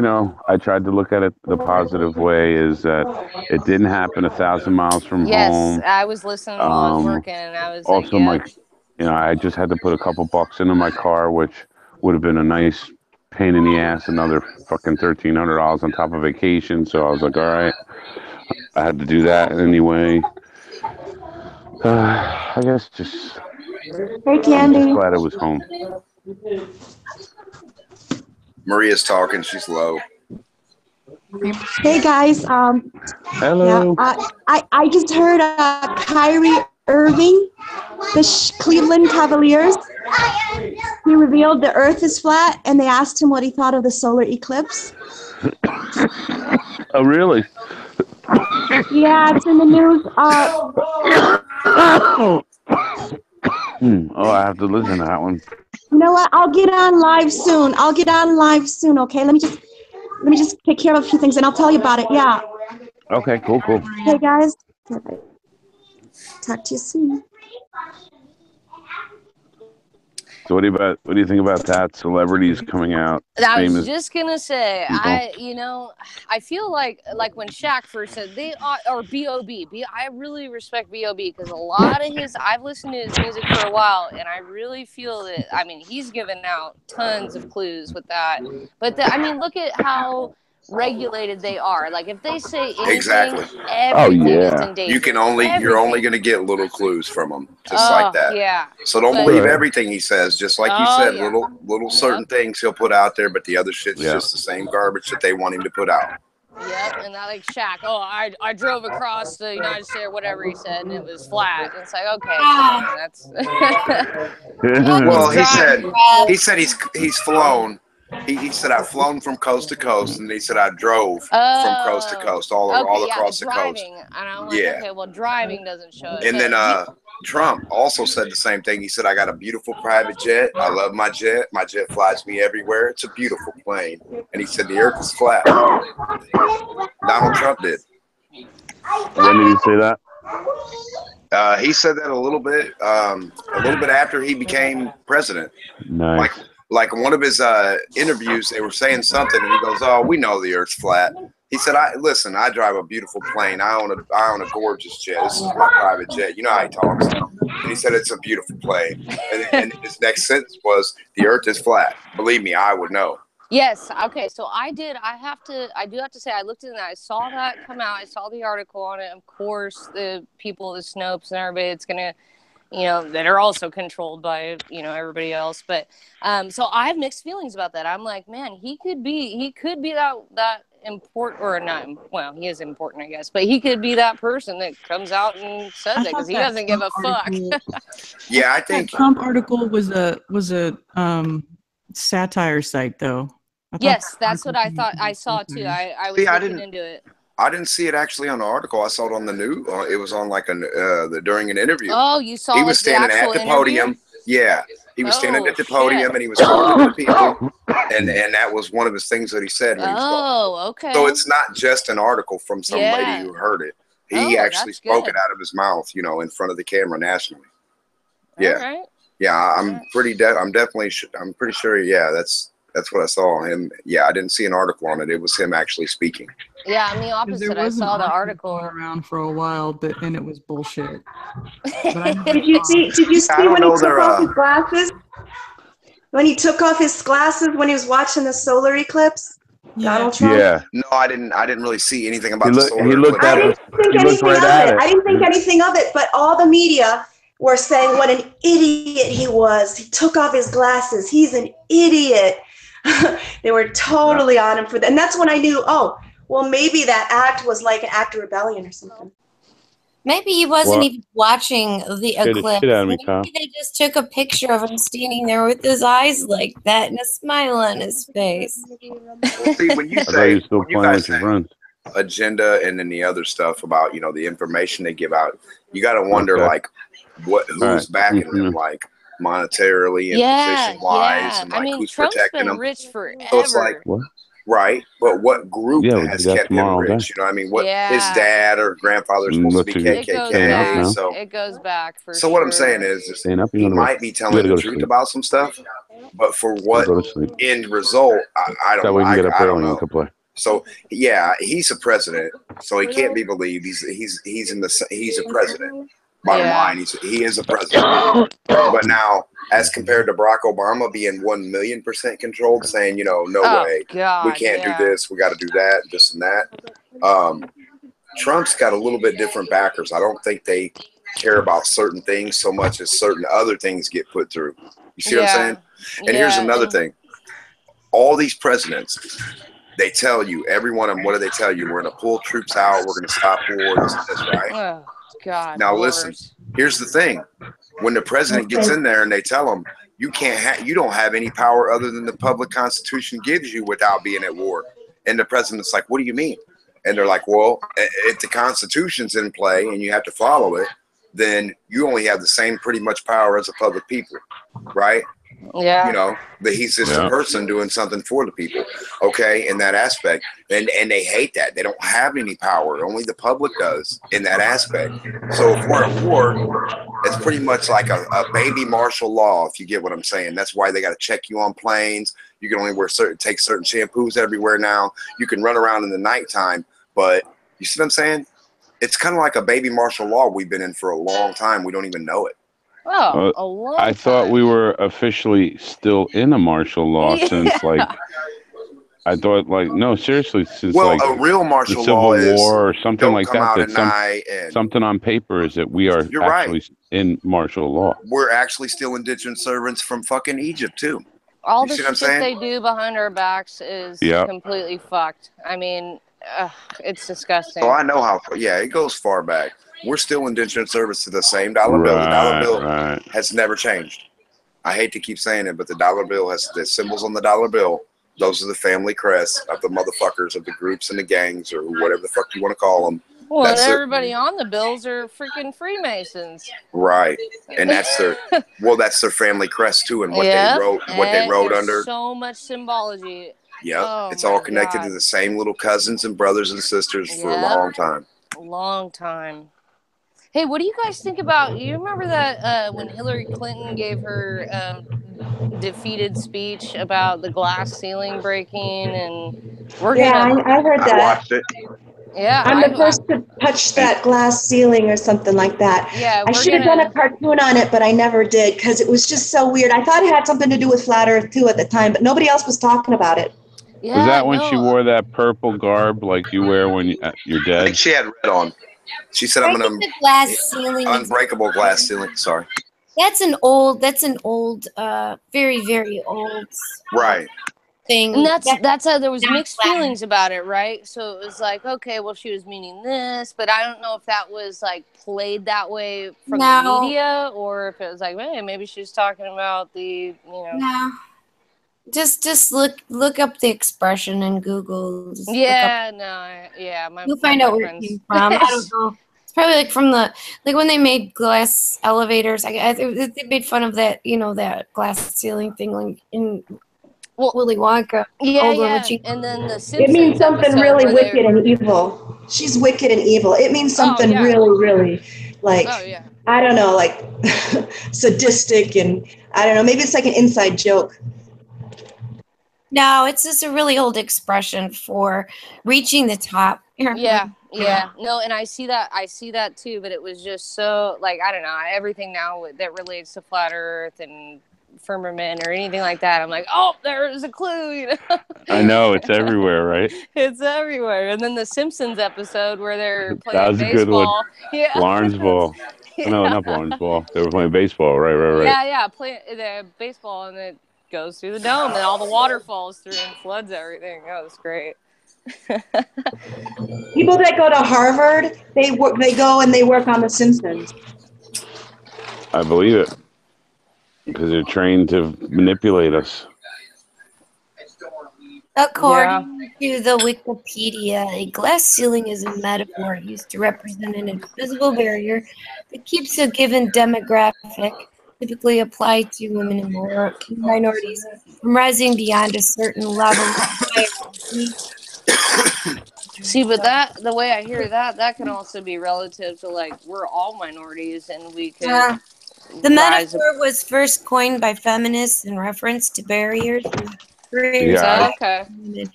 I tried to look at it the positive way is that it didn't happen 1,000 miles from home. Yes, I was listening while I was working, and I was Also, like, I just had to put a couple bucks into my car, which would have been a nice pain in the ass, another fucking $1,300 on top of vacation. So I was like, all right, I had to do that anyway. I guess just. Hey, Candy. I'm just glad I was home. Maria's talking. She's low. Hey guys. Hello. Yeah, I just heard Kyrie Irving, the Cleveland Cavaliers. He revealed the Earth is flat, and they asked him what he thought of the solar eclipse. Oh, really? Yeah, it's in the news. Oh, I have to listen to that one. You know what? I'll get on live soon. Okay, let me just take care of a few things, and I'll tell you about it. Yeah. Okay, cool. Hey guys. Talk to you soon. So what do you think about that? Celebrities coming out. I was just gonna say, people. I feel like when Shaq first said or B.O.B. I really respect B.O.B. because a lot of I've listened to his music for a while, and I really feel that, he's given out tons of clues with that. But look at how regulated they are. Like if they say anything, everything is in danger. You're only going to get little clues from them, just like that. Yeah. So don't believe everything he says. Just like you said, little certain things he'll put out there, but the other shit's just the same garbage that they want him to put out. Yep, and that like Shaq. Oh, I drove across the United States, or whatever he said, and it was flat. And it's like, okay, come on, that's. Well, he said he's flown. He said I've flown from coast to coast, and he said I drove from coast to coast, all across the coast. And I'm like, okay, well, driving doesn't show it. And then Trump also said the same thing. He said, I got a beautiful private jet. I love my jet. My jet flies me everywhere. It's a beautiful plane. And he said the earth is flat. Donald Trump did. When did he say that? He said that a little bit after he became president. Nice. Like one of his interviews, they were saying something, and he goes, "Oh, we know the Earth's flat." He said, "I drive a beautiful plane. I own a gorgeous jet. This is my private jet." You know how he talks. And he said, "It's a beautiful plane." And his next sentence was, "The Earth is flat." Believe me, I would know. Yes. Okay. So I do have to say, I looked at that. I saw that come out. I saw the article on it. Of course, the people, the Snopes and everybody, it's going to, that are also controlled by, everybody else. But, so I have mixed feelings about that. I'm like, man, he could be that important, or not. Well, he is important, I guess, but he could be that person that comes out and says it because he doesn't give a fuck. Yeah. I think that Trump article was a satire site though. Yes, that's what I thought. I saw too. I was looking into it. I didn't see it actually on the article. I saw it on the news. It was on during an interview. Oh, you saw? He was standing at the podium. Yeah, he was standing at the podium and he was talking to people, and that was one of his things that he said. When he was talking. Okay. So it's not just an article from some lady who heard it. He actually spoke it out of his mouth, in front of the camera nationally. Yeah. All right. Yeah, I'm pretty sure. Yeah, that's what I saw him. Yeah, I didn't see an article on it. It was him actually speaking. Yeah, I'm the opposite. I saw the article around for a while, and it was bullshit. Did you see when he took off his glasses? When he took off his glasses when he was watching the solar eclipse? Donald Trump? Yeah. No, I didn't really see anything about the solar eclipse. I didn't think anything of it, but all the media were saying what an idiot he was. He took off his glasses. He's an idiot. They were totally on him for that. And that's when I knew, well, maybe that act was like an act of rebellion or something. Maybe he wasn't even watching the eclipse. Maybe they just took a picture of him standing there with his eyes like that and a smile on his face. Well, see, when you say, agenda and then the other stuff about, the information they give out, you got to wonder, who's backing them, like, monetarily and position-wise, and who's Trump's protecting been them. rich forever. So it's like, right, but what group has kept him rich? What his dad or grandfather is supposed to be KKK. So it goes back for So what I'm saying is he might be telling the truth about some stuff, but for what end result, I don't know. So yeah, he's a president, so he can't be believed. He's a president. Bottom line, he is a president. But now, as compared to Barack Obama being 1,000,000% controlled, saying, no way, we can't do this, we got to do that, this and that. Trump's got a little bit different backers. I don't think they care about certain things so much as certain other things get put through. You see what I'm saying? And here's another thing. All these presidents, they tell you, every one of them, what do they tell you? We're going to pull troops out, we're going to stop war, this, right? Oh, God. Now listen, here's the thing. When the president gets in there and they tell him, you don't have any power other than the public constitution gives you without being at war. And the president's like, what do you mean? And they're like, well, if the constitution's in play and you have to follow it, then you only have the same pretty much power as the public people, right? Yeah. That he's just a person doing something for the people. Okay, in that aspect. And they hate that. They don't have any power. Only the public does in that aspect. So if we're at war, it's pretty much like a baby martial law, if you get what I'm saying. That's why they got to check you on planes. You can only take certain shampoos everywhere now. You can run around in the nighttime, but you see what I'm saying? It's kind of like a baby martial law we've been in for a long time. We don't even know it. Oh, a long I thought we were officially still in a martial law since I thought no, seriously, since a real martial the Civil law War or something like that. Something on paper is that we are actually in martial law. We're actually still indentured servants from fucking Egypt too. All the shit they do behind our backs is completely fucked. I mean, it's disgusting. So I know how. Yeah, it goes far back. We're still indentured service to the same dollar bill. The dollar bill has never changed. I hate to keep saying it, but the dollar bill has the symbols on the dollar bill Those are the family crests of the motherfuckers of the groups and the gangs or whatever the fuck you want to call them. Well, That's and their, everybody on the bills are freaking Freemasons. right, and that's their that's their family crest too, and what they wrote There's under. so much symbology. Yep, Oh, it's all my connected God. to the same little cousins and brothers and sisters for a long time. Long time. Hey, what do you guys think about? You remember that when Hillary Clinton gave her defeated speech about the glass ceiling breaking, and I heard that. I watched it. Yeah, I'm the first to touch that glass ceiling or something like that. Yeah, I should have done a cartoon on it, but I never did because it was just so weird. I thought it had something to do with flat Earth too at the time, but nobody else was talking about it. Yeah, was that when she wore that purple garb like you wear when you're dead? I think she had red on. She said, "I'm gonna glass ceiling. Unbreakable glass ceiling." Sorry. That's an old, very, very old right thing. And that's how there was mixed feelings about it, right? So it was like, okay, well, she was meaning this, but I don't know if that was like played that way from the media, or if it was like, hey, maybe she was talking about the, No. Just look up the expression in Google. Just you'll find out where it came from. I don't know. It's probably like from when they made glass elevators. They made fun of that, that glass ceiling thing, like in Willy Wonka. And then the Simpsons It means something really wicked and evil. She's wicked and evil. It means something really, really, like, I don't know, like sadistic, and I don't know, maybe it's like an inside joke. No, it's just a really old expression for reaching the top. Yeah. No, and I see that too, but it was just so, like, I don't know, everything now that relates to flat Earth and firmament or anything like that, I'm like, oh, there's a clue, I know, it's everywhere, right? It's everywhere. And then the Simpsons episode where they're playing That was baseball. a good one. Yeah. Lawrence ball. No, not Lawrence ball. They were playing baseball, right. Yeah, play the baseball, and it goes through the dome, and all the water falls through and floods everything. That was great. People that go to Harvard, they go and they work on The Simpsons. I believe it. Because they're trained to manipulate us. According to the Wikipedia, a glass ceiling is a metaphor used to represent an invisible barrier that keeps a given demographic, typically applied to women and minorities, from rising beyond a certain level. See, but the way I hear that can also be relative to, like, we're all minorities and we could. The metaphor was first coined by feminists in reference to barriers. Yeah,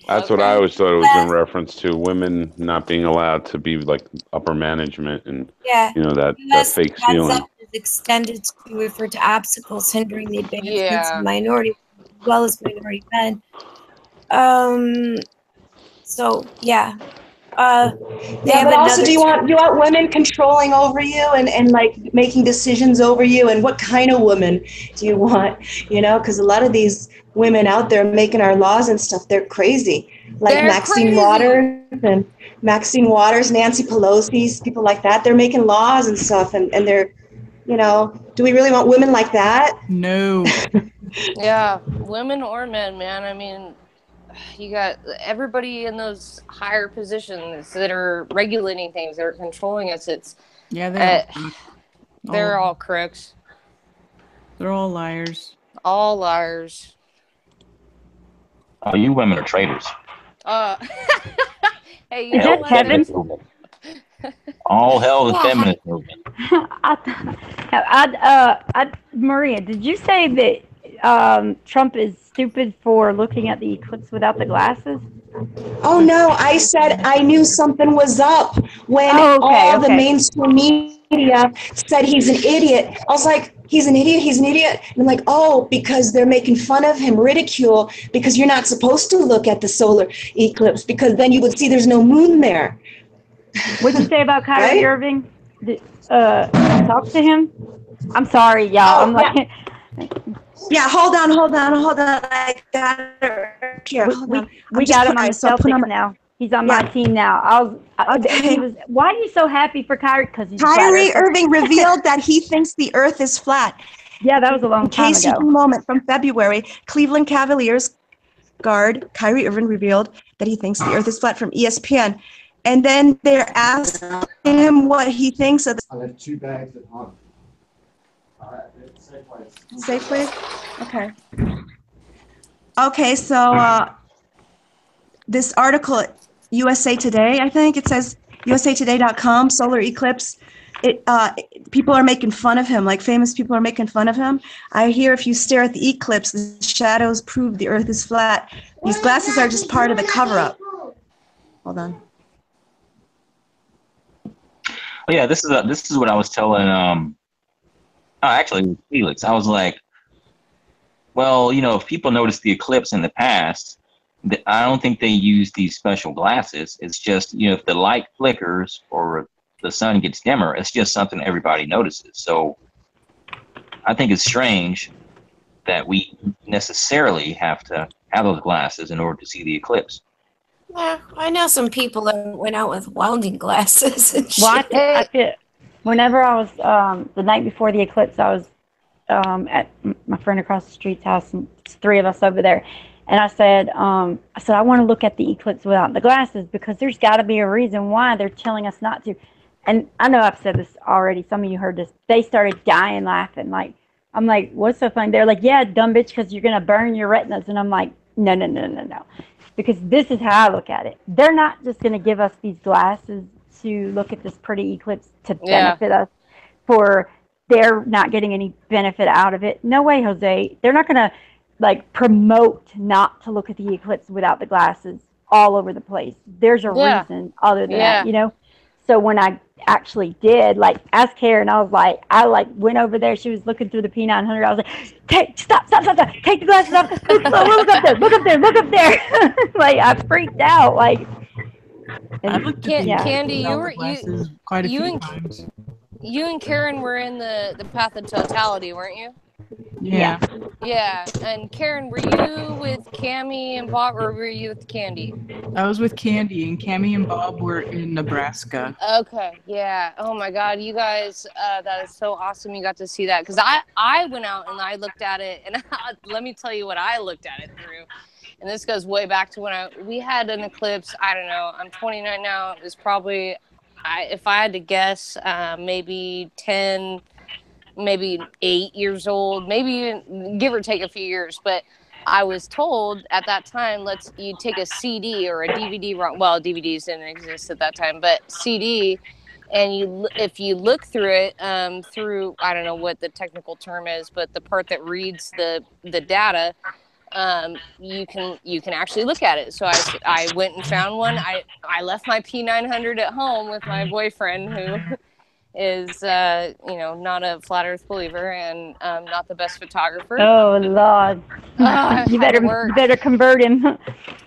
that's what I always thought it was in reference to women not being allowed to be like upper management and that fake ceiling. Is extended to refer to obstacles hindering the advancements of minorities as well as minority men. But also, do you want women controlling over you and like making decisions over you? And what kind of woman do you want? Because a lot of these women out there making our laws and stuff, they're crazy. Like Maxine Waters, Nancy Pelosi's, people like that. They're making laws and stuff, and they're, do we really want women like that? No. Yeah, women or men, man. I mean, you got everybody in those higher positions that are regulating things, that are controlling us. They're all crooks. They're all liars. All liars. Oh, you women are traitors. Hey, is that Kevin? All hell the feminist movement. Maria, did you say that Trump is stupid for looking at the eclipse without the glasses? Oh no, I said I knew something was up when the mainstream media said he's an idiot. I was like, he's an idiot. And I'm like, oh, because they're making fun of him, ridicule, because you're not supposed to look at the solar eclipse, because then you would see there's no moon there. What'd you say about Kyrie Irving? Talk to him? I'm sorry, y'all. Yeah, hold on. I got it here. We got him on the Celtics now. He's on my team now. Why are you so happy for Kyrie? Because Kyrie Irving revealed that he thinks the Earth is flat. Yeah, that was a long time ago. Case in moment from February, Cleveland Cavaliers guard, Kyrie Irving, revealed that he thinks the Earth is flat from ESPN. And then they're asking him what he thinks of the... I left 2 bags at home. Safeway? Okay. Okay, so this article at USA Today, I think, it says usatoday.com, solar eclipse. People are making fun of him, like famous people are making fun of him. I hear if you stare at the eclipse, the shadows prove the Earth is flat. These glasses are just part of the cover-up. Hold on. Oh, yeah, this is what I was telling actually Felix. I was like, well, if people notice the eclipse in the past, I don't think they use these special glasses. It's just, if the light flickers or the sun gets dimmer, it's just something everybody notices. So I think it's strange that we necessarily have to have those glasses in order to see the eclipse. Yeah, I know some people that went out with welding glasses and shit. Well, I feel, whenever I was, the night before the eclipse, I was at my friend across the street's house, and it's 3 of us over there. And I said, I want to look at the eclipse without the glasses, because there's got to be a reason why they're telling us not to. And I know I've said this already. Some of you heard this. They started dying laughing. Like, I'm like, what's so funny? They're like, yeah, dumb bitch, because you're going to burn your retinas. And I'm like, no. Because this is how I look at it. They're not just going to give us these glasses to look at this pretty eclipse to benefit us for they're not getting any benefit out of it. No way, Jose. They're not going to promote not to look at the eclipse without the glasses all over the place. There's a reason other than that, So when I actually did, ask Karen, I went over there. She was looking through the P900. I was like, stop. Take the glasses off. Look up there. I freaked out. I looked at Candy, glasses quite a few times. You and Karen were in the path of totality, weren't you? Yeah. Yeah. And Karen, were you with Cammie and Bob, or were you with Candy? I was with Candy, and Cammie and Bob were in Nebraska. Okay. Yeah. Oh my God, you guys, that is so awesome. You got to see that, because I went out and I looked at it, and let me tell you what I looked at it through. And this goes way back to when we had an eclipse. I don't know. I'm 29 now. It was probably, if I had to guess, maybe 10, maybe 8 years old, maybe even give or take a few years. But I was told at that time, you take a CD or a DVD. Well, DVDs didn't exist at that time, but CD. And if you look through it, through, I don't know what the technical term is, but the part that reads the data, you can actually look at it. So I went and found one. I left my P900 at home with my boyfriend, who is not a flat earth believer and not the best photographer. Oh Lord. You better convert him. Oh,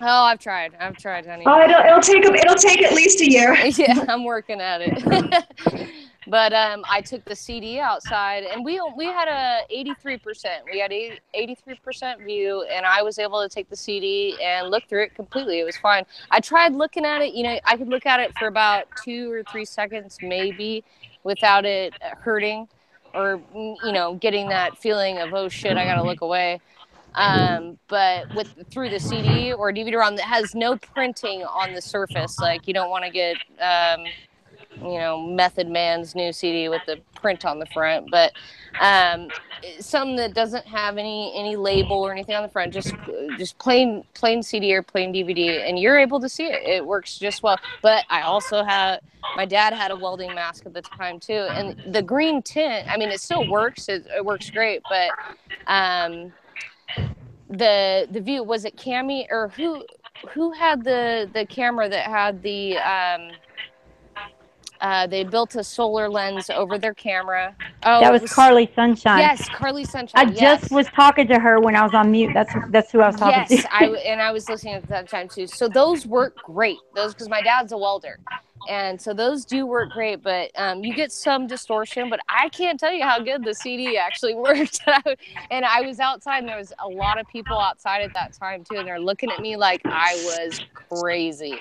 I've tried, honey. Oh, it'll take at least a year. Yeah, I'm working at it. But I took the CD outside, and we had a 83%. We had 83% view, and I was able to take the CD and look through it completely. It was fine. I tried looking at it. I could look at it for about 2 or 3 seconds, maybe, without it hurting, or getting that feeling of, oh shit, I gotta look away. But through the CD or DVD-ROM that has no printing on the surface, you don't want to get Method Man's new CD with the print on the front, but something that doesn't have any label or anything on the front, just plain CD or plain DVD, and you're able to see it. It works just well. But I also my dad had a welding mask at the time too, and the green tint, I mean, it still works. It works great, but the view, was it Cammie or who had the camera that had the they built a solar lens over their camera. Oh, that was Carly Sunshine. Yes, Carly Sunshine. I just was talking to her when I was on mute. That's who I was talking to. Yes, I was listening at that time too. So those work great. Because my dad's a welder, and so those do work great. But you get some distortion. But I can't tell you how good the CD actually worked. And I was outside, and there was a lot of people outside at that time too, and they're looking at me like I was crazy.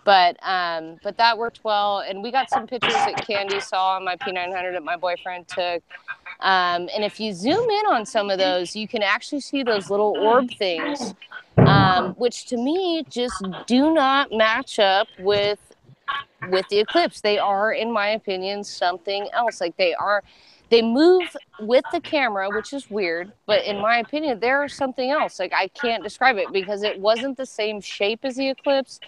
But that worked well, and we got some pictures that Candy saw on my P900 that my boyfriend took. And if you zoom in on some of those, you can actually see those little orb things, which to me just do not match up with the eclipse. They are, in my opinion, something else. Like they move with the camera, which is weird, but in my opinion, they're something else. Like I can't describe it because it wasn't the same shape as the eclipse.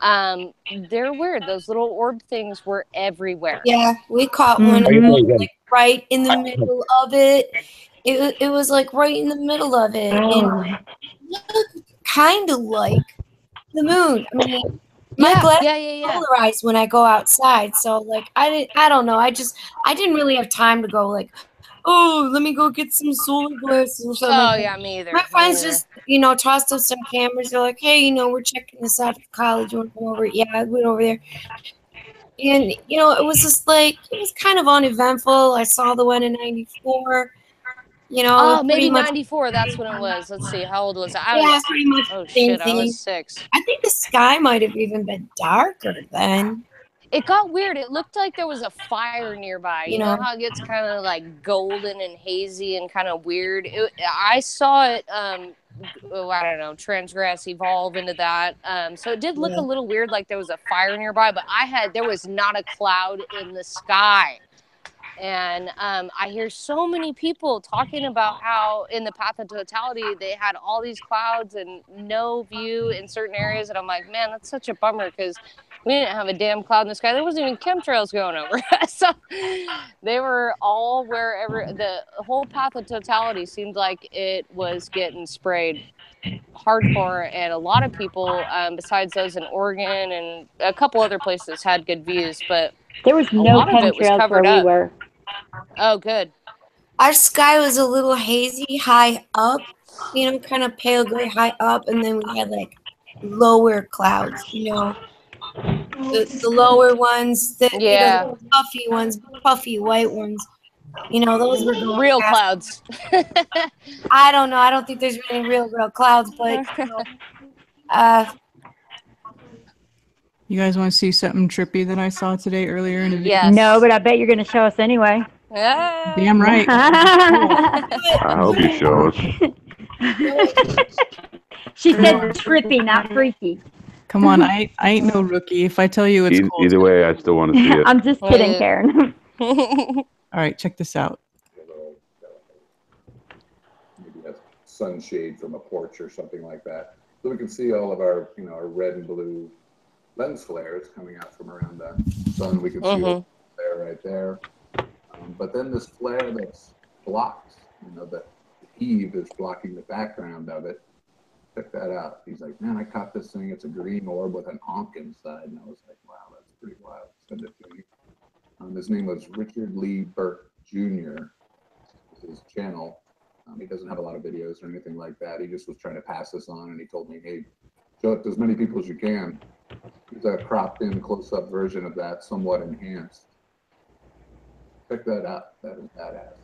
They're weird. Those little orb things were everywhere. Yeah, we caught one like right in the middle of it. It was like right in the middle of it, and it looked kind of like the moon. I mean, my glasses are polarized when I go outside, so like I don't know. I didn't really have time to go like, oh, let me go get some solar glasses or something. Oh yeah, me either. My friends just tossed up some cameras. They're like, hey, we're checking this out at college. You want to come over? Yeah, I went over there. And, it was just like, it was kind of uneventful. I saw the one in 94, Oh, maybe much, 94, that's when it was. Let's see, how old was I? Yeah, pretty much oh, the same shit, thing. I was 6. I think the sky might have even been darker then. It got weird. It looked like there was a fire nearby. You know how it gets kind of like golden and hazy and kind of weird? I saw it, I don't know, transgress, evolve into that. So it did look a little weird, like there was a fire nearby, but there was not a cloud in the sky. And I hear so many people talking about how in the path of totality, they had all these clouds and no view in certain areas. And I'm like, man, that's such a bummer because we didn't have a damn cloud in the sky. There wasn't even chemtrails going over. So they were all wherever. The whole path of totality seemed like it was getting sprayed hardcore. And a lot of people, besides those in Oregon and a couple other places, had good views. But there was no a lot of it was chemtrails covered where we up. were. Oh, good. Our sky was a little hazy high up, kind of pale gray high up, and then we had like lower clouds, the lower ones, the puffy ones, puffy white ones, those were going real past. Clouds. I don't know. I don't think there's any real clouds, but You guys want to see something trippy that I saw today earlier in a video? Yes. No, but I bet you're going to show us anyway. Damn right. I hope you show us. She said trippy, not freaky. Come on, I ain't no rookie. If I tell you it's cool. Either way, I still want to see it. I'm just kidding, Karen. All right, check this out. Maybe a sunshade from a porch or something like that. So we can see all of our, our red and blue lens flares coming out from around the sun. We can see a flare right there. But then this flare that's blocked, that the eve is blocking the background of it. Check that out. He's like, man, I caught this thing. It's a green orb with an honk inside. And I was like, wow, that's pretty wild. Send it to me. His name was Richard Lee Burke Jr. His channel. He doesn't have a lot of videos or anything like that. He just was trying to pass this on, and he told me, hey, show it to as many people as you can. He's a cropped in close-up version of that, somewhat enhanced. Check that out. That is badass.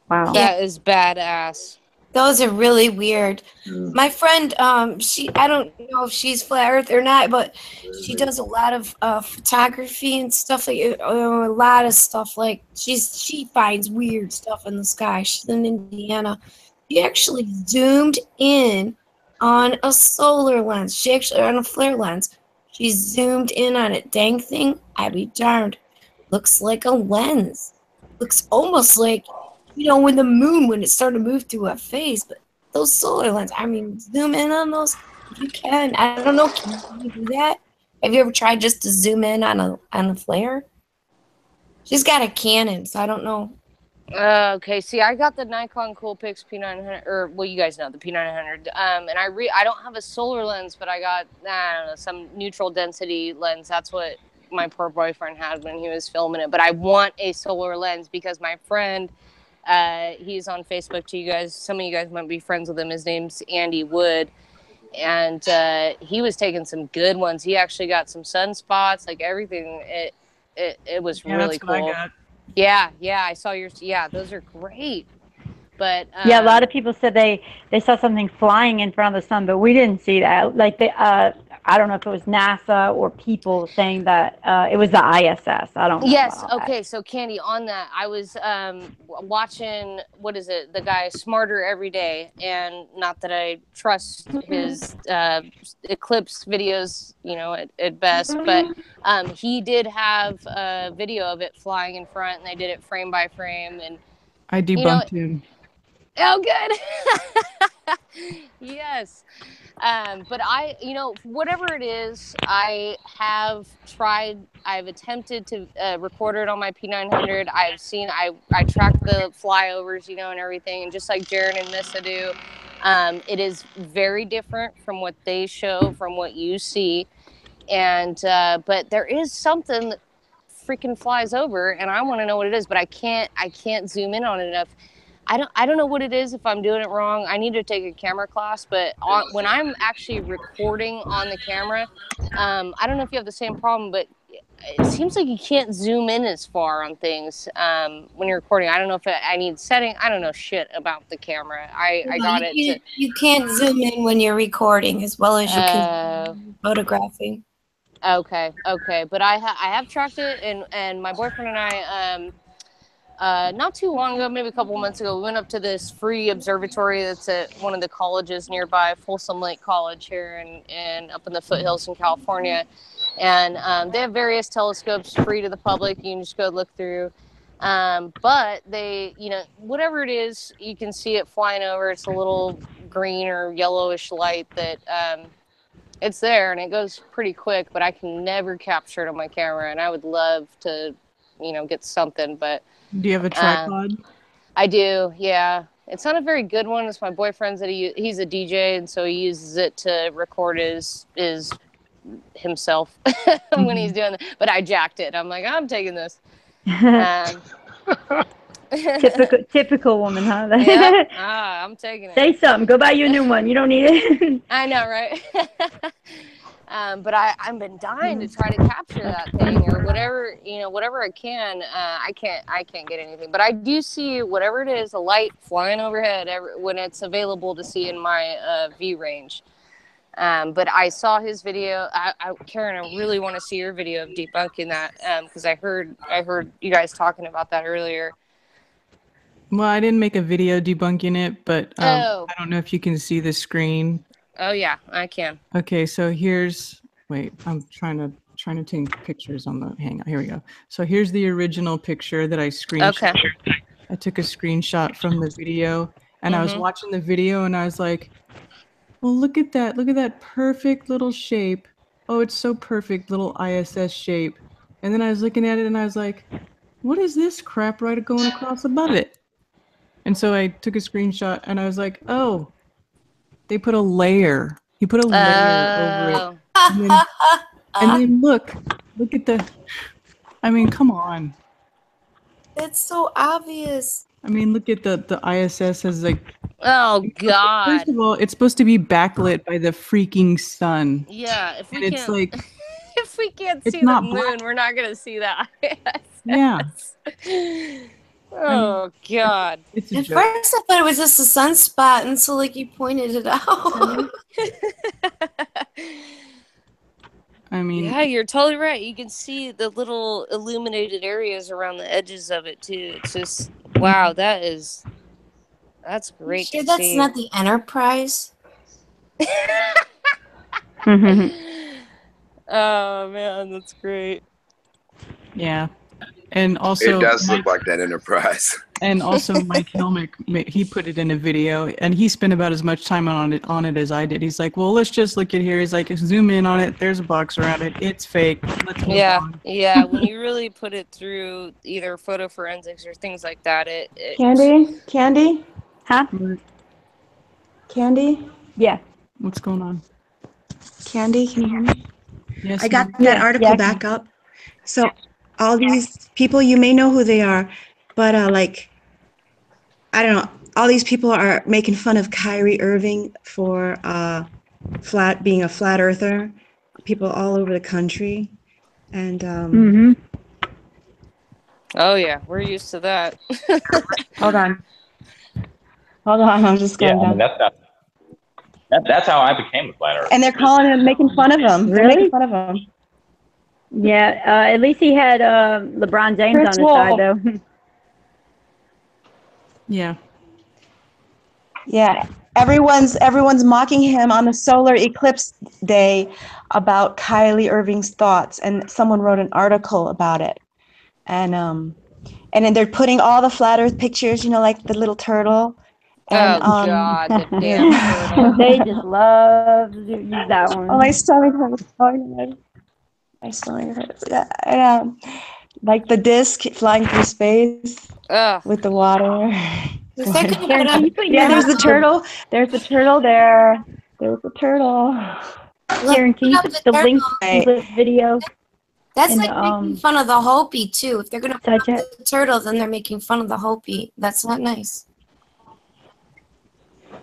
Wow. That is badass. Those are really weird. My friend, I don't know if she's flat earth or not, but she does a lot of photography and stuff like a lot of stuff. Like she finds weird stuff in the sky. She's in Indiana. She actually zoomed in on a solar lens. She actually on a flare lens. She zoomed in on it. Dang thing, I be darned. Looks like a lens. Looks almost like, when the moon, when it started to move through a phase, but those solar lenses, I mean, zoom in on those if you can. I don't know, can you do that? Have you ever tried just to zoom in on a flare? She's got a Canon, so I don't know. Okay, see, I got the Nikon Coolpix P900, or well, you guys know the P900. And I don't have a solar lens, but I got some neutral density lens. That's what my poor boyfriend had when he was filming it. But I want a solar lens because my friend. He's on Facebook to you guys. Some of you guys might be friends with him. His name's Andy Wood. And he was taking some good ones. He actually got some sunspots, like everything. It was really that's cool. what I got. Yeah, I saw yours. Yeah, those are great. But yeah, a lot of people said they saw something flying in front of the sun, but we didn't see that. Like I don't know if it was NASA or people saying that it was the ISS. I don't know. Yes. About Okay. that. So, Candy, on that, I was watching, what is it? The guy Smarter Every Day, and not that I trust his eclipse videos, you know, at best, but he did have a video of it flying in front, and they did it frame by frame, and I you know, debunked him. oh, good. Yes. But I, you know, whatever it is, I have tried, I've attempted to record it on my P900. I've seen, I track the flyovers, you know, and everything. And just like Jaron and Missa do, it is very different from what they show, from what you see. And, but there is something that freaking flies over, and I want to know what it is, but I can't zoom in on it enough. I don't know what it is, if I'm doing it wrong. I need to take a camera class, but when I'm actually recording on the camera, I don't know if you have the same problem, but it seems like you can't zoom in as far on things when you're recording. I don't know if I need setting. I don't know shit about the camera. I got it. You can't zoom in when you're recording as well as you can photographing. Okay, but I have tracked it, and my boyfriend and I not too long ago, maybe a couple of months ago, we went up to this free observatory that's at one of the colleges nearby, Folsom Lake College here and up in the foothills in California. And they have various telescopes free to the public. You can just go look through. But they, you know, whatever it is, you can see it flying over. It's a little green or yellowish light that it's there, and it goes pretty quick, but I can never capture it on my camera. And I would love to, you know, get something, but Do you have a tripod? I do, yeah. It's not a very good one. It's my boyfriend's that he's a DJ, and so he uses it to record his himself when he's doing it. But I jacked it. I'm like, I'm taking this. Typical woman, huh? Yeah. I'm taking it. Say something. Go buy you a new one. You don't need it. I know, right? But I've been dying to try to capture that thing or whatever, you know, whatever I can. I can't get anything, but I do see whatever it is, a light flying overhead when it's available to see in my view range. But I saw his video. Karen, I really want to see your video of debunking that because I heard you guys talking about that earlier. Well, I didn't make a video debunking it, but I don't know if you can see the screen. Oh yeah, I can. Okay, so wait, I'm trying to take pictures on the hangout. Here we go. So here's the original picture that I screenshot. Okay. I took a screenshot from the video, and I was watching the video, and I was like, well, look at that. Look at that perfect little shape. Oh, it's so perfect, little ISS shape. And then I was looking at it, and I was like, what is this crap right going across above it? And so I took a screenshot, and I was like, oh, they put a layer. He put a layer over it. And then look at the, I mean, come on. It's so obvious. I mean, look at the ISS has like, oh God. First of all, it's supposed to be backlit by the freaking sun. Yeah, if we and can't, it's like, if we can't it's see the not moon, black. we're not gonna see that. Yeah. Oh God. At first I thought it was just a sunspot until like you pointed it out. I mean, yeah, you're totally right. You can see the little illuminated areas around the edges of it too. It's just wow, that's great Sure to that's see. not the Enterprise? Oh man, that's great. Yeah. And also it does look like that Enterprise. And also Mike Helmick, he put it in a video, and he spent about as much time on it as I did. He's like, well, let's just look at here. He's like, zoom in on it. There's a box around it. It's fake. Let's move on. Yeah. When you really put it through either photo forensics or things like that, it Candy? Huh? Candy? Yeah. What's going on? Candy, can you hear me? Yes. I got that article back up. So all these people, you may know who they are, but I don't know, all these people are making fun of Kyrie Irving for being a flat earther, people all over the country. And oh yeah, we're used to that. Hold on, I'm just going down. That's not. That's how I became a flat earther. And they're calling him, making fun of him. They're making fun of him. Yeah, at least he had LeBron James Chris on his side, though. Yeah. Yeah, everyone's mocking him on the solar eclipse day about Kylie Irving's thoughts, and someone wrote an article about it, and then they're putting all the flat Earth pictures, like the little turtle, and God, the damn turtle. They just love to use that one. Oh, my stomach hurts. My stomach hurts. Yeah, like the disc flying through space with the water. Yeah, there's the turtle. There's the turtle there. There's the turtle. Karen, can you put the link to the video? That's in like the, making fun of the Hopi too. If they're gonna put chat. up the turtle, then they're making fun of the Hopi. That's not nice.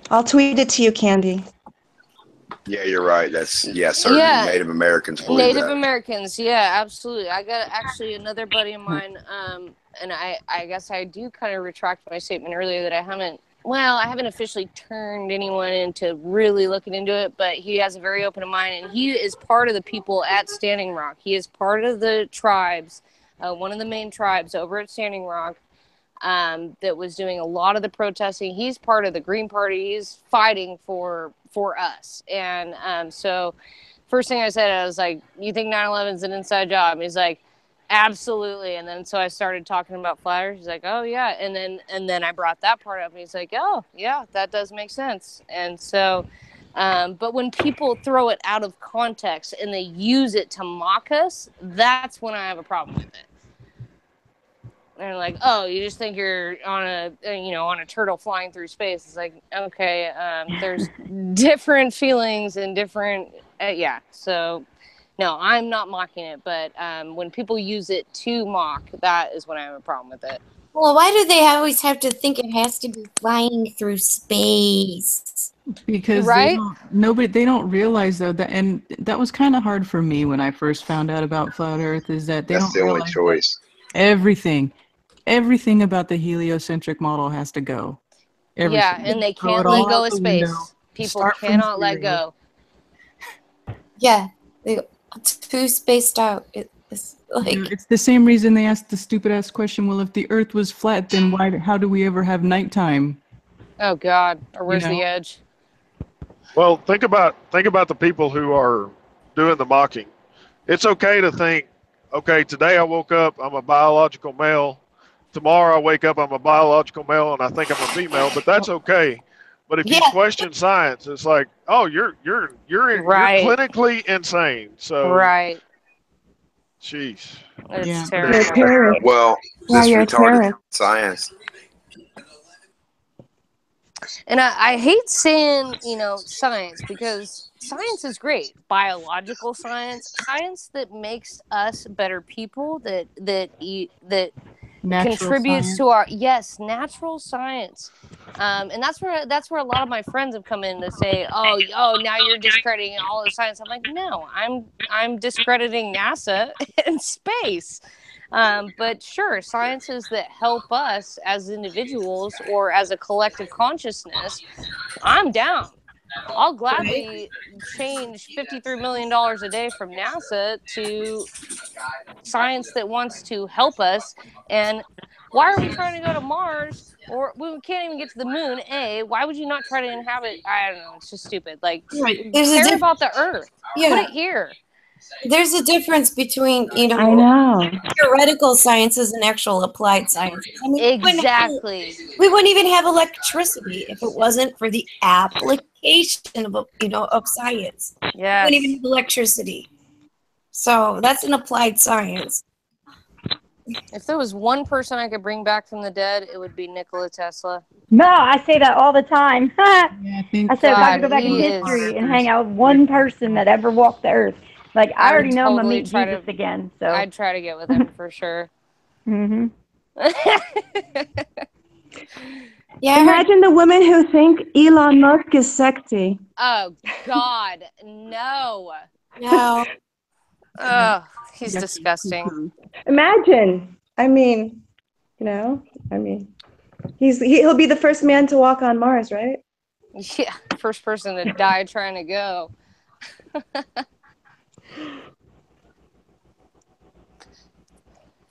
I'll tweet it to you, Candy. Yeah, you're right. That's certain Native Americans believe Native that. Americans, yeah, absolutely. I got actually another buddy of mine, and I guess I do kind of retract my statement earlier that I haven't officially turned anyone into really looking into it, but he has a very open mind, and he is part of the people at Standing Rock. He is part of the tribes, one of the main tribes over at Standing Rock, that was doing a lot of the protesting. He's part of the Green Party. He's fighting for us. And so first thing I said, I was like, you think 9/11 is an inside job? He's like, absolutely. And then so I started talking about flat earth. He's like, oh yeah. And then I brought that part up, and he's like, oh yeah, that does make sense. And so but when people throw it out of context and they use it to mock us, that's when I have a problem with it. And like, oh, you just think you're on a turtle flying through space. It's like, okay, there's different feelings and different, So, no, I'm not mocking it, but when people use it to mock, that is when I have a problem with it. Well, why do they always have to think it has to be flying through space? Because right? they don't realize though that, and that was kind of hard for me when I first found out about flat Earth, is that That's the only choice. Everything about the heliocentric model has to go. Everything. Yeah, and they can't let go of space. People cannot let go. Yeah, they too spaced out. It's like it's the same reason they asked the stupid ass question. Well, if the Earth was flat, then how do we ever have nighttime? Oh God, or where's the edge? Well, think about the people who are doing the mocking. It's okay to think, okay, today I woke up, I'm a biological male. Tomorrow I wake up, I'm a biological male, and I think I'm a female. But that's okay. But if you question science, it's like, oh, you're clinically insane. So right. Jeez. It's terrible. Well, this retarded science. And I hate saying, science, because science is great. Biological science that makes us better people, that Natural contributes science. to our natural science. And that's where a lot of my friends have come in to say, oh, now you're discrediting all of science. I'm like, no, I'm discrediting NASA and space. But sure, sciences that help us as individuals or as a collective consciousness, I'm down. I'll gladly change $53 million a day from NASA to science that wants to help us. And why are we trying to go to Mars, or we can't even get to the moon? Why would you not try to inhabit? I don't know. It's just stupid. Like, care about the Earth. Yeah. Put it here. There's a difference between, I know, theoretical sciences and actual applied science. I mean, exactly. We wouldn't even have electricity if it wasn't for the application of science. Yes. We wouldn't even have electricity. So that's an applied science. If there was one person I could bring back from the dead, it would be Nikola Tesla. No, I say that all the time. I said if I could go back in he history is- and hang out with one person that ever walked the earth, like I already know I'm gonna meet try Jesus again. So I'd try to get with him for sure. Mhm. Yeah. Imagine the women who think Elon Musk is sexy. Oh God, no. No. Oh, he's disgusting. Imagine. I mean, he'll be the first man to walk on Mars, right? Yeah, first person to die trying to go.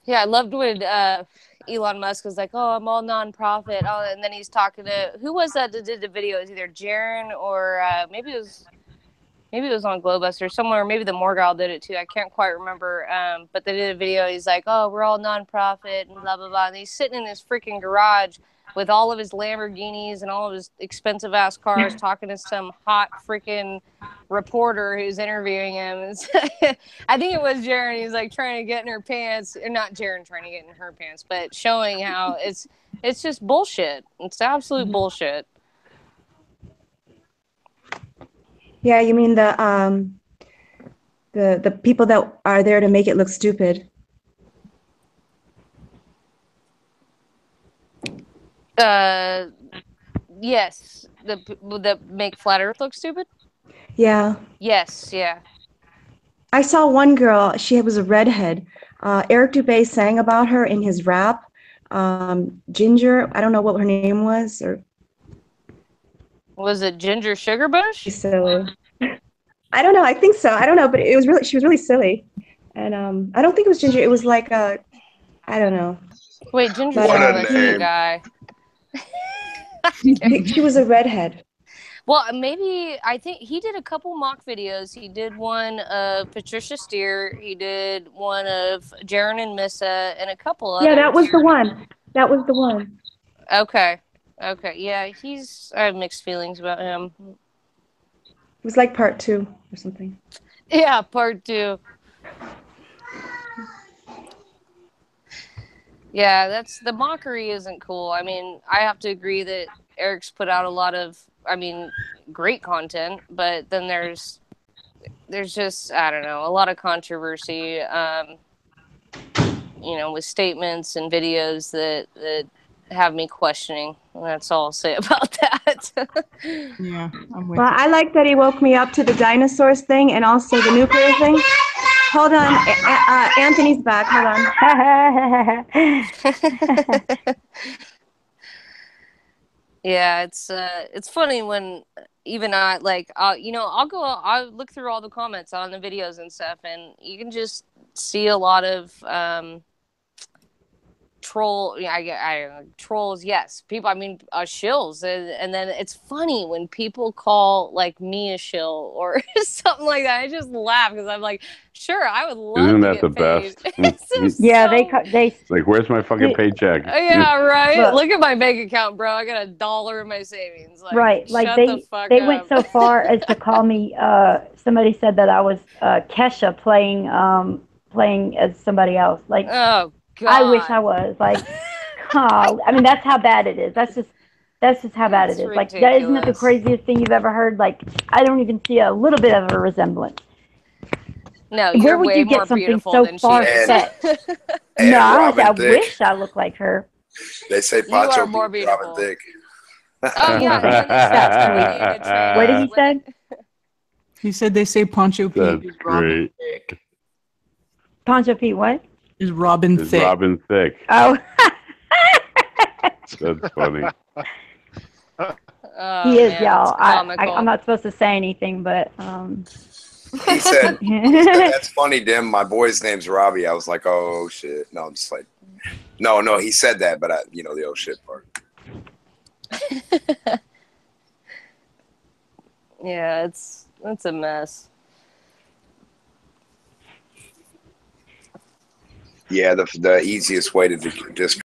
Yeah, I loved when Elon Musk was like, "Oh, I'm all nonprofit," and then he's talking to who was that did the video? It was either Jaron or maybe it was on Globuster somewhere. Maybe the Morgal did it too. I can't quite remember. But they did a video. He's like, "Oh, we're all nonprofit and blah blah blah." And he's sitting in his freaking garage with all of his Lamborghinis and all of his expensive ass cars, talking to some hot freaking reporter who's interviewing him. I think it was Jaron. He's like trying to get in her pants, or not Jaron trying to get in her pants, but showing how it's just bullshit. It's absolute bullshit. Yeah, you mean the people that are there to make it look stupid. Yes, that make flat Earth look stupid. Yeah. Yes, yeah. I saw one girl, she was a redhead. Eric Dubé sang about her in his rap. Ginger, I don't know what her name was. Or was it Ginger Sugarbush? Silly. I don't know, I think so. I don't know, but it was she was really silly. And I don't think it was Ginger, it was like I don't know. Wait, Ginger What Sugarbush is a guy. She was a redhead. Well, maybe I think he did a couple mock videos. He did one of Patricia Steer. He did one of Jaron and Missa, and a couple others. Yeah, that was the one. That was the one. Okay. Yeah, I have mixed feelings about him. It was like part 2 or something. Yeah, part 2. Yeah, that's the mockery isn't cool. I mean, I have to agree that Eric's put out a lot of, great content, but then there's just, I don't know, a lot of controversy, with statements and videos that have me questioning. And that's all I'll say about that. Yeah, I'm with Well, I like that he woke me up to the dinosaurs thing and also the nuclear thing. Hold on, Anthony's back. Hold on. Yeah, it's funny when even I I'll look through all the comments on the videos and stuff, and you can just see a lot of trolls. Yes, people. Shills, and then it's funny when people call like me a shill or something like that. I just laugh because I'm like, sure, I would love Isn't to that get the paid. best? Yeah, they like, where's my fucking paycheck? Yeah, right. Look at my bank account, bro. I got $1 in my savings. Like, right, like shut the fuck they up. went so far as to call me. Somebody said that I was Kesha playing as somebody else. Like, oh God, I wish I was. Like, that's how bad it is. That's just how bad it is. Like, that isn't that the craziest thing you've ever heard? Like, I don't even see a little bit of a resemblance. No, Where you're would way you more get something beautiful so than far she is. fetched? And No, Robin I Thicke. wish I looked like her. They say You are Pacho more beats Robin beautiful. Thicke. Oh yeah, and then he said, What did he say? He said they say Poncho Pete That's is Robin great. Thicke. Poncho Pete, what? Is Robin It's Thicke. Robin Thicke. Oh. That's funny. He is, man, y'all. it's comical. I'm not supposed to say anything, but He said, "That's funny, Dim. My boy's name's Robbie." I was like, "Oh shit!" No, I'm just like, no. He said that, but the oh shit part. Yeah, it's a mess. Yeah, the easiest way to just